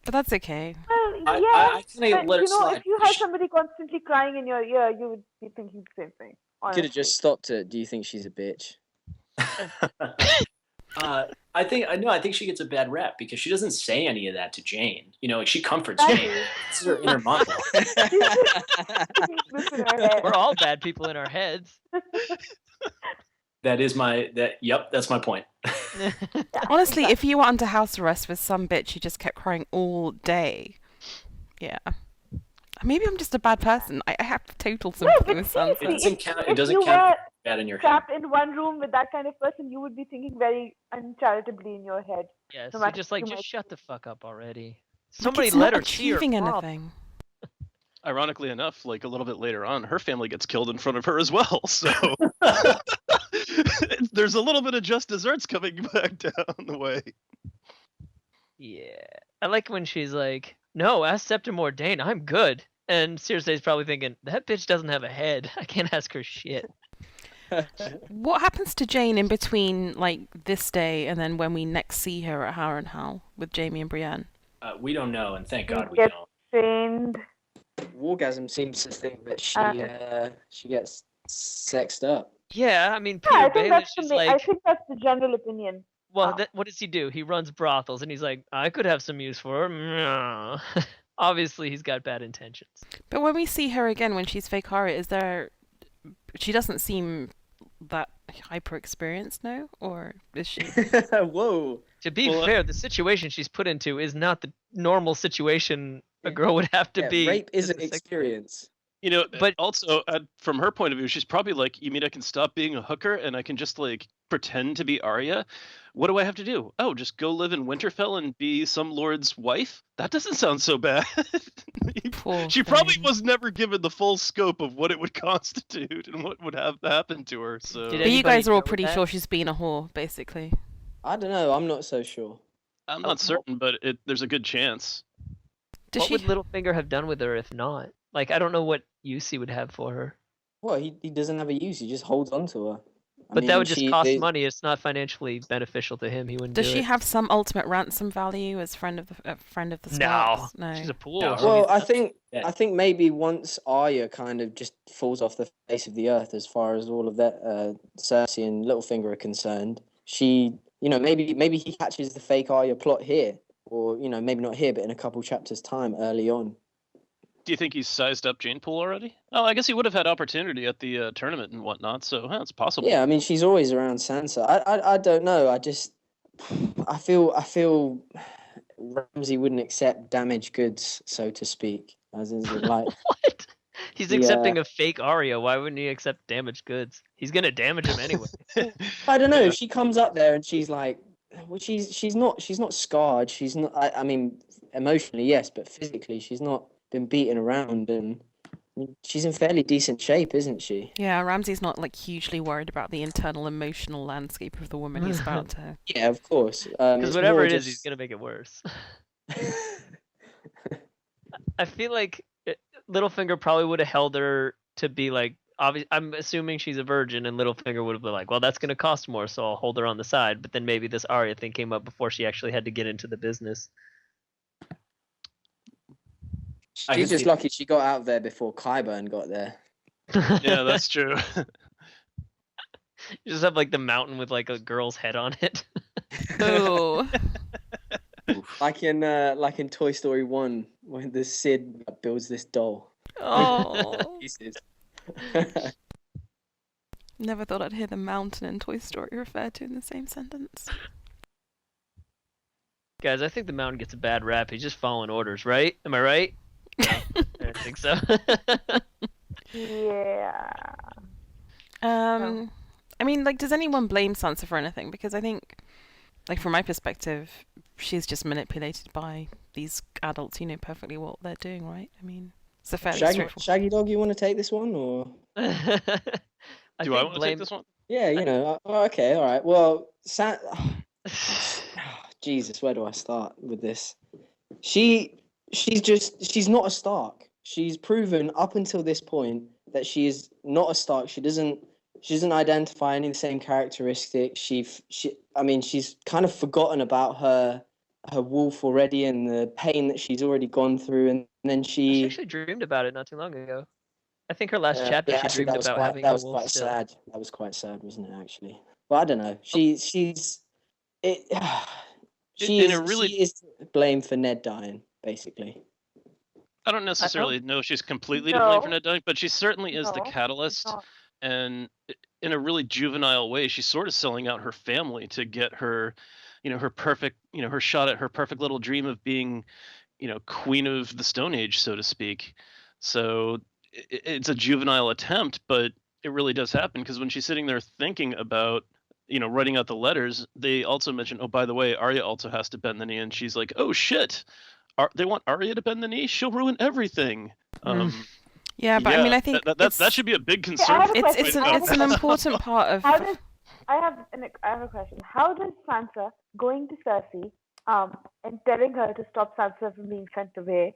But that's okay. Well, I yes, kinda but let it you know, slide. if you had somebody constantly crying in your ear, you would be thinking the same thing. Could have honestly. just stopped it. Do you think she's a bitch? I think she gets a bad rep because she doesn't say any of that to Jane. You know, like she comforts Jane. This is her inner monologue. This in her head. We're all bad people in our heads. That's my point. Honestly, if you were under house arrest with some bitch who just kept crying all day, yeah. Maybe I'm just a bad person. I have total sympathy with Sansa. It doesn't count. It If doesn't you count were bad in your head. trapped in one room with that kind of person, you would be thinking very uncharitably in your head. Yes, No you're matter just like, too just much. shut the fuck up already. Like, Somebody it's let not her see her achieving problem. anything. Ironically enough, like a little bit later on, her family gets killed in front of her as well. So there's a little bit of just desserts coming back down the way. Yeah. I like when she's like, no, ask Septim Ordain, I'm good. And Cersei's probably thinking, that bitch doesn't have a head. I can't ask her shit. What happens to Jane in between, like, this day and then when we next see her at Harrenhal with Jaime and Brienne? We don't know, and thank God we Get don't. trained. Wargasm seems to think that she gets sexed up. Yeah, I mean, Yeah, Peter Baelish is I like, think that's the general opinion. well, what does he do? He runs brothels, and he's like, I could have some use for her. Obviously, he's got bad intentions. But when we see her again when she's fake Arya, she doesn't seem that hyper experienced now, or is she? Whoa. To be fair, the situation she's put into is not the normal situation a girl would have to be. Rape is as an a sex- experience. You know, But- but also from her point of view, she's probably like, you mean I can stop being a hooker and I can just like pretend to be Arya? What do I have to do? Oh, just go live in Winterfell and be some lord's wife? That doesn't sound so bad. Poor She probably thing. was never given the full scope of what it would constitute and what would have happened to her. So Did But you anybody guys are all know pretty that? sure she's been a whore, basically. I don't know. I'm not so sure. I'm not certain, but there's a good chance. Does What she? would Littlefinger have done with her if not? Like, I don't know what use he would have for her. Well, he doesn't have a use. He just holds on to her. But that would just cost money. It's not financially beneficial to him. He wouldn't Does do she it. have some ultimate ransom value as friend of the No, Starks? No. she's a pool. No. Well, I Yeah. think maybe once Arya kind of just falls off the face of the earth, as far as all of that Cersei and Littlefinger are concerned, she, maybe he catches the fake Arya plot here, or maybe not here, but in a couple chapters' time, early on. Do you think he's sized up Jane Poole already? Oh, I guess he would have had opportunity at the tournament and whatnot, so it's possible. Yeah, I mean, she's always around Sansa. I don't know. I feel Ramsay wouldn't accept damaged goods, so to speak. As in, like, What? He's Yeah. accepting a fake Arya. Why wouldn't he accept damaged goods? He's gonna damage him anyway. I don't know. Yeah. If she comes up there and she's like, well, she's not scarred. She's not. I mean, emotionally, yes, but physically, she's not been beaten around, and she's in fairly decent shape, isn't she? Yeah, Ramsay's not like hugely worried about the internal emotional landscape of the woman he's about to. Yeah, of course. Because It's whatever more it is, just- he's gonna make it worse. I feel like Littlefinger probably would have held her to be like, I'm assuming she's a virgin, and Littlefinger would have been like, well, that's gonna cost more, so I'll hold her on the side. But then maybe this Arya thing came up before she actually had to get into the business. I She's can just see- lucky she got out there before Qyburn got there. Yeah, that's true. You just have like the mountain with like a girl's head on it. Oh. Like in Toy Story 1, when the Sid builds this doll. Oh. Pieces. Never thought I'd hear the mountain and Toy Story referred to in the same sentence. Guys, I think the mountain gets a bad rap. He's just following orders, right? Am I right? No, I don't think so. Yeah. I mean, like, does anyone blame Sansa for anything? Because I think, like, from my perspective, she's just manipulated by these adults who know perfectly what they're doing, right? I mean, it's a fairly straightforward. Shaggydog, you want to take this one, or? Do I want to take this one? Yeah, you know. Okay, all right. Well, Jesus, where do I start with this? She's not a Stark. She's proven up until this point that she is not a Stark. She doesn't identify any of the same characteristics. She's kind of forgotten about her wolf already and the pain that she's already gone through, and then She actually dreamed about it not too long ago. I think her last chapter she dreamed about having a wolf still. Sad. That was quite sad, wasn't it? Actually, well, I don't know. She is to blame for Ned dying, basically. I don't necessarily know if she's completely to blame for Ned dying, but she certainly is the catalyst. And in a really juvenile way, she's sort of selling out her family to get her, her perfect, her shot at her perfect little dream of being, queen of the Stone Age, so to speak. So it's a juvenile attempt, but it really does happen, because when she's sitting there thinking about, writing out the letters, they also mention, oh, by the way, Arya also has to bend the knee, and she's like, oh shit, they want Arya to bend the knee? She'll ruin everything. Yeah, but I mean, I think that should be a big concern. It's an important part of. I have a question. How does Sansa going to Cersei and telling her to stop Sansa from being sent away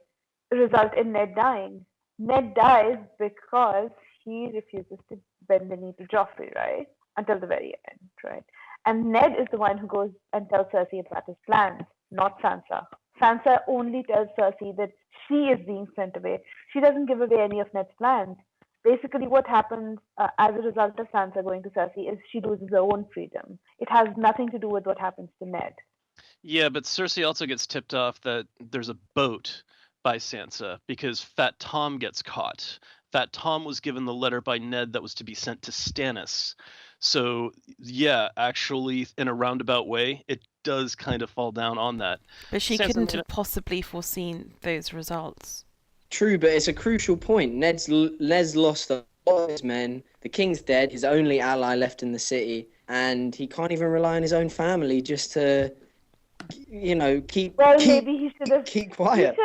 result in Ned dying? Ned dies because he refuses to bend the knee to Joffrey, right? Until the very end, right? And Ned is the one who goes and tells Cersei about his plans, not Sansa. Sansa only tells Cersei that she is being sent away. She doesn't give away any of Ned's plans. Basically, what happens as a result of Sansa going to Cersei is she loses her own freedom. It has nothing to do with what happens to Ned. Yeah, but Cersei also gets tipped off that there's a boat by Sansa because Fat Tom gets caught. Fat Tom was given the letter by Ned that was to be sent to Stannis. So, yeah, actually, in a roundabout way, it does kind of fall down on that. But she couldn't have possibly foreseen those results. True, but it's a crucial point. Ned's lost a lot of his men. The king's dead, his only ally left in the city, and he can't even rely on his own family just to, keep quiet.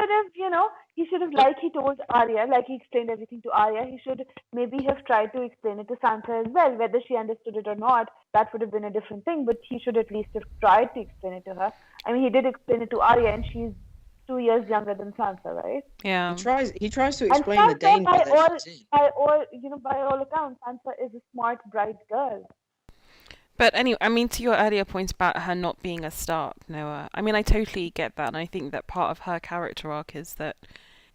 He should have, like he told Arya, like he explained everything to Arya, he should maybe have tried to explain it to Sansa as well. Whether she understood it or not, that would have been a different thing, but he should at least have tried to explain it to her. I mean, he did explain it to Arya, and she's 2 years younger than Sansa, right? Yeah. He tries to explain the danger that she's in. By all accounts, Sansa is a smart, bright girl. But anyway, I mean, to your earlier point about her not being a Stark, Noah, I mean, I totally get that, and I think that part of her character arc is that,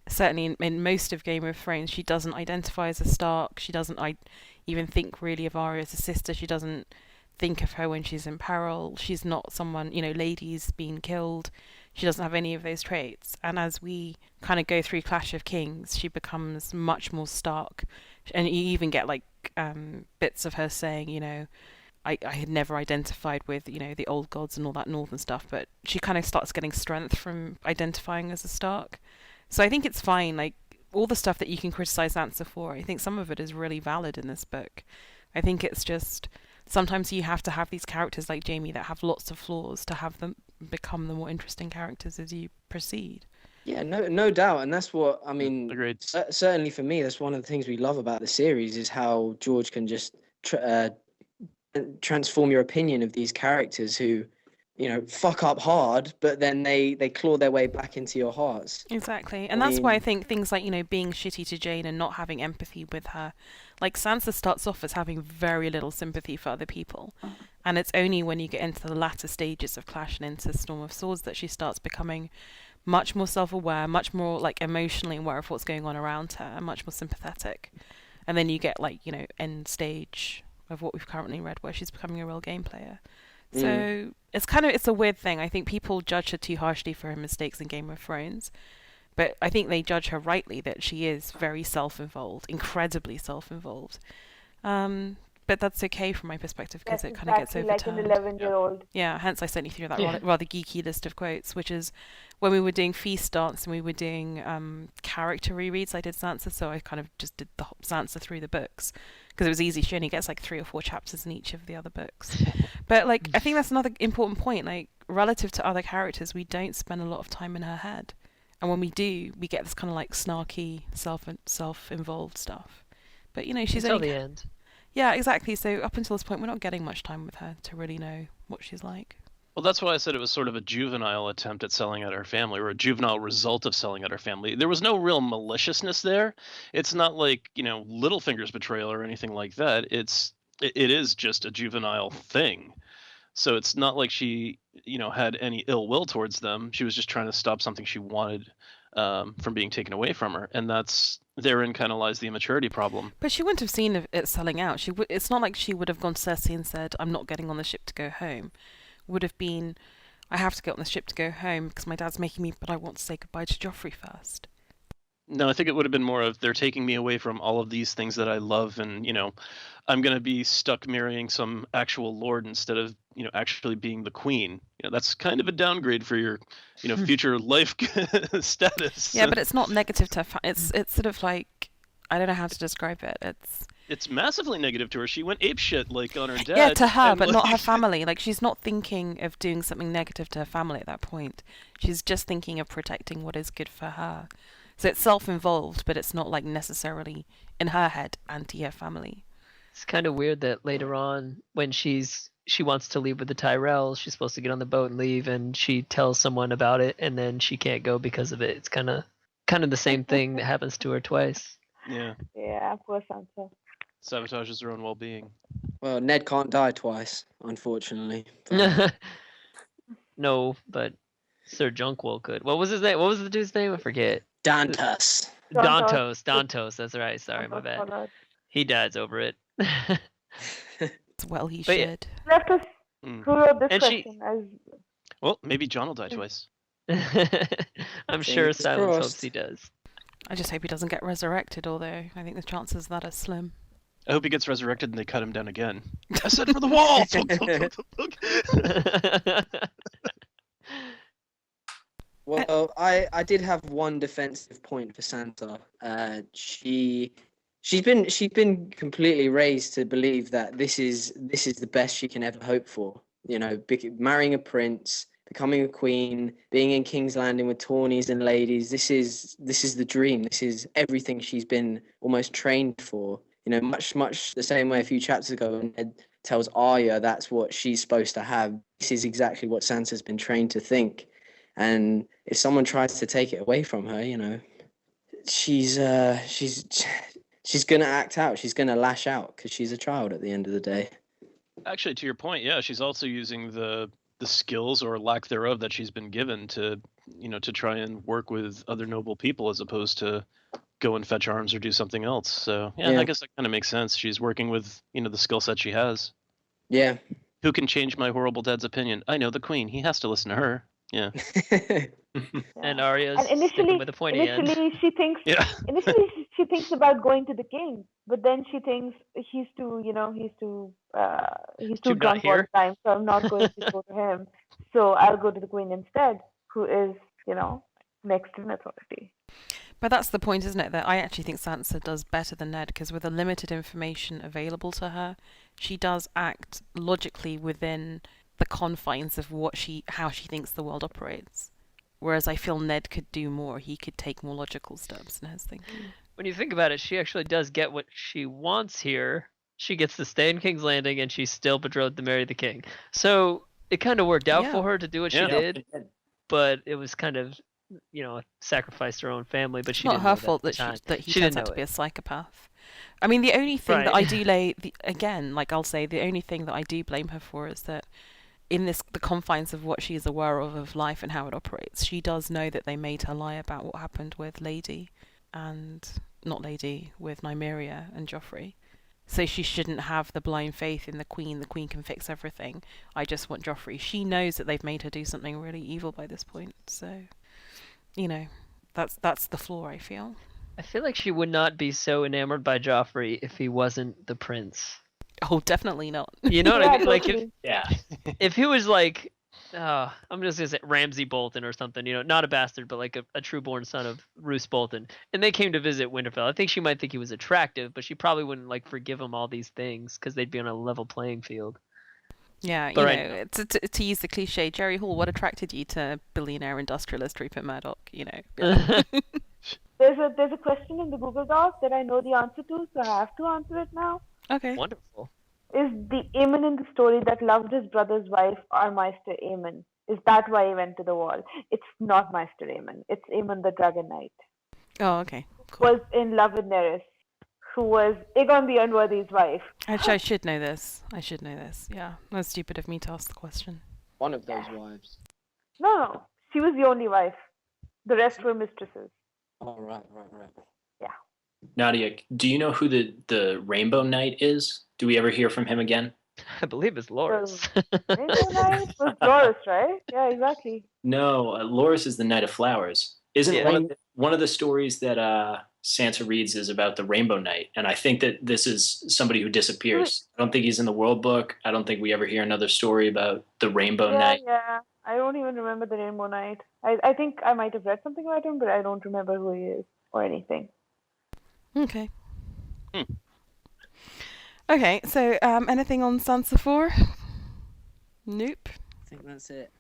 certainly in most of Game of Thrones, she doesn't identify as a Stark, she doesn't even think really of Arya as a sister, she doesn't think of her when she's in peril, she's not someone, ladies being killed, she doesn't have any of those traits, and as we kind of go through Clash of Kings, she becomes much more Stark, and you even get, bits of her saying, I had never identified with, the old gods and all that northern stuff, but she kind of starts getting strength from identifying as a Stark. So I think it's fine, all the stuff that you can criticize Sansa for, I think some of it is really valid in this book. I think it's just, sometimes you have to have these characters like Jaime that have lots of flaws to have them become the more interesting characters as you proceed. Yeah, no doubt, and that's what, I mean, agreed. Certainly for me, that's one of the things we love about the series, is how George can just transform your opinion of these characters who, fuck up hard, but then they claw their way back into your hearts. Exactly. And that's why I think things like, being shitty to Jane and not having empathy with her. Like, Sansa starts off as having very little sympathy for other people. And it's only when you get into the latter stages of Clash and into Storm of Swords that she starts becoming much more self-aware, much more, emotionally aware of what's going on around her, and much more sympathetic. And then you get, end stage of what we've currently read, where she's becoming a real game player. So it's a weird thing. I think people judge her too harshly for her mistakes in Game of Thrones, but I think they judge her rightly that she is very self-involved, incredibly self-involved. But that's okay from my perspective, because it kind of gets overturned. Like an 11-year-old. Yeah, hence I sent you through that rather geeky list of quotes, which is when we were doing Feast Dance and we were doing character rereads, I did Sansa, so I kind of just did the Sansa through the books, because it was easy. She only gets like 3 or 4 chapters in each of the other books. But like, I think that's another important point. Like, relative to other characters, we don't spend a lot of time in her head, and when we do, we get this kind of like snarky, self-involved stuff. But you know, she's Until only the end. yeah, exactly. So up until this point, we're not getting much time with her to really know what she's like. Well, that's why I said it was sort of a juvenile attempt at selling out her family, or a juvenile result of selling out her family. There was no real maliciousness there. It's not like, Littlefinger's betrayal or anything like that. It is just a juvenile thing. So it's not like she, had any ill will towards them. She was just trying to stop something she wanted from being taken away from her, and therein kind of lies the immaturity problem. But she wouldn't have seen it selling out. It's not like she would have gone to Cersei and said, "I'm not getting on the ship to go home." Would have been, "I have to get on the ship to go home because my dad's making me, but I want to say goodbye to Joffrey first." No, I think it would have been more of, they're taking me away from all of these things that I love, and I'm going to be stuck marrying some actual lord instead of actually being the queen. That's kind of a downgrade for your future life status. Yeah, but it's not negative to her. It's sort of like, I don't know how to describe it. It's massively negative to her. She went apeshit on her dad. Yeah, to her, and, but not her family. Like, she's not thinking of doing something negative to her family at that point. She's just thinking of protecting what is good for her. So it's self-involved, but it's not like necessarily in her head anti her family. It's kind of weird that later on, when she wants to leave with the Tyrells, she's supposed to get on the boat and leave, and she tells someone about it, and then she can't go because of it. It's kind of the same thing that happens to her twice. Yeah. Yeah, poor Sansa. Sabotages her own well-being. Well, Ned can't die twice, unfortunately. No, but Sir Junkwell could. What was his name? What was the dude's name? I forget. Dantas. Dantos. That's right. Sorry, my bad. Followed. He dies over it. Well, he But yeah. should. Left us. Mm. Who wrote this And she- question? As Well, maybe Jon will die twice. I'm sure Fingers Silence crossed. hopes he does. I just hope he doesn't get resurrected, although I think the chances of that are slim. I hope he gets resurrected and they cut him down again. I said for the wall! Well, I did have one defensive point for Sansa. She's been completely raised to believe that this is the best she can ever hope for. Marrying a prince, becoming a queen, being in King's Landing with tawnies and ladies. This is the dream. This is everything she's been almost trained for. Much the same way a few chapters ago when Ned tells Arya that's what she's supposed to have. This is exactly what Sansa's been trained to think. And if someone tries to take it away from her, she's gonna act out. She's gonna lash out because she's a child at the end of the day. Actually, to your point, yeah, she's also using the skills or lack thereof that she's been given to try and work with other noble people as opposed to go and fetch arms or do something else. So yeah. I guess that kind of makes sense. She's working with the skill set she has. Yeah. Who can change my horrible dad's opinion? I know, the queen. He has to listen to her. Yeah. And Arya's and sticking with the pointy end. she thinks. Yeah. Initially, she thinks about going to the king, but then she thinks he's too Too drunk not all here. the time, so I'm not going to go to him. So I'll go to the queen instead, who is next in authority. But that's the point, isn't it? That I actually think Sansa does better than Ned, because with the limited information available to her, she does act logically within the confines of how she thinks the world operates. Whereas I feel Ned could do more. He could take more logical steps in his thinking. When you think about it, she actually does get what she wants here. She gets to stay in King's Landing, and she's still betrothed to marry the king. So it kind of worked out Yeah. for her to do what she did, but it was kind of, sacrificed her own family. But It's she not didn't her know fault that, that he She turns didn't out to know be it. a psychopath. I mean, the only thing that I Right. do I'll say the only thing that I do blame her for is that in the confines of what she is aware of life and how it operates, she does know that they made her lie about what happened with with Nymeria and Joffrey. So she shouldn't have the blind faith in the Queen. The Queen can fix everything. I just want Joffrey. She knows that they've made her do something really evil by this point. So, that's the flaw, I feel. I feel like she would not be so enamored by Joffrey if he wasn't the prince. Oh, definitely not. You know what I mean? Like totally. Yeah. if he was like I'm just gonna say Ramsay Bolton or something, not a bastard, but like a true-born son of Roose Bolton. And they came to visit Winterfell. I think she might think he was attractive, but she probably wouldn't like forgive him all these things because they'd be on a level playing field. Yeah, But to use the cliche, Jerry Hall, what attracted you to billionaire industrialist Rupert Murdoch? Yeah. There's a question in the Google Doc that I know the answer to, so I have to answer it now. Okay. Wonderful. Is the Aemon in the story that loved his brother's wife Maester Aemon? Is that why he went to the wall? It's not Maester Aemon. It's Aemon the Dragon Knight. Oh, okay. Cool. Was in love with Nerys, who was Aegon the Unworthy's wife. Actually, I should know this. Yeah, that's stupid of me to ask the question. One of those wives. No. She was the only wife. The rest were mistresses. Oh, right. Yeah. Nadia, do you know who the Rainbow Knight is? Do we ever hear from him again? I believe it's Loras. Rainbow Knight was Loras, right? Yeah, exactly. No, Loras is the Knight of Flowers. Isn't one of the stories that Sansa reads is about the Rainbow Knight? And I think that this is somebody who disappears. I don't think he's in the World Book. I don't think we ever hear another story about the Rainbow Knight. Yeah. I don't even remember the Rainbow Knight. I think I might have read something about him, but I don't remember who he is or anything. Okay. Okay, so anything on Sansa IV? Nope. I think that's it.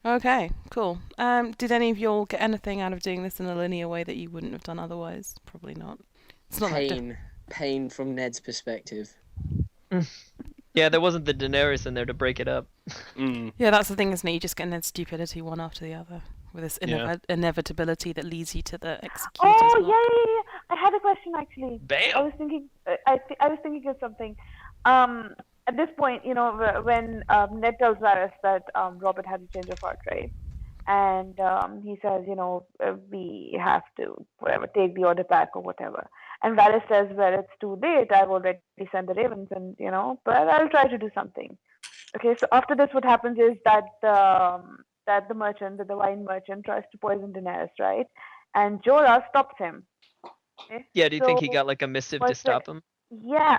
Okay, cool. Did any of y'all get anything out of doing this in a linear way that you wouldn't have done otherwise? Probably not. It's not Pain from Ned's perspective. Yeah, there wasn't the Daenerys in there to break it up. Yeah, that's the thing, isn't it? You just get Ned's stupidity one after the other with this inevitability that leads you to the executor's block. Yeah. I had a question actually. Bam! I was thinking. I was thinking of something. At this point, when Ned tells Varys that Robert had a change of heart, right? And he says, we have to take the order back or whatever. And Varys says, well, it's too late. I've already sent the ravens, and but I'll try to do something. Okay, so after this, what happens is that the merchant, the wine merchant, tries to poison Daenerys, right? And Jorah stops him. Okay? Yeah, do you think he got like a missive to stop him? Yeah,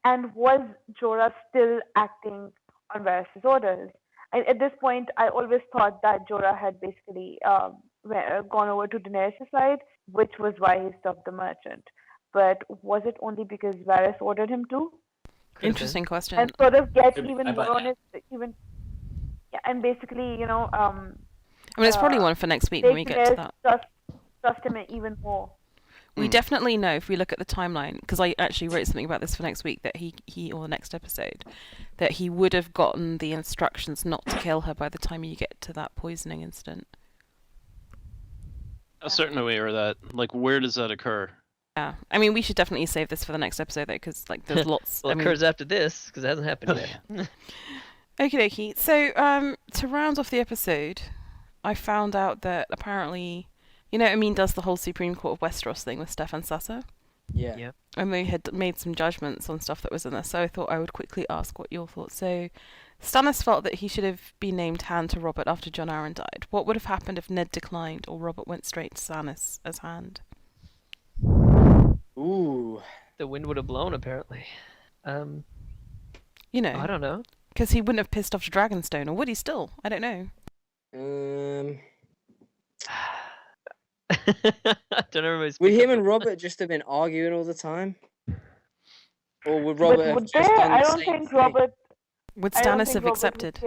and was Jorah still acting on Varys' orders? At this point, I always thought that Jorah had basically gone over to Daenerys' side, which was why he stopped the merchant. But was it only because Varys ordered him to? Interesting question. And sort of get even more on it, and basically, I mean, it's probably one for next week when we get to that. Trust him even more. We definitely know if we look at the timeline, because I actually wrote something about this for next week, that he or the next episode, that he would have gotten the instructions not to kill her by the time you get to that poisoning incident. A certain aware that, like, where does that occur? Yeah, I mean, we should definitely save this for the next episode, though, because like there's lots. Well, it occurs after this, because it hasn't happened yet. Okie dokie. So, to round off the episode, I found out that apparently, Amin does the whole Supreme Court of Westeros thing with Stefan Sassa. Yeah. Yep. And they had made some judgments on stuff that was in there, so I thought I would quickly ask what your thoughts. So, Stannis felt that he should have been named Hand to Robert after Jon Arryn died. What would have happened if Ned declined or Robert went straight to Stannis as Hand? Ooh. The wind would have blown, apparently. I don't know. Because he wouldn't have pissed off Dragonstone, or would he still? I don't know. I don't know. Would him and Robert just have been arguing all the time? Or would Robert have just done I the don't same think thing? Robert... Would Stannis have accepted?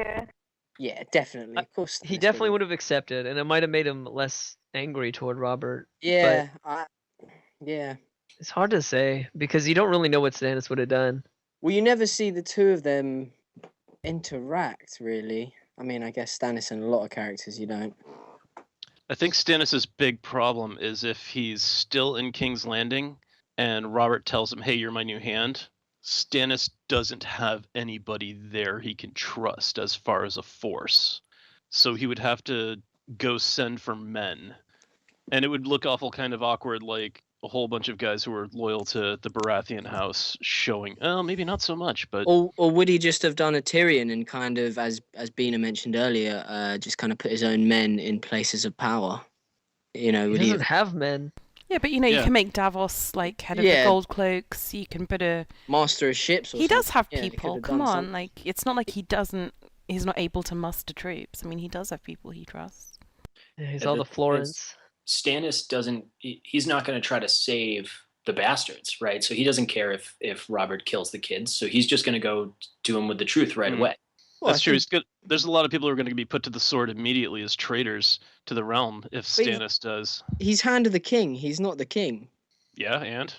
Yeah, definitely. Of course. He definitely would have accepted, and it might have made him less angry toward Robert. Yeah. Yeah. It's hard to say, because you don't really know what Stannis would have done. Well, you never see the two of them interact, really. I mean, I guess Stannis and a lot of characters you don't. I think Stannis' big problem is if he's still in King's Landing and Robert tells him, hey, you're my new hand, Stannis doesn't have anybody there he can trust as far as a force. So he would have to go send for men. And it would look awful kind of awkward, like a whole bunch of guys who were loyal to the Baratheon house showing, maybe not so much, but... Or would he just have done a Tyrion and kind of, as Bina mentioned earlier, just kind of put his own men in places of power? He doesn't have men. Yeah, but you can make Davos like head of the Gold Cloaks. You can put a master of ships. He does have people. Come on, like it's not like he doesn't he's not able to muster troops. I mean, he does have people he trusts. Yeah, he's Yeah, all the the Florence. Stannis doesn't. He's not going to try to save the bastards, right? So he doesn't care if Robert kills the kids. So he's just going to go to him with the truth right away. Well, That's I true. think- It's good. There's a lot of people who are going to be put to the sword immediately as traitors to the realm if But Stannis does. He's Hand of the King. He's not the king. Yeah, and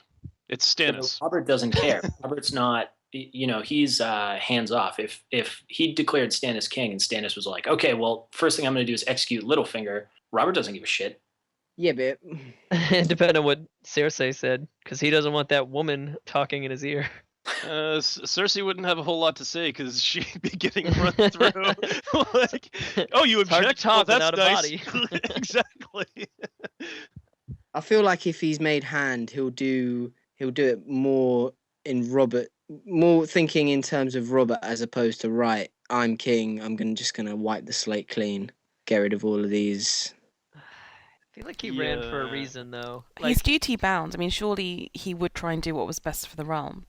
it's But Stannis. Robert doesn't care. Robert's not. He's hands off. If he declared Stannis king and Stannis was like, okay, well, first thing I'm going to do is execute Littlefinger. Robert doesn't give a shit. Yeah, but Depending on what Cersei said, because he doesn't want that woman talking in his ear. Cersei wouldn't have a whole lot to say because she'd be getting run through. Like, oh, you It's hard to object? talk Well, that's without a nice. body. Exactly. I feel like if he's made Hand, he'll do it more in Robert, more thinking in terms of Robert as opposed to right. I'm king. I'm just gonna wipe the slate clean, get rid of all of these. I feel like he ran for a Yeah. reason, though. He's Like, duty bound. I mean, surely he would try and do what was best for the realm.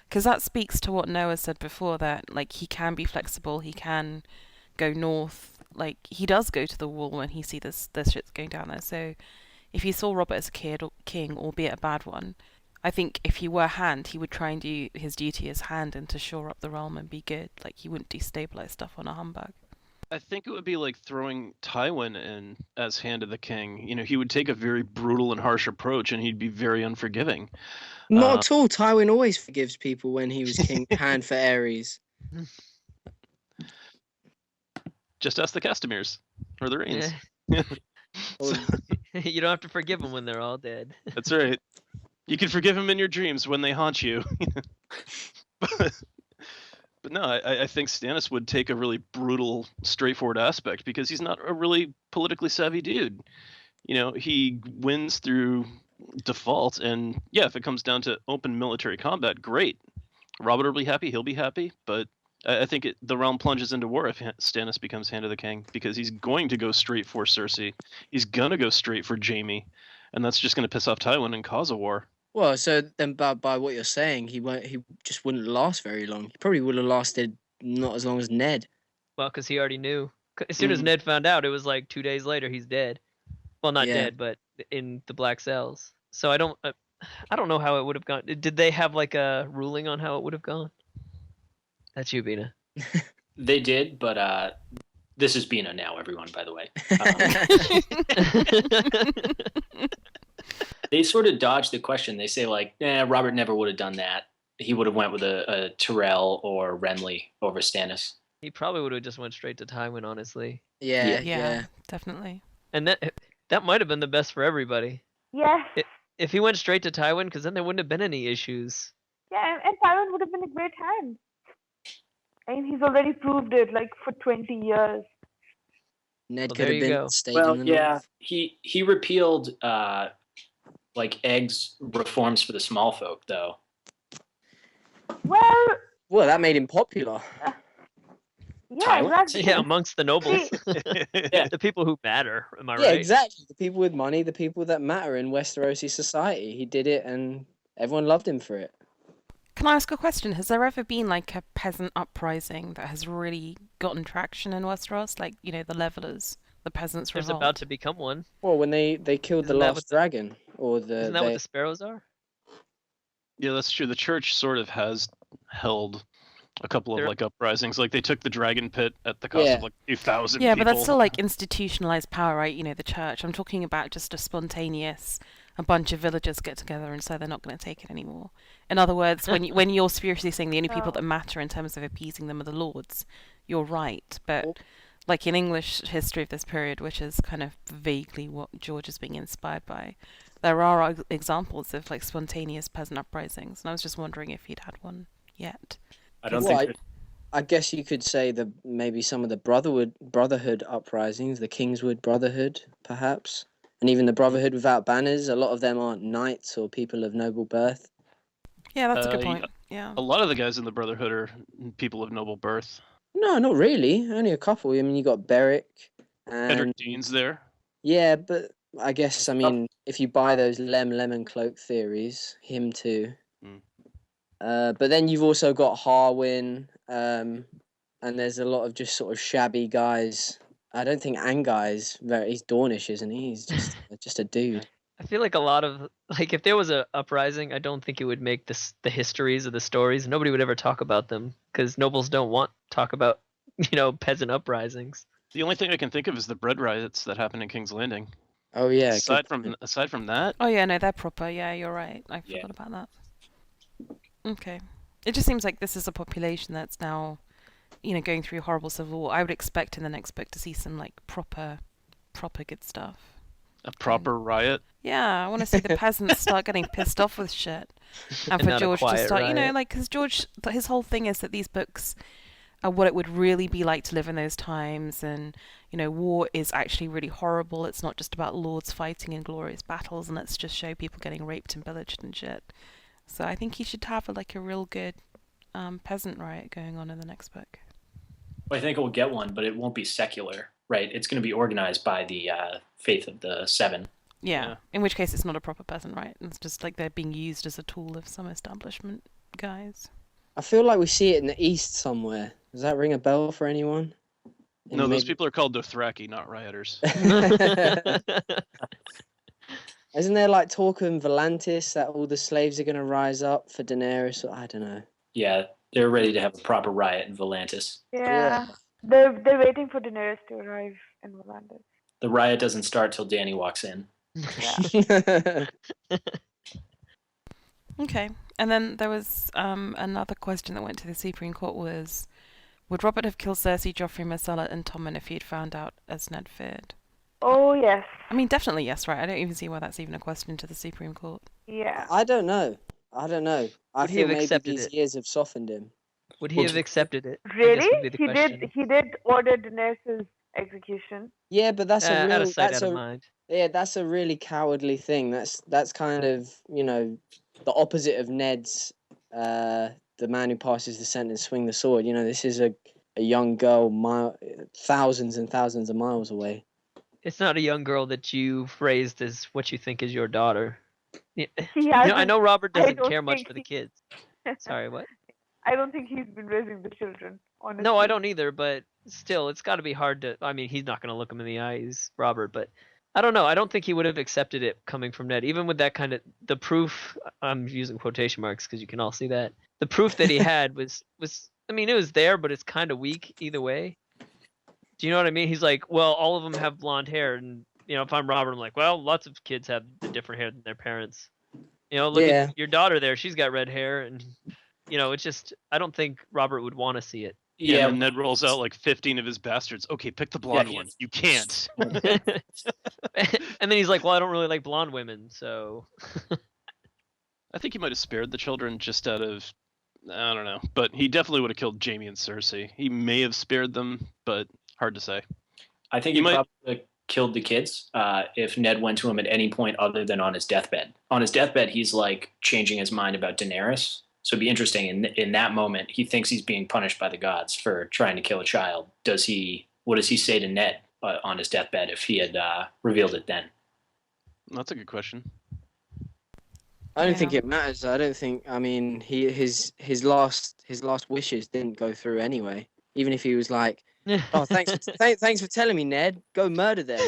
Because that speaks to what Noah said before, that like he can be flexible, he can go north. Like he does go to the wall when he sees this shit's going down there. So if he saw Robert as a king, albeit a bad one, I think if he were Hand, he would try and do his duty as Hand and to shore up the realm and be good. Like he wouldn't destabilize stuff on a humbug. I think it would be like throwing Tywin in as Hand of the King. You know, he would take a very brutal and harsh approach, and he'd be very unforgiving. Not at all. Tywin always forgives people when he was king. Hand for Ares. Just ask the Castemirs or the Rains. yeah. Or- You don't have to forgive them when they're all dead. That's right. You can forgive him in your dreams when they haunt you. But no, I think Stannis would take a really brutal, straightforward aspect because he's not a really politically savvy dude. You know, he wins through default, and yeah, if it comes down to open military combat, great. Robert will be happy, he'll be happy, but I think the realm plunges into war if Stannis becomes Hand of the King because he's going to go straight for Cersei. He's going to go straight for Jaime, and that's just going to piss off Tywin and cause a war. Well, so then by what you're saying, he just wouldn't last very long. He probably would have lasted not as long as Ned. Well, because he already knew. As soon as Ned found out, it was like 2 days later he's dead. Well, not Yeah. dead, but in the Black Cells. So I don't know how it would have gone. Did they have like a ruling on how it would have gone? That's you, Bina. They did, but this is Bina now, everyone, by the way. They sort of dodged the question. They say like, Robert never would have done that. He would have went with a Tyrell or Renly over Stannis. He probably would have just went straight to Tywin, honestly. Yeah, definitely. And that might have been the best for everybody. Yes. If he went straight to Tywin, because then there wouldn't have been any issues. Yeah, and Tywin would have been a great hand. I mean, he's already proved it, like, for 20 years. Ned Well, could there have you been go. stayed Well, in the yeah, north. he repealed like Egg's reforms for the small folk, though. Well, Well, that made him popular. yeah, Tywin? exactly. Yeah, amongst the nobles. Yeah. The people who matter, am I Yeah, right? exactly. The people with money, the people that matter in Westerosi society. He did it, and everyone loved him for it. Can I ask a question? Has there ever been like a peasant uprising that has really gotten traction in Westeros? Like, you know, the levelers, the peasants There's revolt. about to become one. Well, when they killed the Isn't that last what dragon, or the Isn't that what the sparrows are? Yeah, that's true. The church sort of has held a couple of There- like uprisings. Like they took the dragon pit at the cost Yeah. of like 2,000 Yeah, people. but that's still like institutionalized power, right? You know, the church. I'm talking about just a spontaneous, a bunch of villagers get together and say they're not going to take it anymore. In other words, when you're spiritually saying the only people that matter in terms of appeasing them are the lords, you're right. But like in English history of this period, which is kind of vaguely what George is being inspired by, there are examples of like spontaneous peasant uprisings, and I was just wondering if he'd had one yet. I don't Well, think. I guess you could say maybe some of the Brotherhood uprisings, the Kingswood Brotherhood, perhaps, and even the Brotherhood without banners. A lot of them aren't knights or people of noble birth. Yeah, that's a good Yeah. point. Yeah. A lot of the guys in the Brotherhood are people of noble birth. No, not really. Only a couple. I mean, you got Beric, Eddard and Dean's there. yeah, but I guess if you buy those lemon cloak theories, him too. Mm. But then you've also got Harwin, and there's a lot of just sort of shabby guys. I don't think Angai's he's Dornish, isn't he? He's just a dude. I feel like a lot of like if there was a uprising, I don't think it would make the histories of the stories. Nobody would ever talk about them because nobles don't want to talk about peasant uprisings. The only thing I can think of is the bread riots that happened in King's Landing. Oh yeah. Aside from that. Oh yeah, no, they're proper. Yeah, you're right. I forgot about that. Okay. It just seems like this is a population that's now, going through horrible civil war. I would expect in the next book to see some like proper good stuff. A proper riot. Yeah, I want to see the peasants start getting pissed off with shit, and for not a George to quiet start, riot. because George, his whole thing is that these books are what it would really be like to live in those times, and war is actually really horrible. It's not just about lords fighting in glorious battles, and let's just show people getting raped and pillaged and shit. So I think he should have a real good peasant riot going on in the next book. Well, I think it will get one, but it won't be secular, right? It's going to be organized by the faith of the Seven. Yeah, in which case it's not a proper peasant riot. It's just like they're being used as a tool of some establishment guys. I feel like we see it in the east somewhere. Does that ring a bell for anyone? No, those people are called Dothraki, not rioters. Isn't there like talk in Volantis that all the slaves are going to rise up for Daenerys? I don't know. Yeah, they're ready to have a proper riot in Volantis. Yeah. They're waiting for Daenerys to arrive in Volantis. The riot doesn't start till Dany walks in. Yeah. Okay, and then there was another question that went to the Supreme Court was, would Robert have killed Cersei, Joffrey, Myrcella, and Tommen if he had found out as Ned feared? Oh, yes. I mean, definitely yes, right? I don't even see why that's even a question to the Supreme Court. Yeah. I don't know. I Would he feel have maybe accepted these it? years have softened him. Would he have accepted it? I guess Really? would be the question. He did order Daenerys' execution. Yeah, but that's a Out real of sight, that's out of a mind. that's a really cowardly thing. That's kind of the opposite of Ned's the man who passes the sentence swing the sword. This is a young girl thousands and thousands of miles away. It's not a young girl that you've raised as what you think is your daughter. I know Robert doesn't don't care much think for the kids. Sorry, what? I don't think he's been raising the children, honestly. No, I don't either, but still, it's got to be hard to... I mean, he's not going to look him in the eye, he's Robert, but I don't know. I don't think he would have accepted it coming from Ned, even with that kind of... The proof, I'm using quotation marks because you can all see that. The proof that he had was I mean, it was there, but it's kind of weak either way. Do you know what I mean? He's like, well, all of them have blonde hair, and if I'm Robert, I'm like, well, lots of kids have the different hair than their parents. Look at your daughter there; she's got red hair, and it's just I don't think Robert would want to see it. Yeah, and Ned rolls out like 15 of his bastards. Okay, pick the blonde one. You can't. And then he's like, well, I don't really like blonde women, so. I think he might have spared the children just out of, I don't know, but he definitely would have killed Jaime and Cersei. He may have spared them, but hard to say. I think he might have killed the kids if Ned went to him at any point other than on his deathbed. On his deathbed, he's like changing his mind about Daenerys. So it'd be interesting. In that moment, he thinks he's being punished by the gods for trying to kill a child. What does he say to Ned on his deathbed if he had revealed it then? That's a good question. I don't think it matters. I don't think. I mean, his last wishes didn't go through anyway. Even if he was like, "Oh, thanks for telling me, Ned. Go murder them."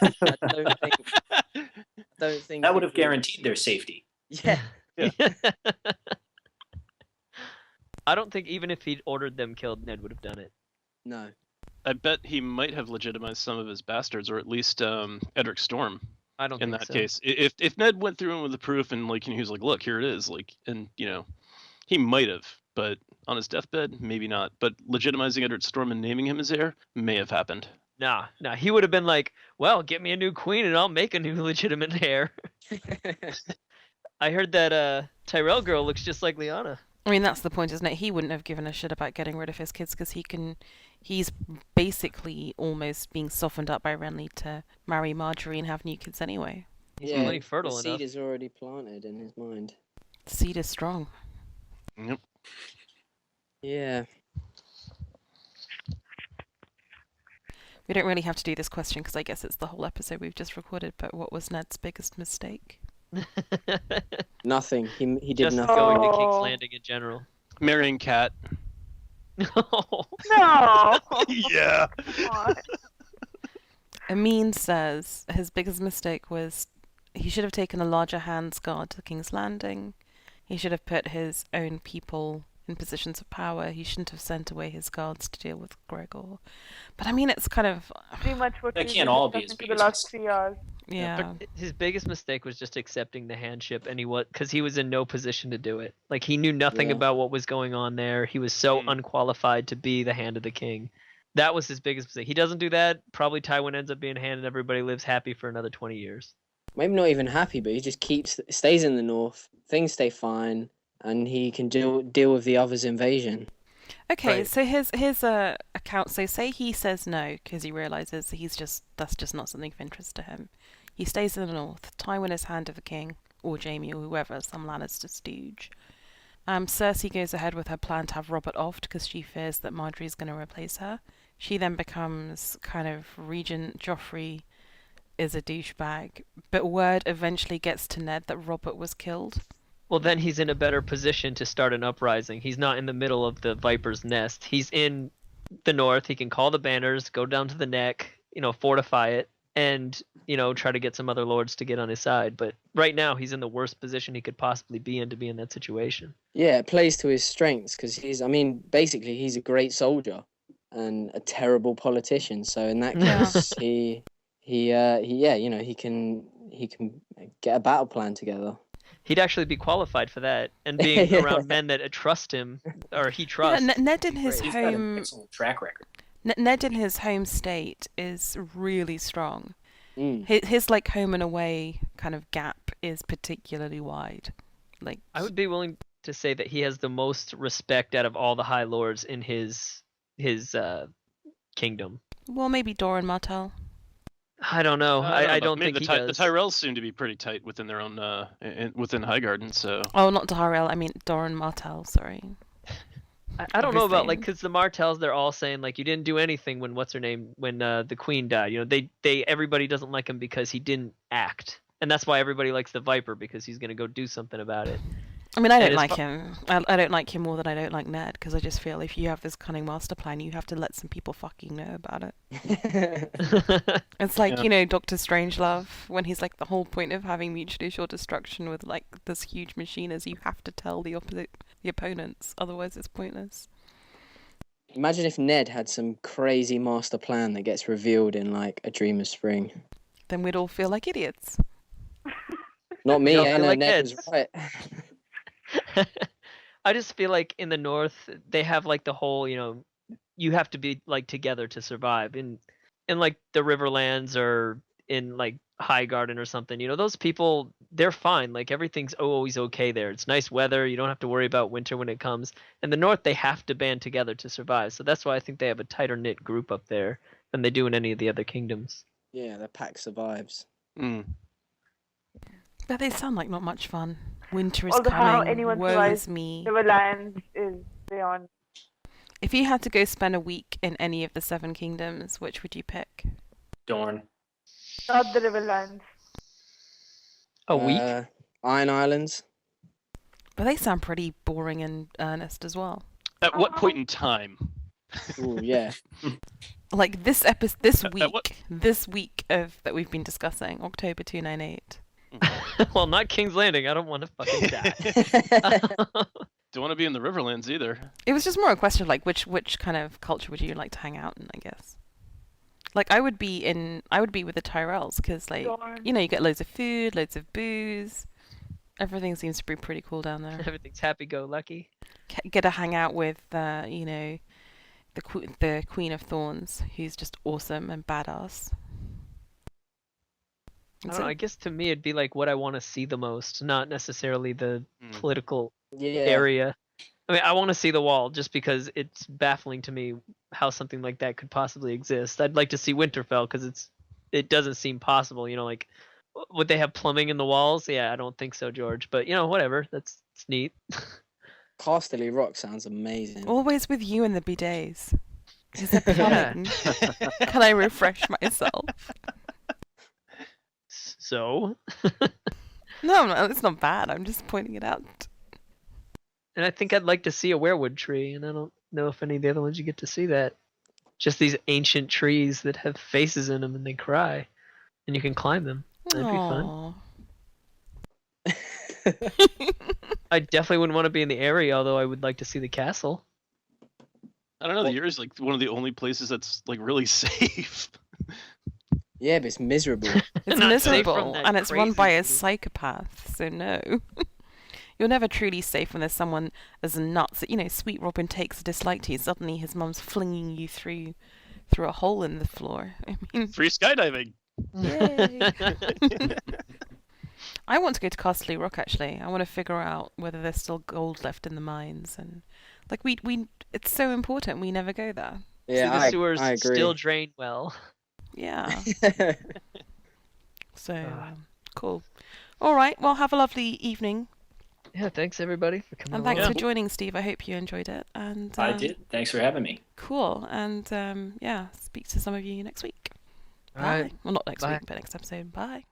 I don't think that would have guaranteed their safety. Yeah. I don't think even if he'd ordered them killed, Ned would have done it. No. I bet he might have legitimized some of his bastards, or at least Eddard Storm. I don't in think that so. case. If Ned went through him with the proof and he was like, look, here it is, and he might have, but on his deathbed, maybe not. But legitimizing Eddard Storm and naming him his heir may have happened. Nah, he would have been like, well, get me a new queen and I'll make a new legitimate heir. I heard that Tyrell girl looks just like Lyanna. I mean, that's the point, isn't it? He wouldn't have given a shit about getting rid of his kids because he's basically almost being softened up by Renly to marry Marjorie and have new kids anyway. He's already fertile the enough. seed is already planted in his mind. The seed is strong. Yep. Yeah. We don't really have to do this question because I guess it's the whole episode we've just recorded, but what was Ned's biggest mistake? Nothing. He did just nothing. going to King's Landing in general. Marrying Kat. No. Yeah. Come on. Amin says his biggest mistake was he should have taken a larger hands guard to King's Landing. He should have put his own people in positions of power. He shouldn't have sent away his guards to deal with Gregor. But I mean, it's kind of Pretty much what That we've can't been all be discussing his for the biggest last mistake. 3 hours. yeah. His biggest mistake was just accepting the handship, and because he was in no position to do it. Like, he knew nothing Yeah. about what was going on there. He was so unqualified to be the hand of the king. That was his biggest mistake. He doesn't do that. Probably Tywin ends up being hand, and everybody lives happy for another 20 years. Maybe not even happy, but he just stays in the north. Things stay fine, and he can deal with the others' invasion. Okay, Right. so his account. So say he says no because he realizes that's just not something of interest to him. He stays in the north. Tywin is hand of the king, or Jaime, or whoever, some Lannister stooge. Cersei goes ahead with her plan to have Robert offed because she fears that Margaery is going to replace her. She then becomes kind of Regent. Joffrey is a douchebag, but word eventually gets to Ned that Robert was killed. Well, then he's in a better position to start an uprising. He's not in the middle of the Viper's Nest. He's in the north. He can call the banners, go down to the neck, fortify it, and, try to get some other lords to get on his side. But right now, he's in the worst position he could possibly be in to be in that situation. Yeah, it plays to his strengths because basically he's a great soldier and a terrible politician. So in that case, he can get a battle plan together. He'd actually be qualified for that, and being around men that trust him, or he trusts. Yeah, Ned in his He's got an home. excellent track record. Ned in his home state is really strong. Mm. His like home and away kind of gap is particularly wide. Like I would be willing to say that he has the most respect out of all the High Lords in his kingdom. well, maybe Doran Martell. I don't know. I don't Maybe think the he does. The Tyrells seem to be pretty tight within their own within Highgarden. So Oh, not Tyrell. I mean Doran Martell. Sorry. I don't know about Obviously. because the Martells, they're all saying like you didn't do anything when the Queen died. Everybody doesn't like him because he didn't act, and that's why everybody likes the Viper because he's gonna go do something about it. I mean, I And don't as like fa- him. I don't like him more than I don't like Ned because I just feel if you have this cunning master plan, you have to let some people fucking know about it. It's like, Doctor Strangelove, when he's like, the whole point of having mutually assured destruction with like this huge machine is you have to tell the opponents, otherwise it's pointless. Imagine if Ned had some crazy master plan that gets revealed in like A Dream of Spring. Then we'd all feel like idiots. Not me, Don't I feel know like Ned was Neds. right. I just feel like in the north they have like the whole, you have to be like together to survive. In like the Riverlands or in like Highgarden or something, those people, they're fine. Like everything's always okay there. It's nice weather. You don't have to worry about winter when it comes. In the north, they have to band together to survive. So that's why I think they have a tighter knit group up there than they do in any of the other kingdoms. Yeah, the pack survives. But they sound like not much fun. Winter is Although how coming. anyone Woe survives is me. Riverlands is beyond. If you had to go spend a week in any of the 7 kingdoms, which would you pick? Dorne. Not the Riverlands. A week? Iron Islands. But they sound pretty boring and earnest as well. at what point in time? Ooh, yeah. Like this this week of that we've been discussing, October 298. Well, not King's Landing. I don't want to fucking die. Don't want to be in the Riverlands either. It was just more a question of like which kind of culture would you like to hang out in, I guess. Like I would be with the Tyrells because like you get loads of food, loads of booze. Everything seems to be pretty cool down there. Everything's happy-go-lucky. Get to hang out with the Queen of Thorns, who's just awesome and badass. I don't know, I guess to me it'd be like what I want to see the most, not necessarily the political area. I mean, I want to see the Wall just because it's baffling to me how something like that could possibly exist. I'd like to see Winterfell because it doesn't seem possible. Like, would they have plumbing in the walls? Yeah, I don't think so, George. But whatever. It's neat. Casterly Rock sounds amazing. Always with you and the bidets. Is there plumbing? Can I refresh myself? So? No, it's not bad. I'm just pointing it out. And I think I'd like to see a werewood tree, and know if any of the other ones you get to see that. Just these ancient trees that have faces in them and they cry, and you can climb them. That'd be fun. Aw. I definitely wouldn't want to be in the area, although I would like to see the castle. I don't know. The area is like one of the only places that's like really safe. Yeah, but it's miserable. It's Not safe from miserable, that and it's run by a crazy- psychopath, so no. You're never truly safe when there's someone as nuts. You know, Sweet Robin takes a dislike to you. Suddenly his mum's flinging you through a hole in the floor. I mean, Free skydiving. yay. I want to go to Castle Rock, actually. I want to figure out whether there's still gold left in the mines. And, like, it's so important we never go there. Yeah, See, the sewers I agree. still drain well. Yeah. So, cool. All right. Well, have a lovely evening. Yeah, thanks everybody for coming And thanks along. for joining, Steve. I hope you enjoyed it. And I did. Thanks for having me. Cool. And yeah, speak to some of you next week. All Bye. right. Well, not next Bye. week, but next episode. Bye.